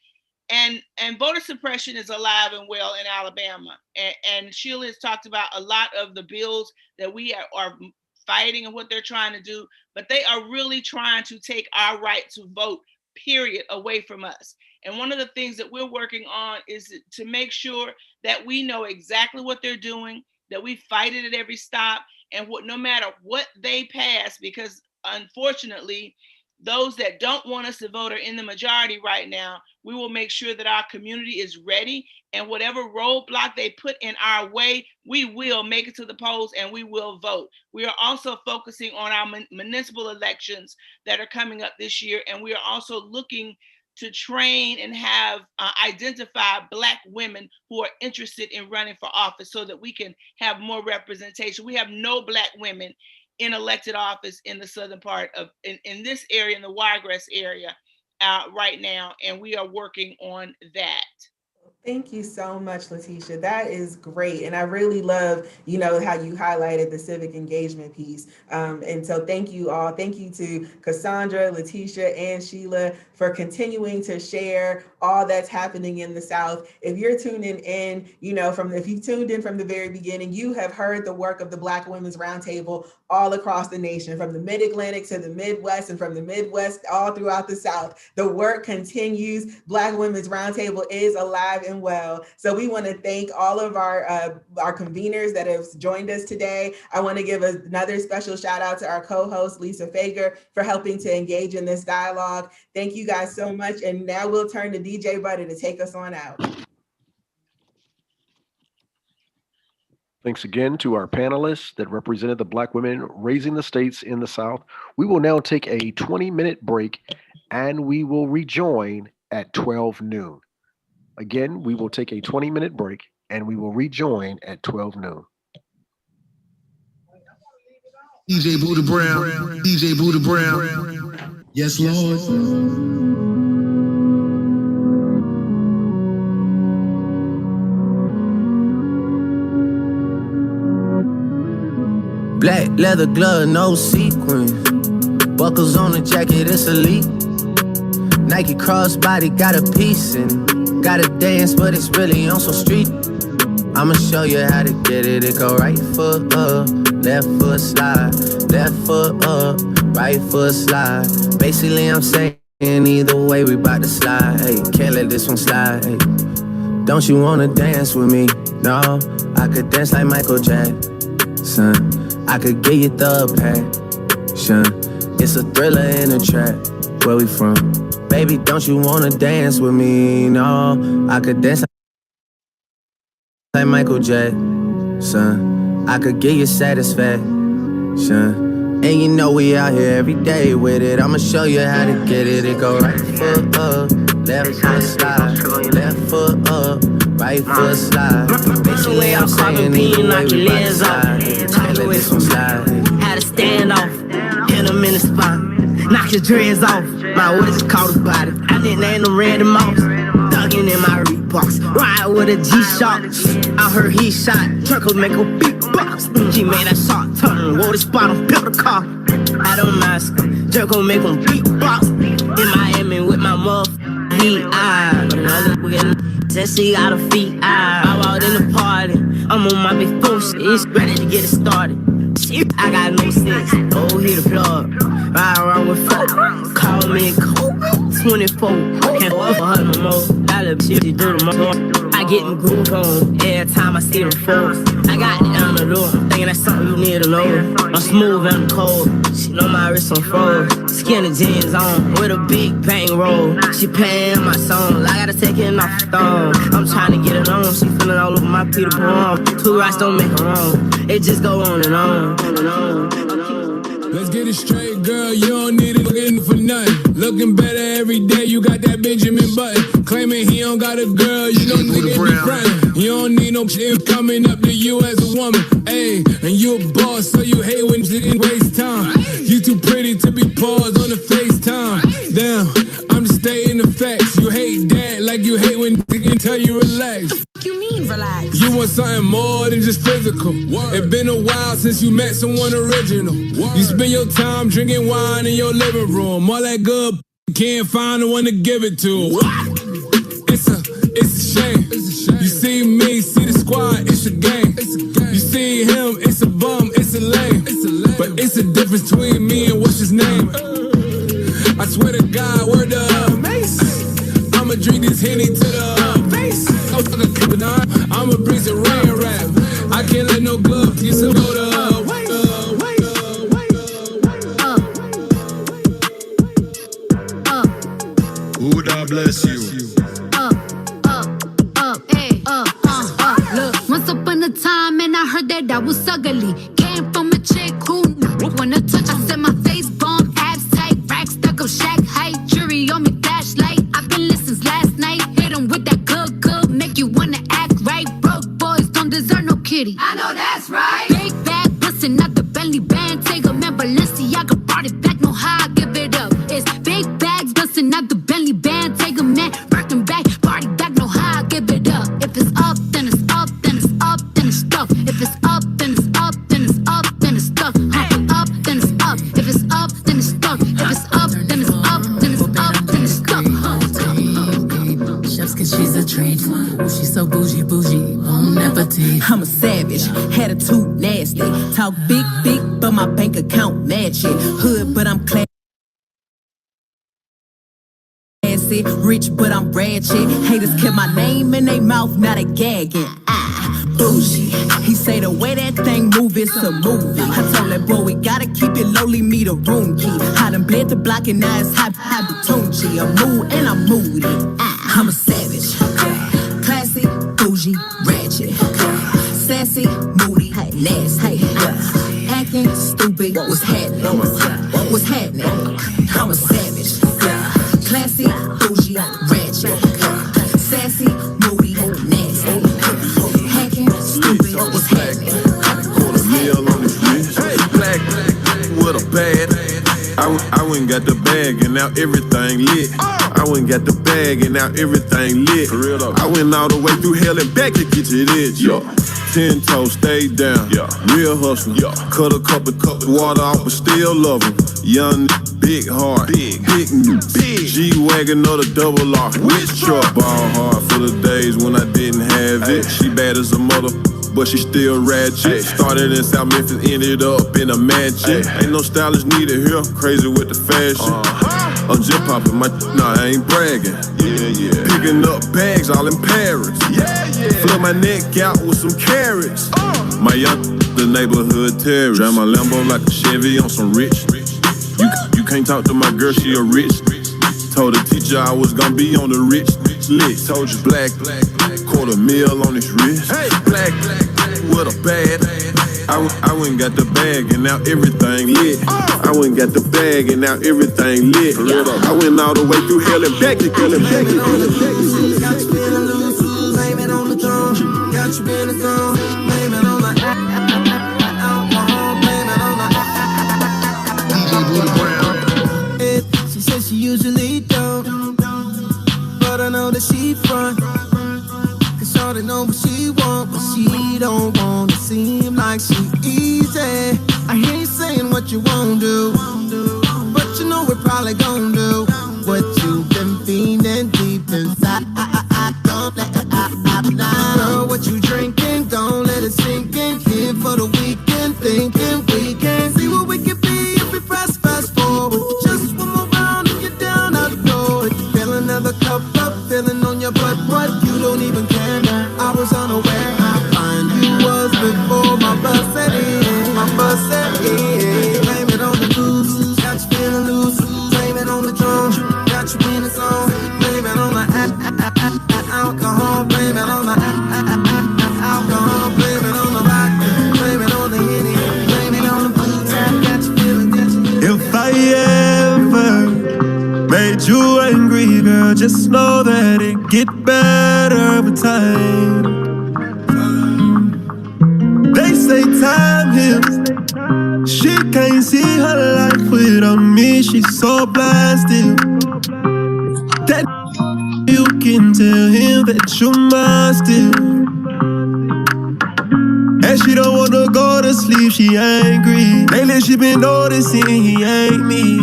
And voter suppression is alive and well in Alabama. And Sheila has talked about a lot of the bills that we are fighting and what they're trying to do, but they are really trying to take our right to vote, period, away from us. And one of the things that we're working on is to make sure that we know exactly what they're doing, that we fight it at every stop, and no matter what they pass, because unfortunately, those that don't want us to vote are in the majority right now. We will make sure that our community is ready, and whatever roadblock they put in our way, we will make it to the polls and we will vote. We are also focusing on our municipal elections that are coming up this year, and we are also looking to train and have identify Black women who are interested in running for office so that we can have more representation. We have no Black women in elected office in the southern part of, in this area, in the Wiregrass area right now. And we are working on that. Thank you so much, Letitia. That is great. And I really love, you know, how you highlighted the civic engagement piece. And so thank you all. Thank you to Cassandra, Letitia, and Sheila for continuing to share all that's happening in the South. If you're tuning in, you know, if you tuned in from the very beginning, you have heard the work of the Black Women's Roundtable all across the nation, from the Mid-Atlantic to the Midwest, and from the Midwest all throughout the South. The work continues. Black Women's Roundtable is alive and well. So we want to thank all of our conveners that have joined us today. I want to give another special shout out to our co-host, Lisa Fager, for helping to engage in this dialogue. Thank you guys so much. And now we'll turn to DJ Buddy to take us on out. Thanks again to our panelists that represented the Black women raising the states in the South. We will now take a 20-minute break and we will rejoin at 12 noon. Again, we will take a 20-minute break and we will rejoin at 12 noon. DJ Buddha Brown, DJ Buddha Brown. Yes, Lord. Black leather glove, no sequins. Buckles on the jacket, it's elite. Nike crossbody got a piece and gotta dance, but it's really on some street. I'ma show you how to get it. It go right foot up, left foot slide, left foot up, right foot slide. Basically, I'm saying either way we bout to slide. Hey, can't let this one slide. Hey, don't you wanna dance with me? No, I could dance like Michael Jackson. I could get you the passion. It's a thriller in a trap. Where we from? Baby, don't you wanna dance with me? No, I could dance like Michael Jackson. I could get you satisfaction. And you know we out here every day with it. I'ma show you how to get it. It go right foot up, left foot slide, left foot up, right foot slide. Basically, I'm saying either way we bout to slide. Can't let this one slide. Had to stand off, hit him in the spot, knock his dreads off. My what is called a body. I didn't name him Randy Moss. Thuggin' in my Reeboks, ride with a G-Shock. I heard he shot, Turkle make a beatbox. He made that shot turn, wore the spot on, built a car. I don't mask him, Jerko make him beatbox. In Miami with my muff, V.I. Another weekend, since he got a feet, I out in the party. I'm on my big phone shit, it's ready to get it started. I got no sense, go hit the plug. Ride around with folk, call me Kobe 24. Can't go for her no more. That little shit she do the most. I get in groove on every time I see them folks. I got it down the door, thinking that's something you need to know. I'm smooth and cold, she know my wrist on froze. Skinny jeans on with a big bang roll. She paying my songs, I gotta take it off the thumb. I'm trying to get it on, she feeling all over my beautiful arm. Two rights don't make her wrong, it just go on and on and on. Let's get it straight, girl. You don't need it looking for nothing. Looking better every day. You got that Benjamin Button. Claiming he don't got a girl. You know nigga be frontin'. You don't need no shit coming up to you as a woman. Ayy, and you a boss, so you hate when shit waste time. You too pretty to be paused on the FaceTime. Damn, I'm just stating the facts. You hate that like you hate when niggas tell you relax. You mean relax? You want something more than just physical. It been a while since you met someone original. You spend your time drinking wine in your living room. All that good can't find the one to give it to. It's a shame. You see me, see the squad, it's a game. You see him, it's a bum, it's a lame. But it's a difference between me and what's his name. I swear to God, word up. I'ma drink this Henny to the face. I'ma bring some rain rap. I can't let no glove get some go to Who God bless you. Look, once upon a time, and I heard that I was ugly. Came from a chick who knew when I touch, I said my face bomb, abs tight, rack stuck up, shack height, jury on me, flashlight. I've been listening since last night. Hit 'em with that good, make you wanna act right. Broke boys don't deserve no kitty. I know that's right. Big bag, bustin' out the Bentley band, take a talk big, but my bank account match it. Hood, but I'm classy. Rich, but I'm ratchet. Haters kept my name in their mouth, now they gagging. Bougie. He say the way that thing move, it's a movie. I told that boy we gotta keep it lowly, me the room key. I done bled the block and now it's high tunchi. I'm mood and I'm moody. I'm a savage. Classy, bougie, ratchet. Sassy, moody, nasty. Acting stupid, what's happening? What's happening? I'm a savage. Classy, bougie, ratchet. Sassy, moody, nasty. Hacking, stupid, what's happening? Quarter meal on this bitch. Black with a bag. I went and got the bag and now everything lit. I went and got the bag and now everything lit. For real though. I went all the way through hell and back to get to this. 10 toes, stay down. Real hustler. Cut a cup of water off, but still love him. Young, big heart, big G-Wagon or the double R. Which truck? Ball hard for the days when I didn't have it. She bad as a mother, but she still ratchet. Started in South Memphis, ended up in a mansion. Ain't no stylist needed here, crazy with the fashion. I'm just popping my, nah, I ain't bragging. Picking up bags all in Paris. Flip my neck out with some carrots. My young, the neighborhood terrorist. Drive my Lambo like a Chevy on some rich. You can't talk to my girl, she a rich. Told the teacher I was gonna be on the rich list. Told you black, quarter meal on his wrist. Black, with a bad. I went and got the bag and now everything lit. I went and got the bag and now everything lit. I went all the way through hell and back to hell and back to hell and back to hell and back to hell and back to hell. Blame it on the throne. Got you in the zone. Blame it on the alcohol. Blame it on the She says she usually don't, but I know that she front. Cause shorty know what she want, but she don't want to seem like she easy. I hear you saying what you won't do, but you know we're probably gon' do what you've been feeling deep inside. Don't let it out. Girl, what you drinking? Don't let it sink in. Here for the weekend, thinking we can see what we can be if we press fast forward. Just one more round and you're down out the door. Fill another cup up, feeling on your butt, but you don't even care. I was unaware how fine you was before my bus set in. My bus set in. Blame it on the booze, got you feeling loose. Blame it on the drum, got you in the zone. Blame it on the alcohol. Blame it on the alcohol. Blame it on the rock. Blame it on the Henny. Blame it on the booze, got you feeling. If I ever made you angry, girl, just know that it get better with time. They say time heals. She can't see her life without me. She's so blasted that you can tell him that you're mine still. And she don't wanna go to sleep, she angry. Lately she been noticing he ain't me.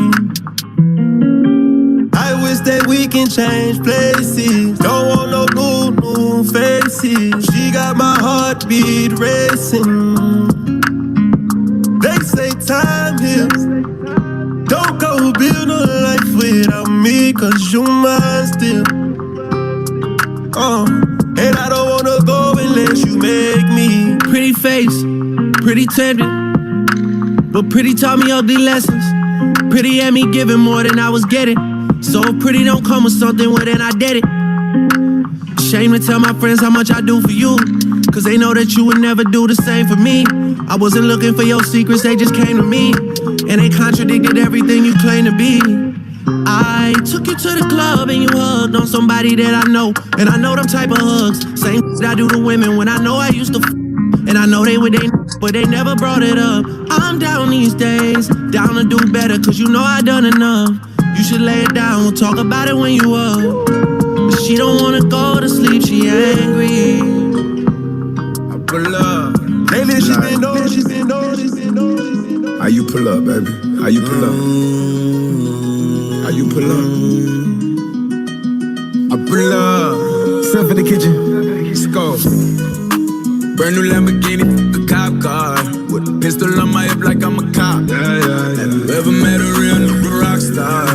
I wish that we can change places. Don't want no new faces. She got my heartbeat racing. They say time heals. Don't go build a life without me, cause you mine still. And I don't wanna go unless you make me. Pretty face, pretty tempting, but pretty taught me ugly lessons. Pretty had me giving more than I was getting. So if pretty don't come with something, well then I did it. Shame to tell my friends how much I do for you, cause they know that you would never do the same for me. I wasn't looking for your secrets, they just came to me. And they contradicted everything you claim to be. I took you to the club and you hugged on somebody that I know. And I know them type of hugs, same I do to women when I know I used to and I know they were they, but they never brought it up. I'm down these days, down to do better, cause you know I done enough. You should lay it down, we'll talk about it when you up. But she don't wanna go to sleep, she angry. I pull up. Lately she been on, she been on, she been on. How you pull up, baby? How you pull up? How you pull up? I pull up. Step in the kitchen. Let's go. Brand new Lamborghini, a cop car. with a pistol on my hip like I'm a cop. Have you ever met a real nigga rock star?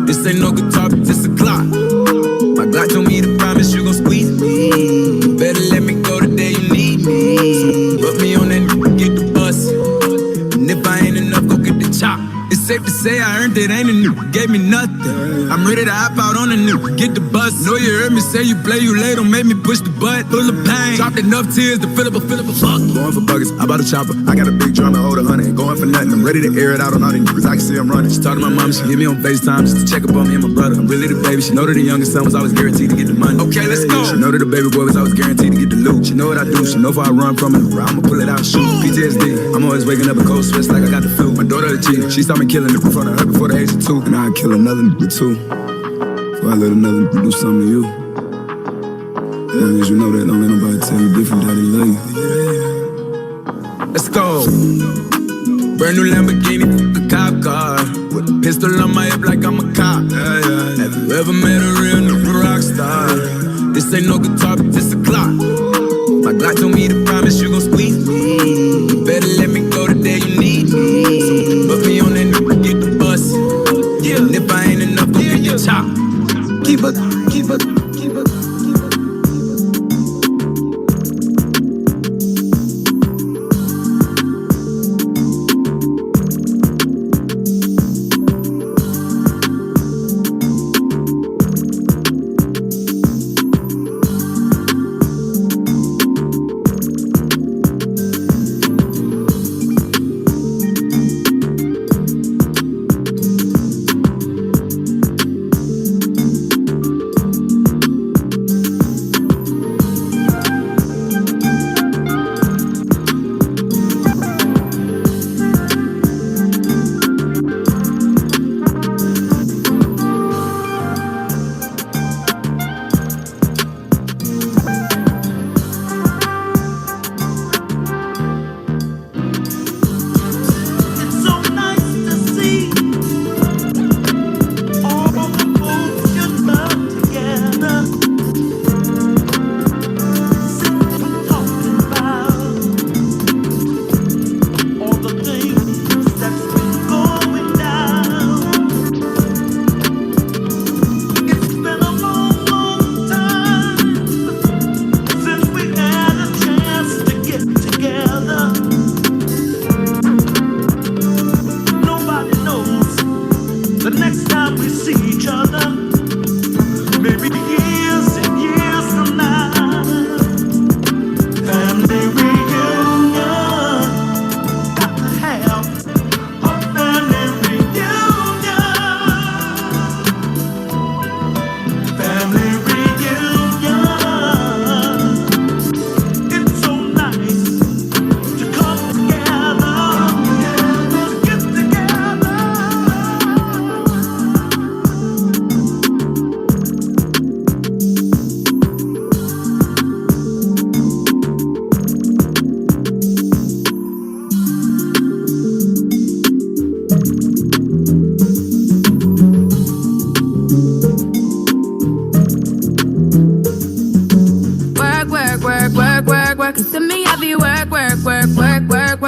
This ain't no guitar, but this a Glock. My Glock told me to promise you gon' squeeze me. Better let me go the day you need me. So put me on that nigga, get the bus. And if I ain't enough, go get the chop. It's safe to say I earned it, ain't a nigga, gave me nothing. I'm ready to hop out on a nigga, get the bus. Know you heard me say you play, you late, don't make me push the butt. Full of pain, dropped enough tears to fill up a fuck. Going for buggers, I bought a chopper. I got a big drum to hold 100. Going for nothing, I'm ready to air it out on all these niggas. I can see I'm running. She talked to my mom, she hit me on FaceTime just to check up on me and my brother. I'm really the baby, she know that the youngest son was always guaranteed to get the money. Okay, let's go. She know that the baby boy was always guaranteed to get the loot. She know what I do, she know if I run from it, I'ma pull it out and shoot. PTSD, I'm always waking up a cold sweats like I got the flu. My daughter a G, she saw me killing it in front of her before the age of 2. And I'd kill another nigga too, before I let another nigga do something to you. As long as you know that, don't let nobody tell you different, daddy love you. Let's go. Brand new Lamborghini, a cop car. With a pistol on my hip like I'm a cop. Have you ever met a real nigga rock star? This ain't no guitar, but this a Glock. My Glock told me to promise you gon' squeeze me. You better let me go the day you need me. So put me on that nigga, get the bus. And if I ain't enough, go get the chop. Keep it.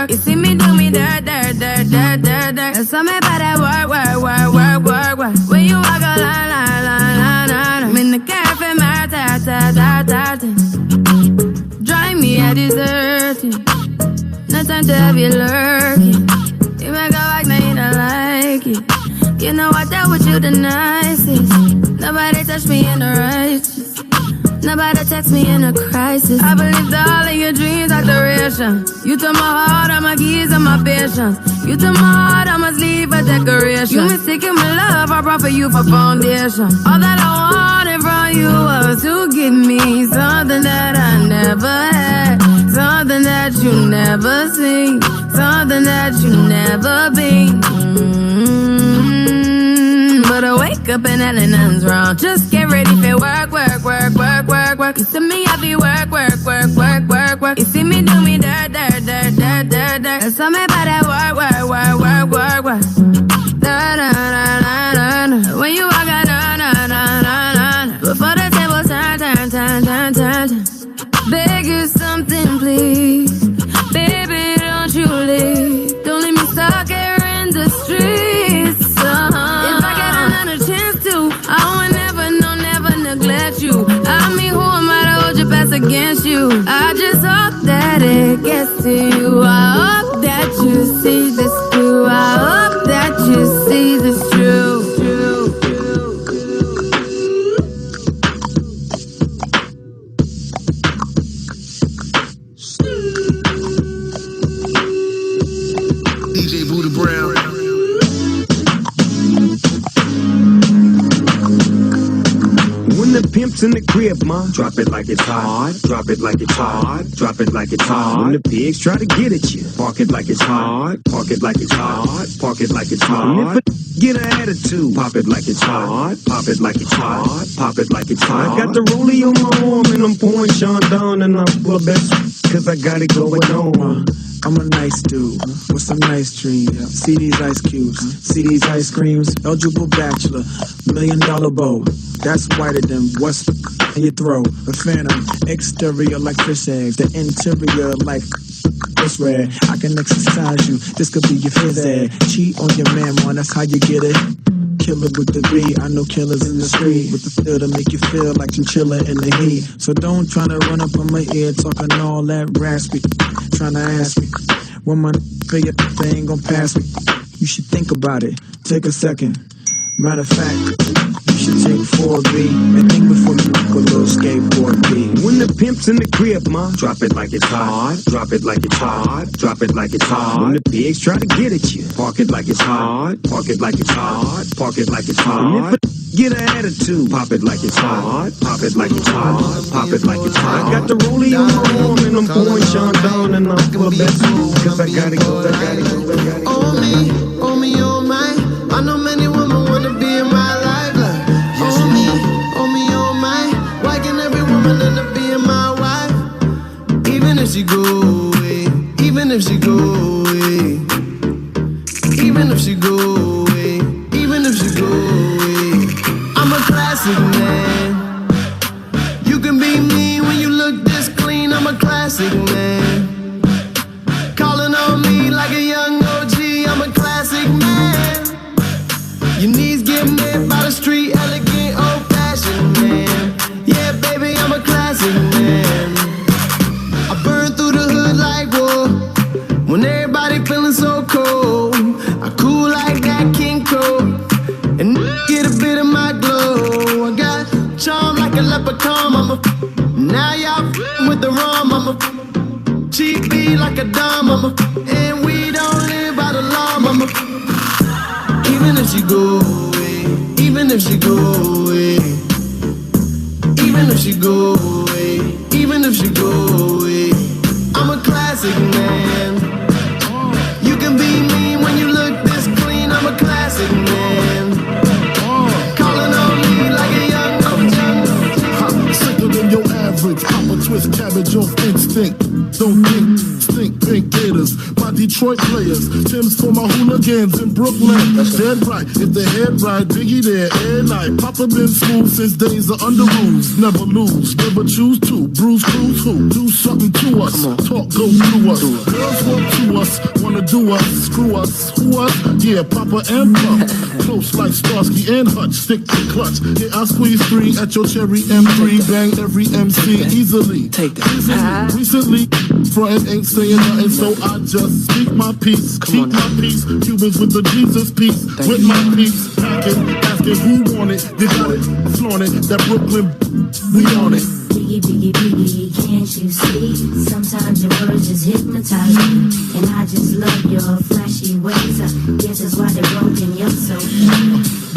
You see me do me dirt. And some me about that work. When you walk a line. I'm in the cafe, my ta. Drive me a dessert. No time to have you lurking. You make a like, now you don't like it. You know I dealt with you the nicest. Nobody touched me in the righteous. Nobody text me in a crisis. I believed all of your dreams are duration. You took my heart, all my keys, and my patience. You took my heart, I must leave a decoration. You mistaken my love, I brought for you for foundation. All that I wanted from you was to give me something that I never had, something that you never seen, something that you never been. But I wake up and nothing's wrong. Just get ready for work. You see me, I be work. You see me do me dirt. And some me about that work. When you walk out, before the table turn. Beg you something, please. Baby, don't you leave. against you. I just hope that it gets to you. I hope that you see this through. I hope that you see this through. DJ Buddha Brown. When the pimp's in the crib, ma, drop it like it's hot. Drop it like it's hot. Drop it like it's hot. When the pigs try to get at you, park it like it's hot. Park it like it's hot. Park it like it's hot. And if a get an attitude, pop it like it's hot. Pop it like it's hot. Pop it like it's hot. I got the rollie on my arm and I'm pouring Sean down and I'm full of best cause I got it going on. I'm a nice dude with some nice dreams. See these ice cubes, see these ice creams. Eligible bachelor, $1 million bow. That's whiter than what's in your throat. A phantom, exterior like fish eggs. The interior like it's red. I can exercise you, this could be your phys ed. Cheat on your man, man, that's how you get it. Killer with the B, I know killers in the street with the feel to make you feel like chinchilla in the heat. So don't try to run up on my ear talking all that raspy, trying to ask me when my pay up, they ain't gonna pass me. You should think about it, take a second. Matter of fact, you should take 4B and think before you make a little skateboard beat. When the pimp's in the crib, ma, drop it like it's hot. Drop it like it's hot. Drop it like it's hot. When the pigs try to get at you, park it like it's hot. Park it like it's hot. Park it like it's hot. And if a get an attitude, pop it like it's hot. Pop it like it's hot. Pop it like it's hot. I got the rollie on my arm and I'm pouring Sean down and I'm full of best cause I got it, cause I got it, cause I got it. Oh me, oh me, oh my. I know many women wanna be in my life. Like, oh me, oh my. Why can every woman end up being my wife? Even if she go away, even if she go away, even if she go away, even if she go away. I'm a classic man. You can be mean when you look this clean. I'm a classic man. Calling on me like a young OG. I'm a classic man. Your knees get met by the street, elegant, old-fashioned man. Yeah, baby, I'm a classic man. I burn through the hood like war. When everybody feeling so cold, I cool like that King Cole. And get a bit of my glow. I got charm like a leprechaun. I'm a now y'all with the rum. I'm a cheap beat like a dime. I'm a and we don't live by the law. I'm a even if she go away, even if she go away, even if she go away, even if she go away, I'm a classic man. You can be mean when you look this clean. I'm a classic man. Calling on me like a young I'm sicker than your average. Pop a twist cabbage off instinct. Don't think, stink, pink gators. My Detroit players. Tim's for my hooligans in Brooklyn. That's dead right. If the head right, Biggie there, air night. Papa been smooth since days of under rules. Never lose, never choose to. Bruce Cruz who? Do something to us. Talk go through us. Girls want to us, wanna do us. Screw us, who us? Yeah, Papa and Pump. Close like Starsky and Hutch. Stick to clutch. Yeah, I squeeze 3 at your cherry M3. Bang every MC easily. Take that. Recently, frontin' ain't saying nothing, so I just speak my peace. Keep my peace. Cubans with the Jesus peace. With my peace. Packing, asking who want it. They got it, flaunt it. That Brooklyn, we on it. Biggie, biggie, biggie, can't you see? Sometimes your words just hypnotize me. And I just love your flashy ways. I guess that's why they're broken, you're so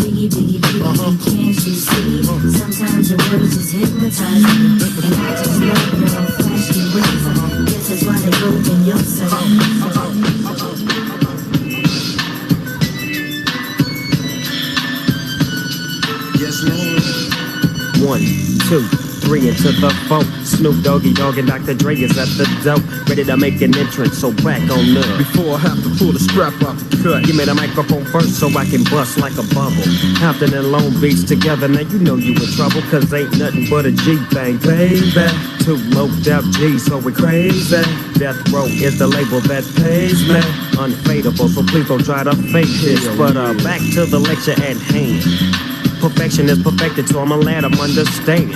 Biggie, biggie, biggie, can't you see? Sometimes your words just hypnotize me. And I just love your flashy ways. I guess that's why they're broken, you're so Yes, Lord. 1, 2, 3 into the 4. Snoop Doggy Dogg and Dr. Dre is at the door, ready to make an entrance, so back on up. Before I have to pull the strap out the cut, give me the microphone first so I can bust like a bubble. Compton and Long Beach together, now you know you in trouble, cause ain't nothing but a G thing, baby. 2 loped out G's, so we crazy. Death Row is the label that pays me. Unfadable, so please don't try to fake this. But back to the lecture at hand. Perfection is perfected, so I'ma let them understand.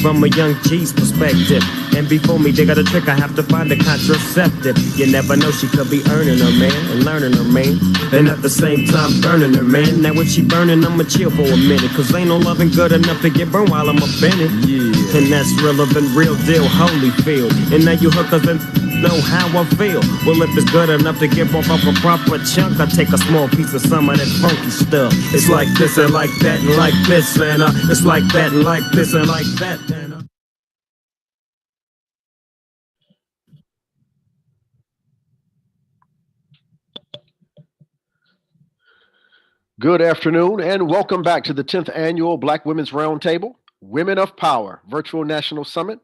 from a young G's perspective. And before me, they got a trick, I have to find a contraceptive. You never know, she could be earning her man and learning her man, and at the same time burning her man. Now if she burning, I'ma chill for a minute, cause ain't no loving good enough to get burned while I'm offended. Yeah. And that's relevant, real deal, Holyfield. And now you hookers and know how I feel. Well, if it's good enough to give off a proper chunk, I take a small piece of some of that funky stuff. It's like this and like that and like this, and it's like that and like this and like that, and Good afternoon and welcome back to the 10th Annual Black Women's Roundtable, Women of Power Virtual National Summit.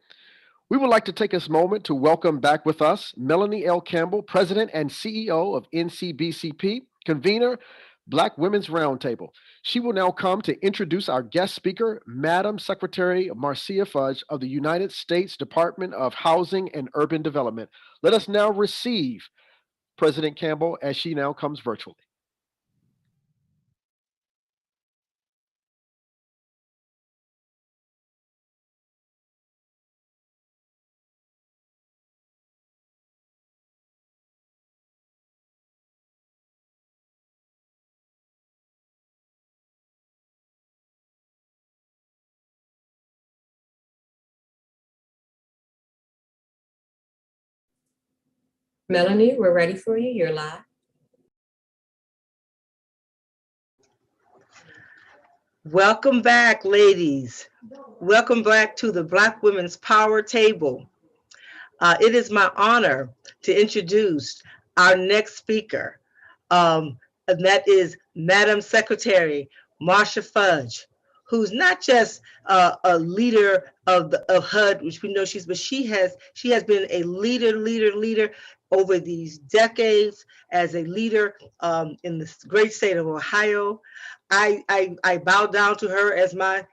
We would like to take this moment to welcome back with us Melanie L. Campbell, President and CEO of NCBCP, convener, Black Women's Roundtable. She will now come to introduce our guest speaker, Madam Secretary Marcia Fudge of the United States Department of Housing and Urban Development. Let us now receive President Campbell as she now comes virtually. Melanie, we're ready for you. You're live. Welcome back, ladies. Welcome back to the Black Women's Power Table. It is my honor to introduce our next speaker, and that is Madam Secretary Marcia Fudge, who's not just a leader of HUD, which we know she has been a leader over these decades as a leader in this great state of Ohio. I bow down to her as my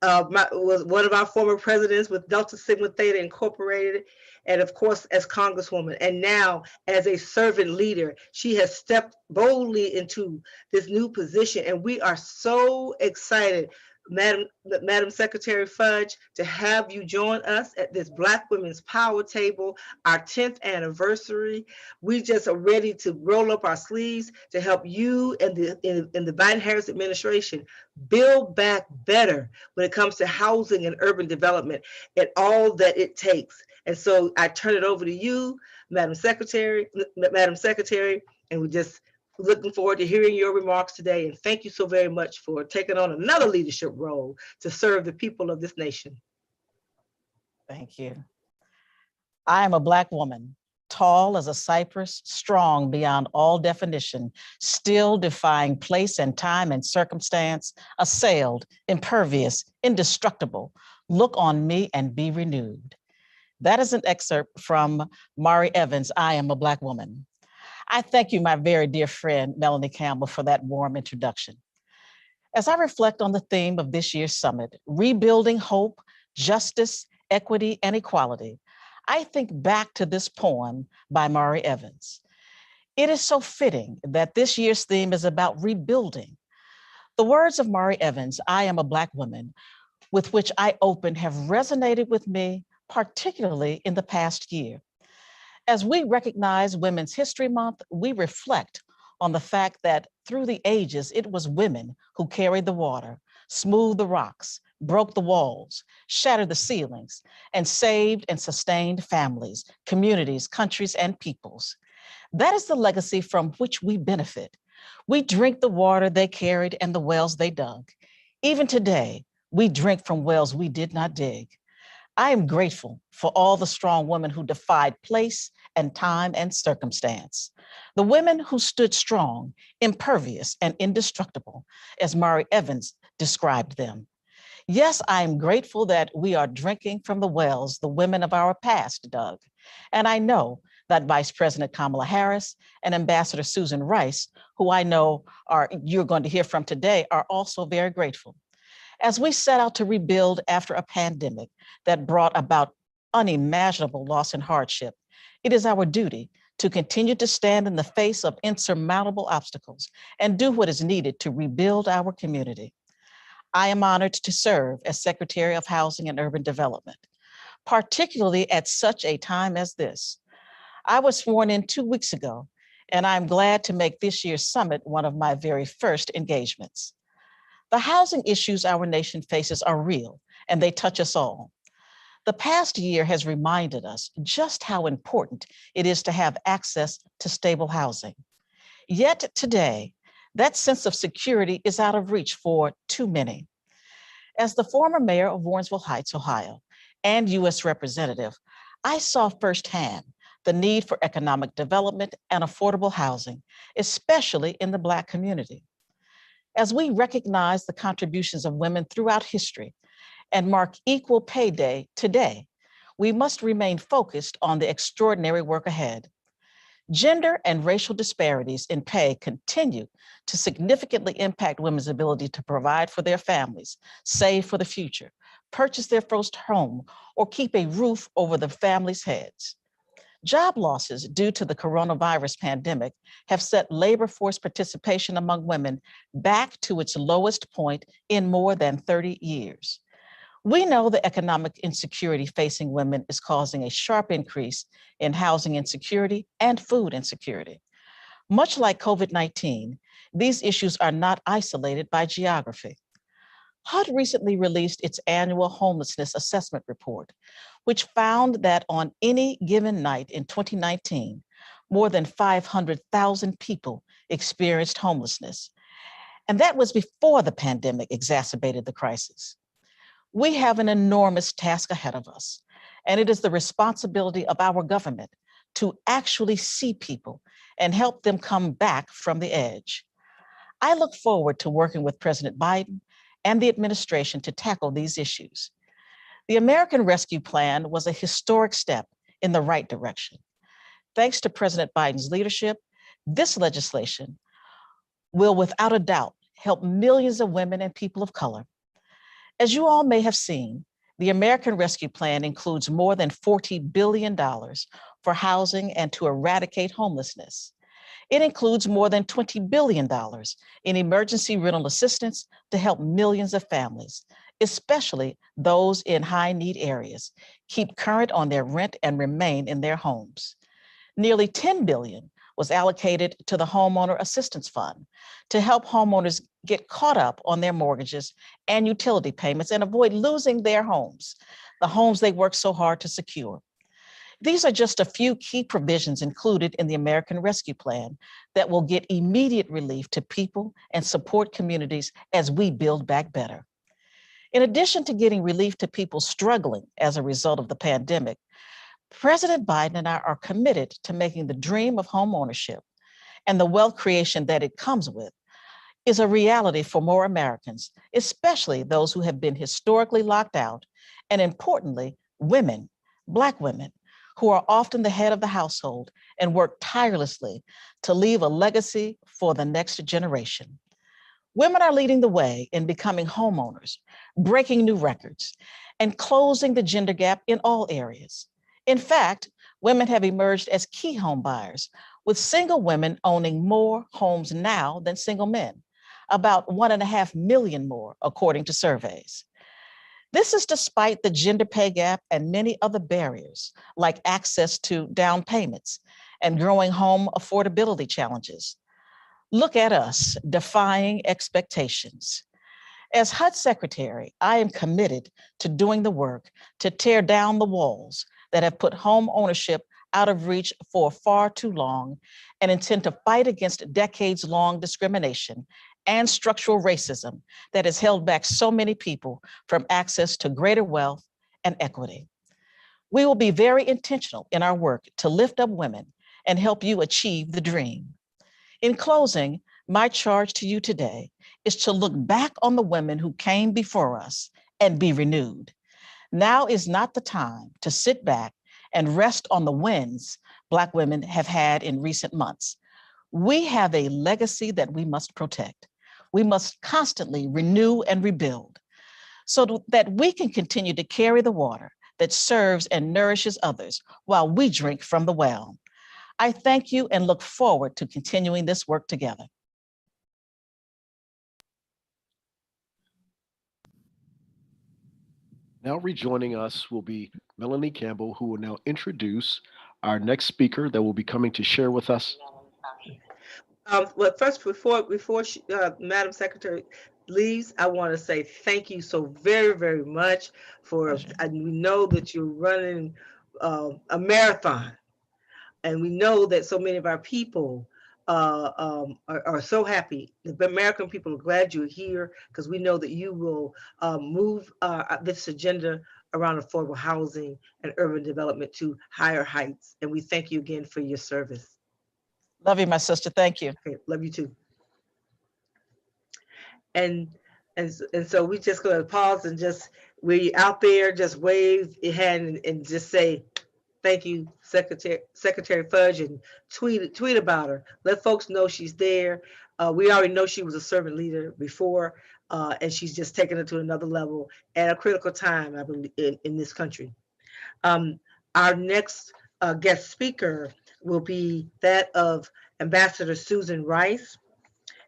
was one of our former presidents with Delta Sigma Theta Incorporated, and of course as Congresswoman, and now as a servant leader. She has stepped boldly into this new position, and we are so excited, Madam Secretary Fudge, to have you join us at this Black Women's Power Table, our 10th anniversary. We just are ready to roll up our sleeves to help you and the Biden-Harris administration build back better when it comes to housing and urban development and all that it takes. And so I turn it over to you, Madam Secretary, and we just looking forward to hearing your remarks today. And thank you so very much for taking on another leadership role to serve the people of this nation. Thank you. I am a Black woman, tall as a cypress, strong beyond all definition, still defying place and time and circumstance, assailed, impervious, indestructible. Look on me and be renewed. That is an excerpt from Mari Evans' I Am a Black Woman. I thank you, my very dear friend, Melanie Campbell, for that warm introduction. As I reflect on the theme of this year's summit, rebuilding hope, justice, equity, and equality, I think back to this poem by Mari Evans. It is so fitting that this year's theme is about rebuilding. The words of Mari Evans, I Am a Black Woman, with which I open, have resonated with me, particularly in the past year. As we recognize Women's History Month, we reflect on the fact that through the ages, it was women who carried the water, smoothed the rocks, broke the walls, shattered the ceilings, and saved and sustained families, communities, countries, and peoples. That is the legacy from which we benefit. We drink the water they carried and the wells they dug. Even today, we drink from wells we did not dig. I am grateful for all the strong women who defied place and time and circumstance. The women who stood strong, impervious, and indestructible, as Mari Evans described them. Yes, I am grateful that we are drinking from the wells the women of our past dug. And I know that Vice President Kamala Harris and Ambassador Susan Rice, who I know you're going to hear from today, are also very grateful. As we set out to rebuild after a pandemic that brought about unimaginable loss and hardship, it is our duty to continue to stand in the face of insurmountable obstacles and do what is needed to rebuild our community. I am honored to serve as Secretary of Housing and Urban Development, particularly at such a time as this. I was sworn in 2 weeks ago, and I'm glad to make this year's summit one of my very first engagements. The housing issues our nation faces are real, and they touch us all. The past year has reminded us just how important it is to have access to stable housing. Yet today, that sense of security is out of reach for too many. As the former mayor of Warrensville Heights, Ohio, and U.S. Representative, I saw firsthand the need for economic development and affordable housing, especially in the Black community. As we recognize the contributions of women throughout history and mark Equal Pay Day today, we must remain focused on the extraordinary work ahead. Gender and racial disparities in pay continue to significantly impact women's ability to provide for their families, save for the future, purchase their first home, or keep a roof over the family's heads. Job losses due to the coronavirus pandemic have set labor force participation among women back to its lowest point in more than 30 years. We know the economic insecurity facing women is causing a sharp increase in housing insecurity and food insecurity. Much like COVID-19, these issues are not isolated by geography. HUD recently released its annual homelessness assessment report, which found that on any given night in 2019, more than 500,000 people experienced homelessness. And that was before the pandemic exacerbated the crisis. We have an enormous task ahead of us, and it is the responsibility of our government to actually see people and help them come back from the edge. I look forward to working with President Biden and the administration to tackle these issues. The American Rescue Plan was a historic step in the right direction. Thanks to President Biden's leadership, this legislation will without a doubt help millions of women and people of color. As you all may have seen, the American Rescue Plan includes more than $40 billion for housing and to eradicate homelessness. It includes more than $20 billion in emergency rental assistance to help millions of families, especially those in high-need areas, keep current on their rent and remain in their homes. Nearly $10 billion was allocated to the Homeowner Assistance Fund to help homeowners get caught up on their mortgages and utility payments and avoid losing their homes, the homes they worked so hard to secure. These are just a few key provisions included in the American Rescue Plan that will get immediate relief to people and support communities as we build back better. In addition to getting relief to people struggling as a result of the pandemic, President Biden and I are committed to making the dream of home ownership and the wealth creation that it comes with is a reality for more Americans, especially those who have been historically locked out, and importantly, women, Black women, who are often the head of the household and work tirelessly to leave a legacy for the next generation. Women are leading the way in becoming homeowners, breaking new records, and closing the gender gap in all areas. In fact, women have emerged as key home buyers, with single women owning more homes now than single men, about 1.5 million more, according to surveys. This is despite the gender pay gap and many other barriers, like access to down payments and growing home affordability challenges. Look at us, defying expectations. As HUD Secretary, I am committed to doing the work to tear down the walls that have put home ownership out of reach for far too long and intend to fight against decades-long discrimination and structural racism that has held back so many people from access to greater wealth and equity. We will be very intentional in our work to lift up women and help you achieve the dream. In closing, my charge to you today is to look back on the women who came before us and be renewed. Now is not the time to sit back and rest on the wins Black women have had in recent months. We have a legacy that we must protect. We must constantly renew and rebuild so that we can continue to carry the water that serves and nourishes others while we drink from the well. I thank you and look forward to continuing this work together. Now rejoining us will be Melanie Campbell, who will now introduce our next speaker that will be coming to share with us. Well, first, before Madam Secretary leaves, I want to say thank you so very, very much for. We know that you're running a marathon, and we know that so many of our people are so happy. The American people are glad you're here because we know that you will move this agenda around affordable housing and urban development to higher heights. And we thank you again for your service. Love you, my sister. Thank you. Okay, love you too. And so we just gonna pause and just we out there, just wave your hand and just say thank you, Secretary Fudge, and tweet about her. Let folks know she's there. We already know she was a servant leader before, and she's just taken it to another level at a critical time, I believe, in this country. Our next guest speaker will be that of Ambassador Susan Rice.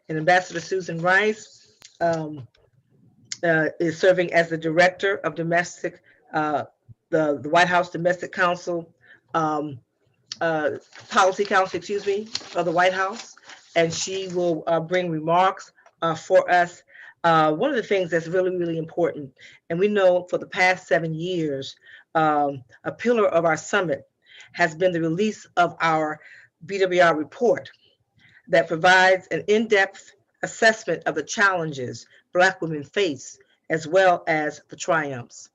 And Ambassador Susan Rice is serving as the Director of Domestic, the White House Domestic Council, Policy Council, excuse me, of the White House. And she will bring remarks for us. One of the things that's really, really important, and we know for the past 7 years, a pillar of our summit has been the release of our BWR report that provides an in-depth assessment of the challenges Black women face, as well as the triumphs.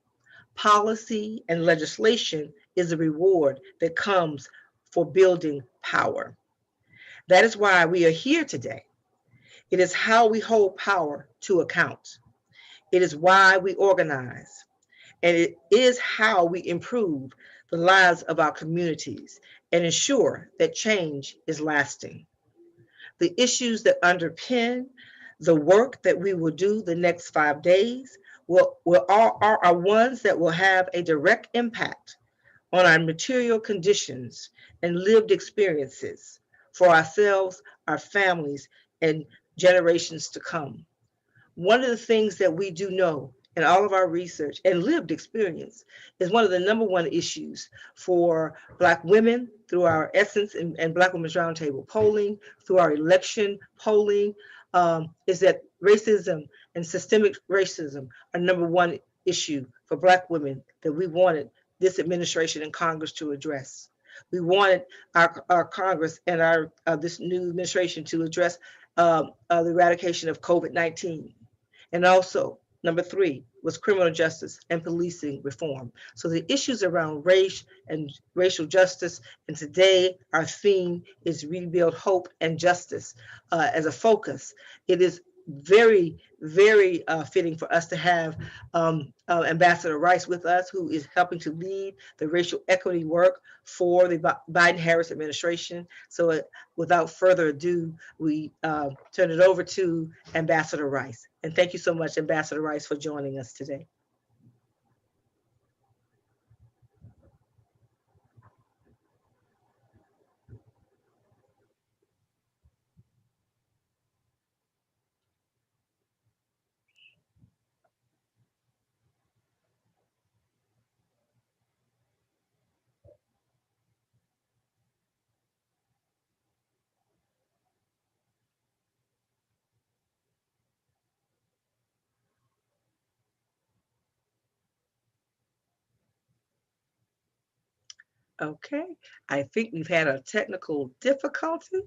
Policy and legislation is a reward that comes for building power. That is why we are here today. It is how we hold power to account. It is why we organize. And it is how we improve the lives of our communities and ensure that change is lasting. The issues that underpin the work that we will do the next 5 days are ones that will have a direct impact on our material conditions and lived experiences for ourselves, our families, and generations to come. One of the things that we do know in all of our research and lived experience is one of the #1 issues for Black women through our Essence and Black Women's Roundtable polling, through our election polling, is that racism and systemic racism are #1 issue for Black women that we wanted this administration and Congress to address. We wanted our Congress and our this new administration to address the eradication of COVID-19. And also, #3 was criminal justice and policing reform. So the issues around race and racial justice, and today our theme is rebuild hope and justice as a focus. It is very, very fitting for us to have Ambassador Rice with us, who is helping to lead the racial equity work for the Biden-Harris administration. So without further ado, we turn it over to Ambassador Rice. And thank you so much, Ambassador Rice, for joining us today. Okay, I think we've had a technical difficulty.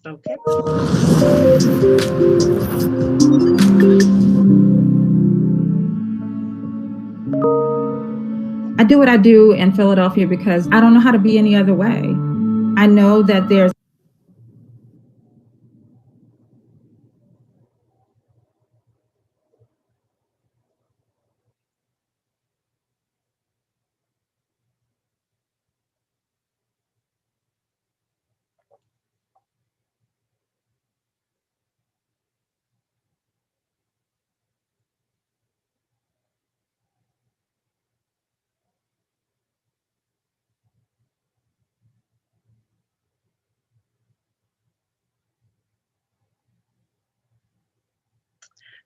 Okay. I do what I do in Philadelphia because I don't know how to be any other way. I know that there's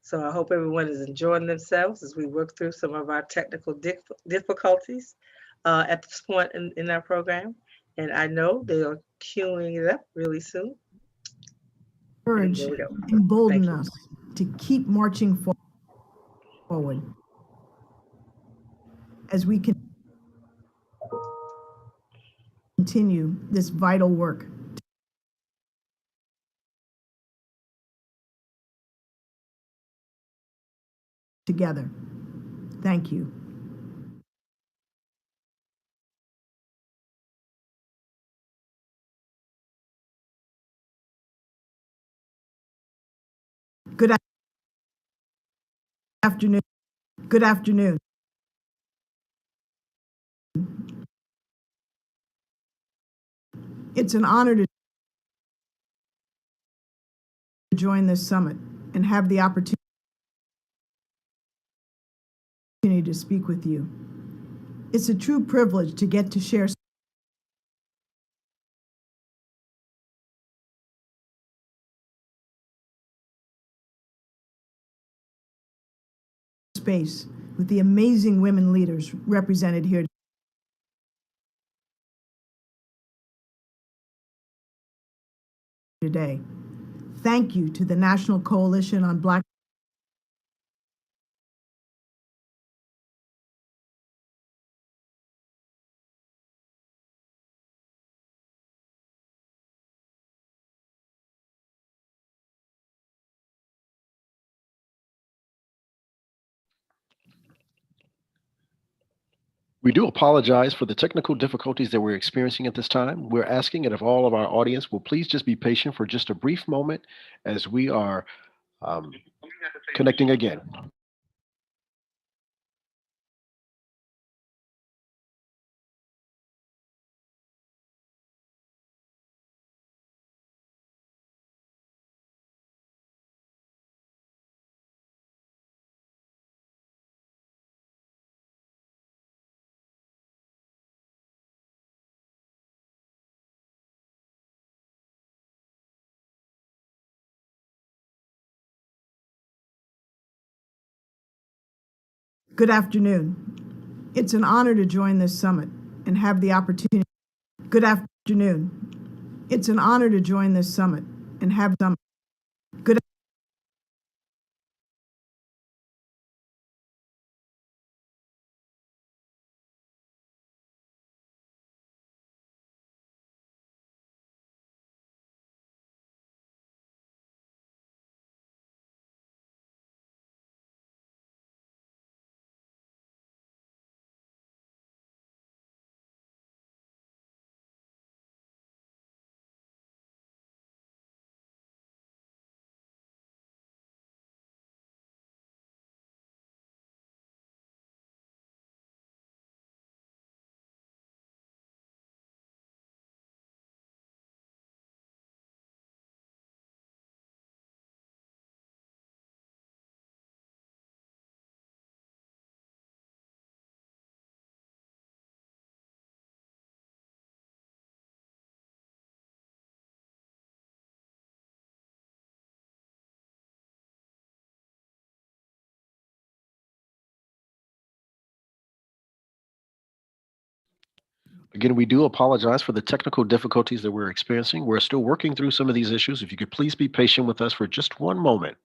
So I hope everyone is enjoying themselves as we work through some of our technical difficulties at this point in our program. And I know they are queuing it up really soon. Courage, There we go. embolden Thank you. us to keep marching forward as we continue this vital work. Together. Thank you. Good afternoon. Good afternoon. It's an honor to join this summit and have the opportunity to speak with you. It's a true privilege to get to share space with the amazing women leaders represented here today. Thank you to the National Coalition on Black We do apologize for the technical difficulties that we're experiencing at this time. We're asking that if all of our audience will please just be patient for just a brief moment as we are connecting again. Good afternoon. It's an honor to join this summit and have the opportunity. Good afternoon. It's an honor to join this summit and have some. Good Again, we do apologize for the technical difficulties that we're experiencing. We're still working through some of these issues. If you could please be patient with us for just one moment.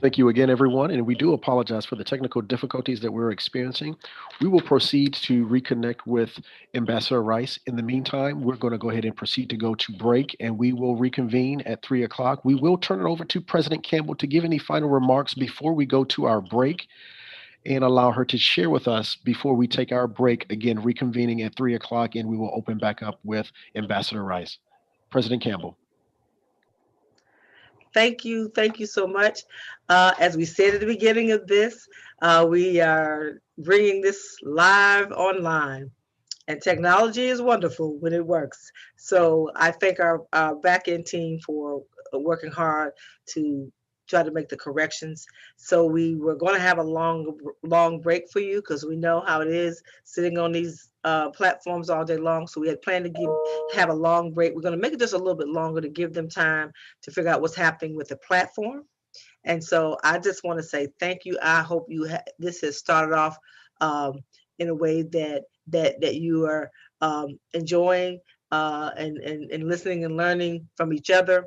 Thank you again, everyone, and we do apologize for the technical difficulties that we're experiencing. We will proceed to reconnect with Ambassador Rice. In the meantime, we're going to go ahead and proceed to go to break, and we will reconvene at 3 o'clock. We will turn it over to President Campbell to give any final remarks before we go to our break and allow her to share with us before we take our break, again, reconvening at 3 o'clock, and we will open back up with Ambassador Rice. President Campbell. Thank you so much. As we said at the beginning of this, we are bringing this live online, and technology is wonderful when it works. So I thank our back-end team for working hard to try to make the corrections. So we were going to have a long break for you because we know how it is sitting on these platforms all day long. So we had planned to have a long break. We're going to make it just a little bit longer to give them time to figure out what's happening with the platform. And so I just want to say thank you. I hope this has started off in a way that you are enjoying and listening and learning from each other.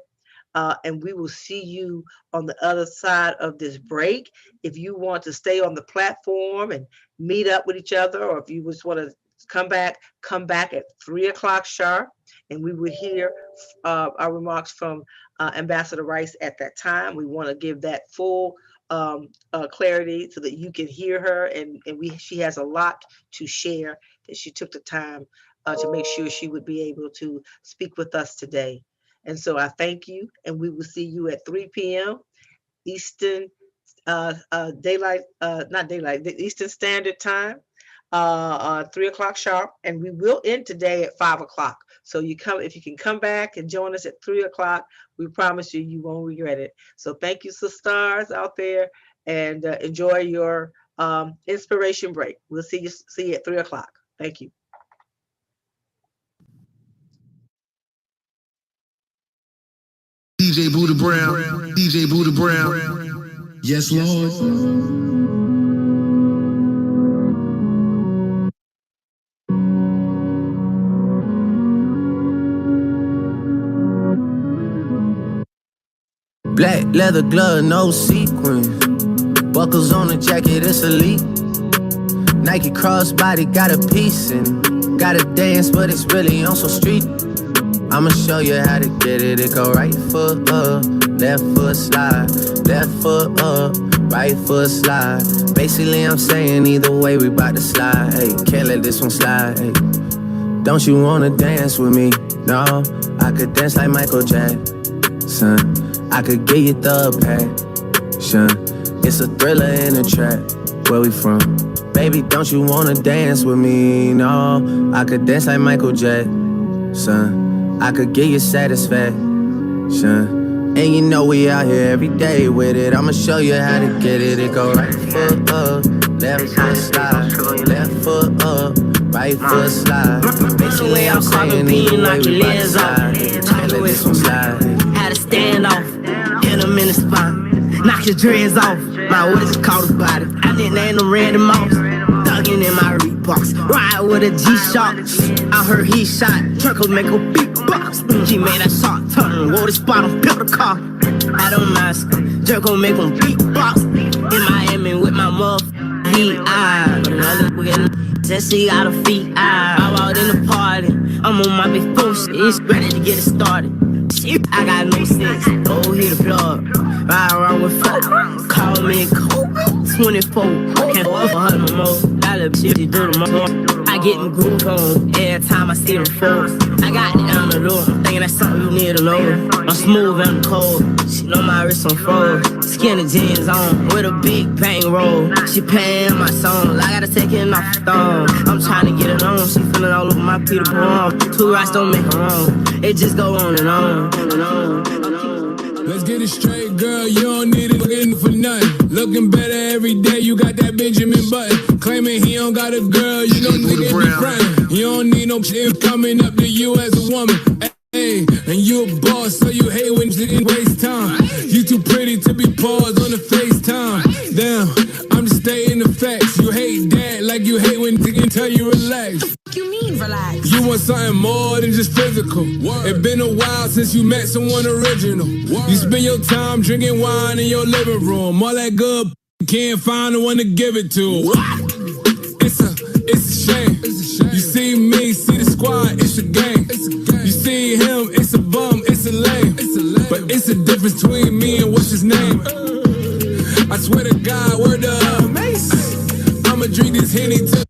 And we will see you on the other side of this break. If you want to stay on the platform and meet up with each other, or if you just want to come back at 3 o'clock sharp, and we will hear our remarks from Ambassador Rice at that time. We want to give that full clarity so that you can hear her, and she has a lot to share, that she took the time to make sure she would be able to speak with us today. And so I thank you, and we will see you at 3 p.m. Eastern Eastern Standard Time, 3 o'clock sharp, and we will end today at 5 o'clock. So if you can come back and join us at 3 o'clock, we promise you won't regret it. So thank you, stars out there, and enjoy your inspiration break. We'll see you at 3 o'clock. Thank you. DJ Buddha Brown, DJ Buddha Brown. Yes, Lord. Black leather glove, no sequins. Buckles on the jacket, it's elite. Nike crossbody got a piece and gotta dance, but it's really on some street. I'ma show you how to get it. It go right foot up, left foot slide, left foot up, right foot slide. Basically, I'm saying either way, we bout to slide. Hey, can't let this one slide. Hey, don't you wanna dance with me? No, I could dance like Michael Jackson. I could get you the passion. It's a thriller in a trap. Where we from? Baby, don't you wanna dance with me? No, I could dance like Michael Jackson. I could give you satisfaction. And you know we out here every day with it. I'ma show you how to get it. It go right foot up, left foot slide, left foot up, right foot slide. Basically, I'm saying either way we bout to slide. Can't let this one slide. Had to stand off, hit them in the spot, knock your dreads off. My what is called a body. I didn't name them Randy Moss. Thuggin' in my Reeboks, ride with a G-Shock. I heard he shot, Turkle make a beatbox. He made that shot, turn, wore the spot on, built a car. I don't mask, Jerko make him beatbox. In Miami with my muff, V.I. Another weekend, just see out of feet. I out in the party, I'm on my big phone shit. It's ready to get it started. I got no sense, go hit the plug. Ride around with folk, call me Kobe 24. Can't fuck for her no more. That little shit she do the most. I get in groove on every time I see them folks. I got it down the door, thinking that's something you need to know. I'm smooth and cold, she know my wrist on froze. Skinny jeans on with a big bang roll. She paying my song, I gotta take it off the thumb. I'm trying to get it on, she feeling all over my Peter Pan. 2 rights don't make her wrong, it just go on and on and on. Let's get it straight, girl. You don't need it looking for nothing. Looking better every day. You got that Benjamin Button. Claiming he don't got a girl. You know nigga be frontin'. You don't need no shit coming up to you as a woman. Hey, and you a boss, so you hate when you didn't waste time. You too pretty to be paused on the FaceTime. Damn, I'm just stating the facts. You hate that like you hate when they can tell you relax. What you mean relax? You want something more than just physical. It's been a while since you met someone original. You spend your time drinking wine in your living room. All that good, can't find the one to give it to. It's a shame. You see me, see the squad, it's a game. You see him, it's a bum, it's a lame. But it's a difference between me and what's his name. I swear to God, word up. I'ma drink this Henny till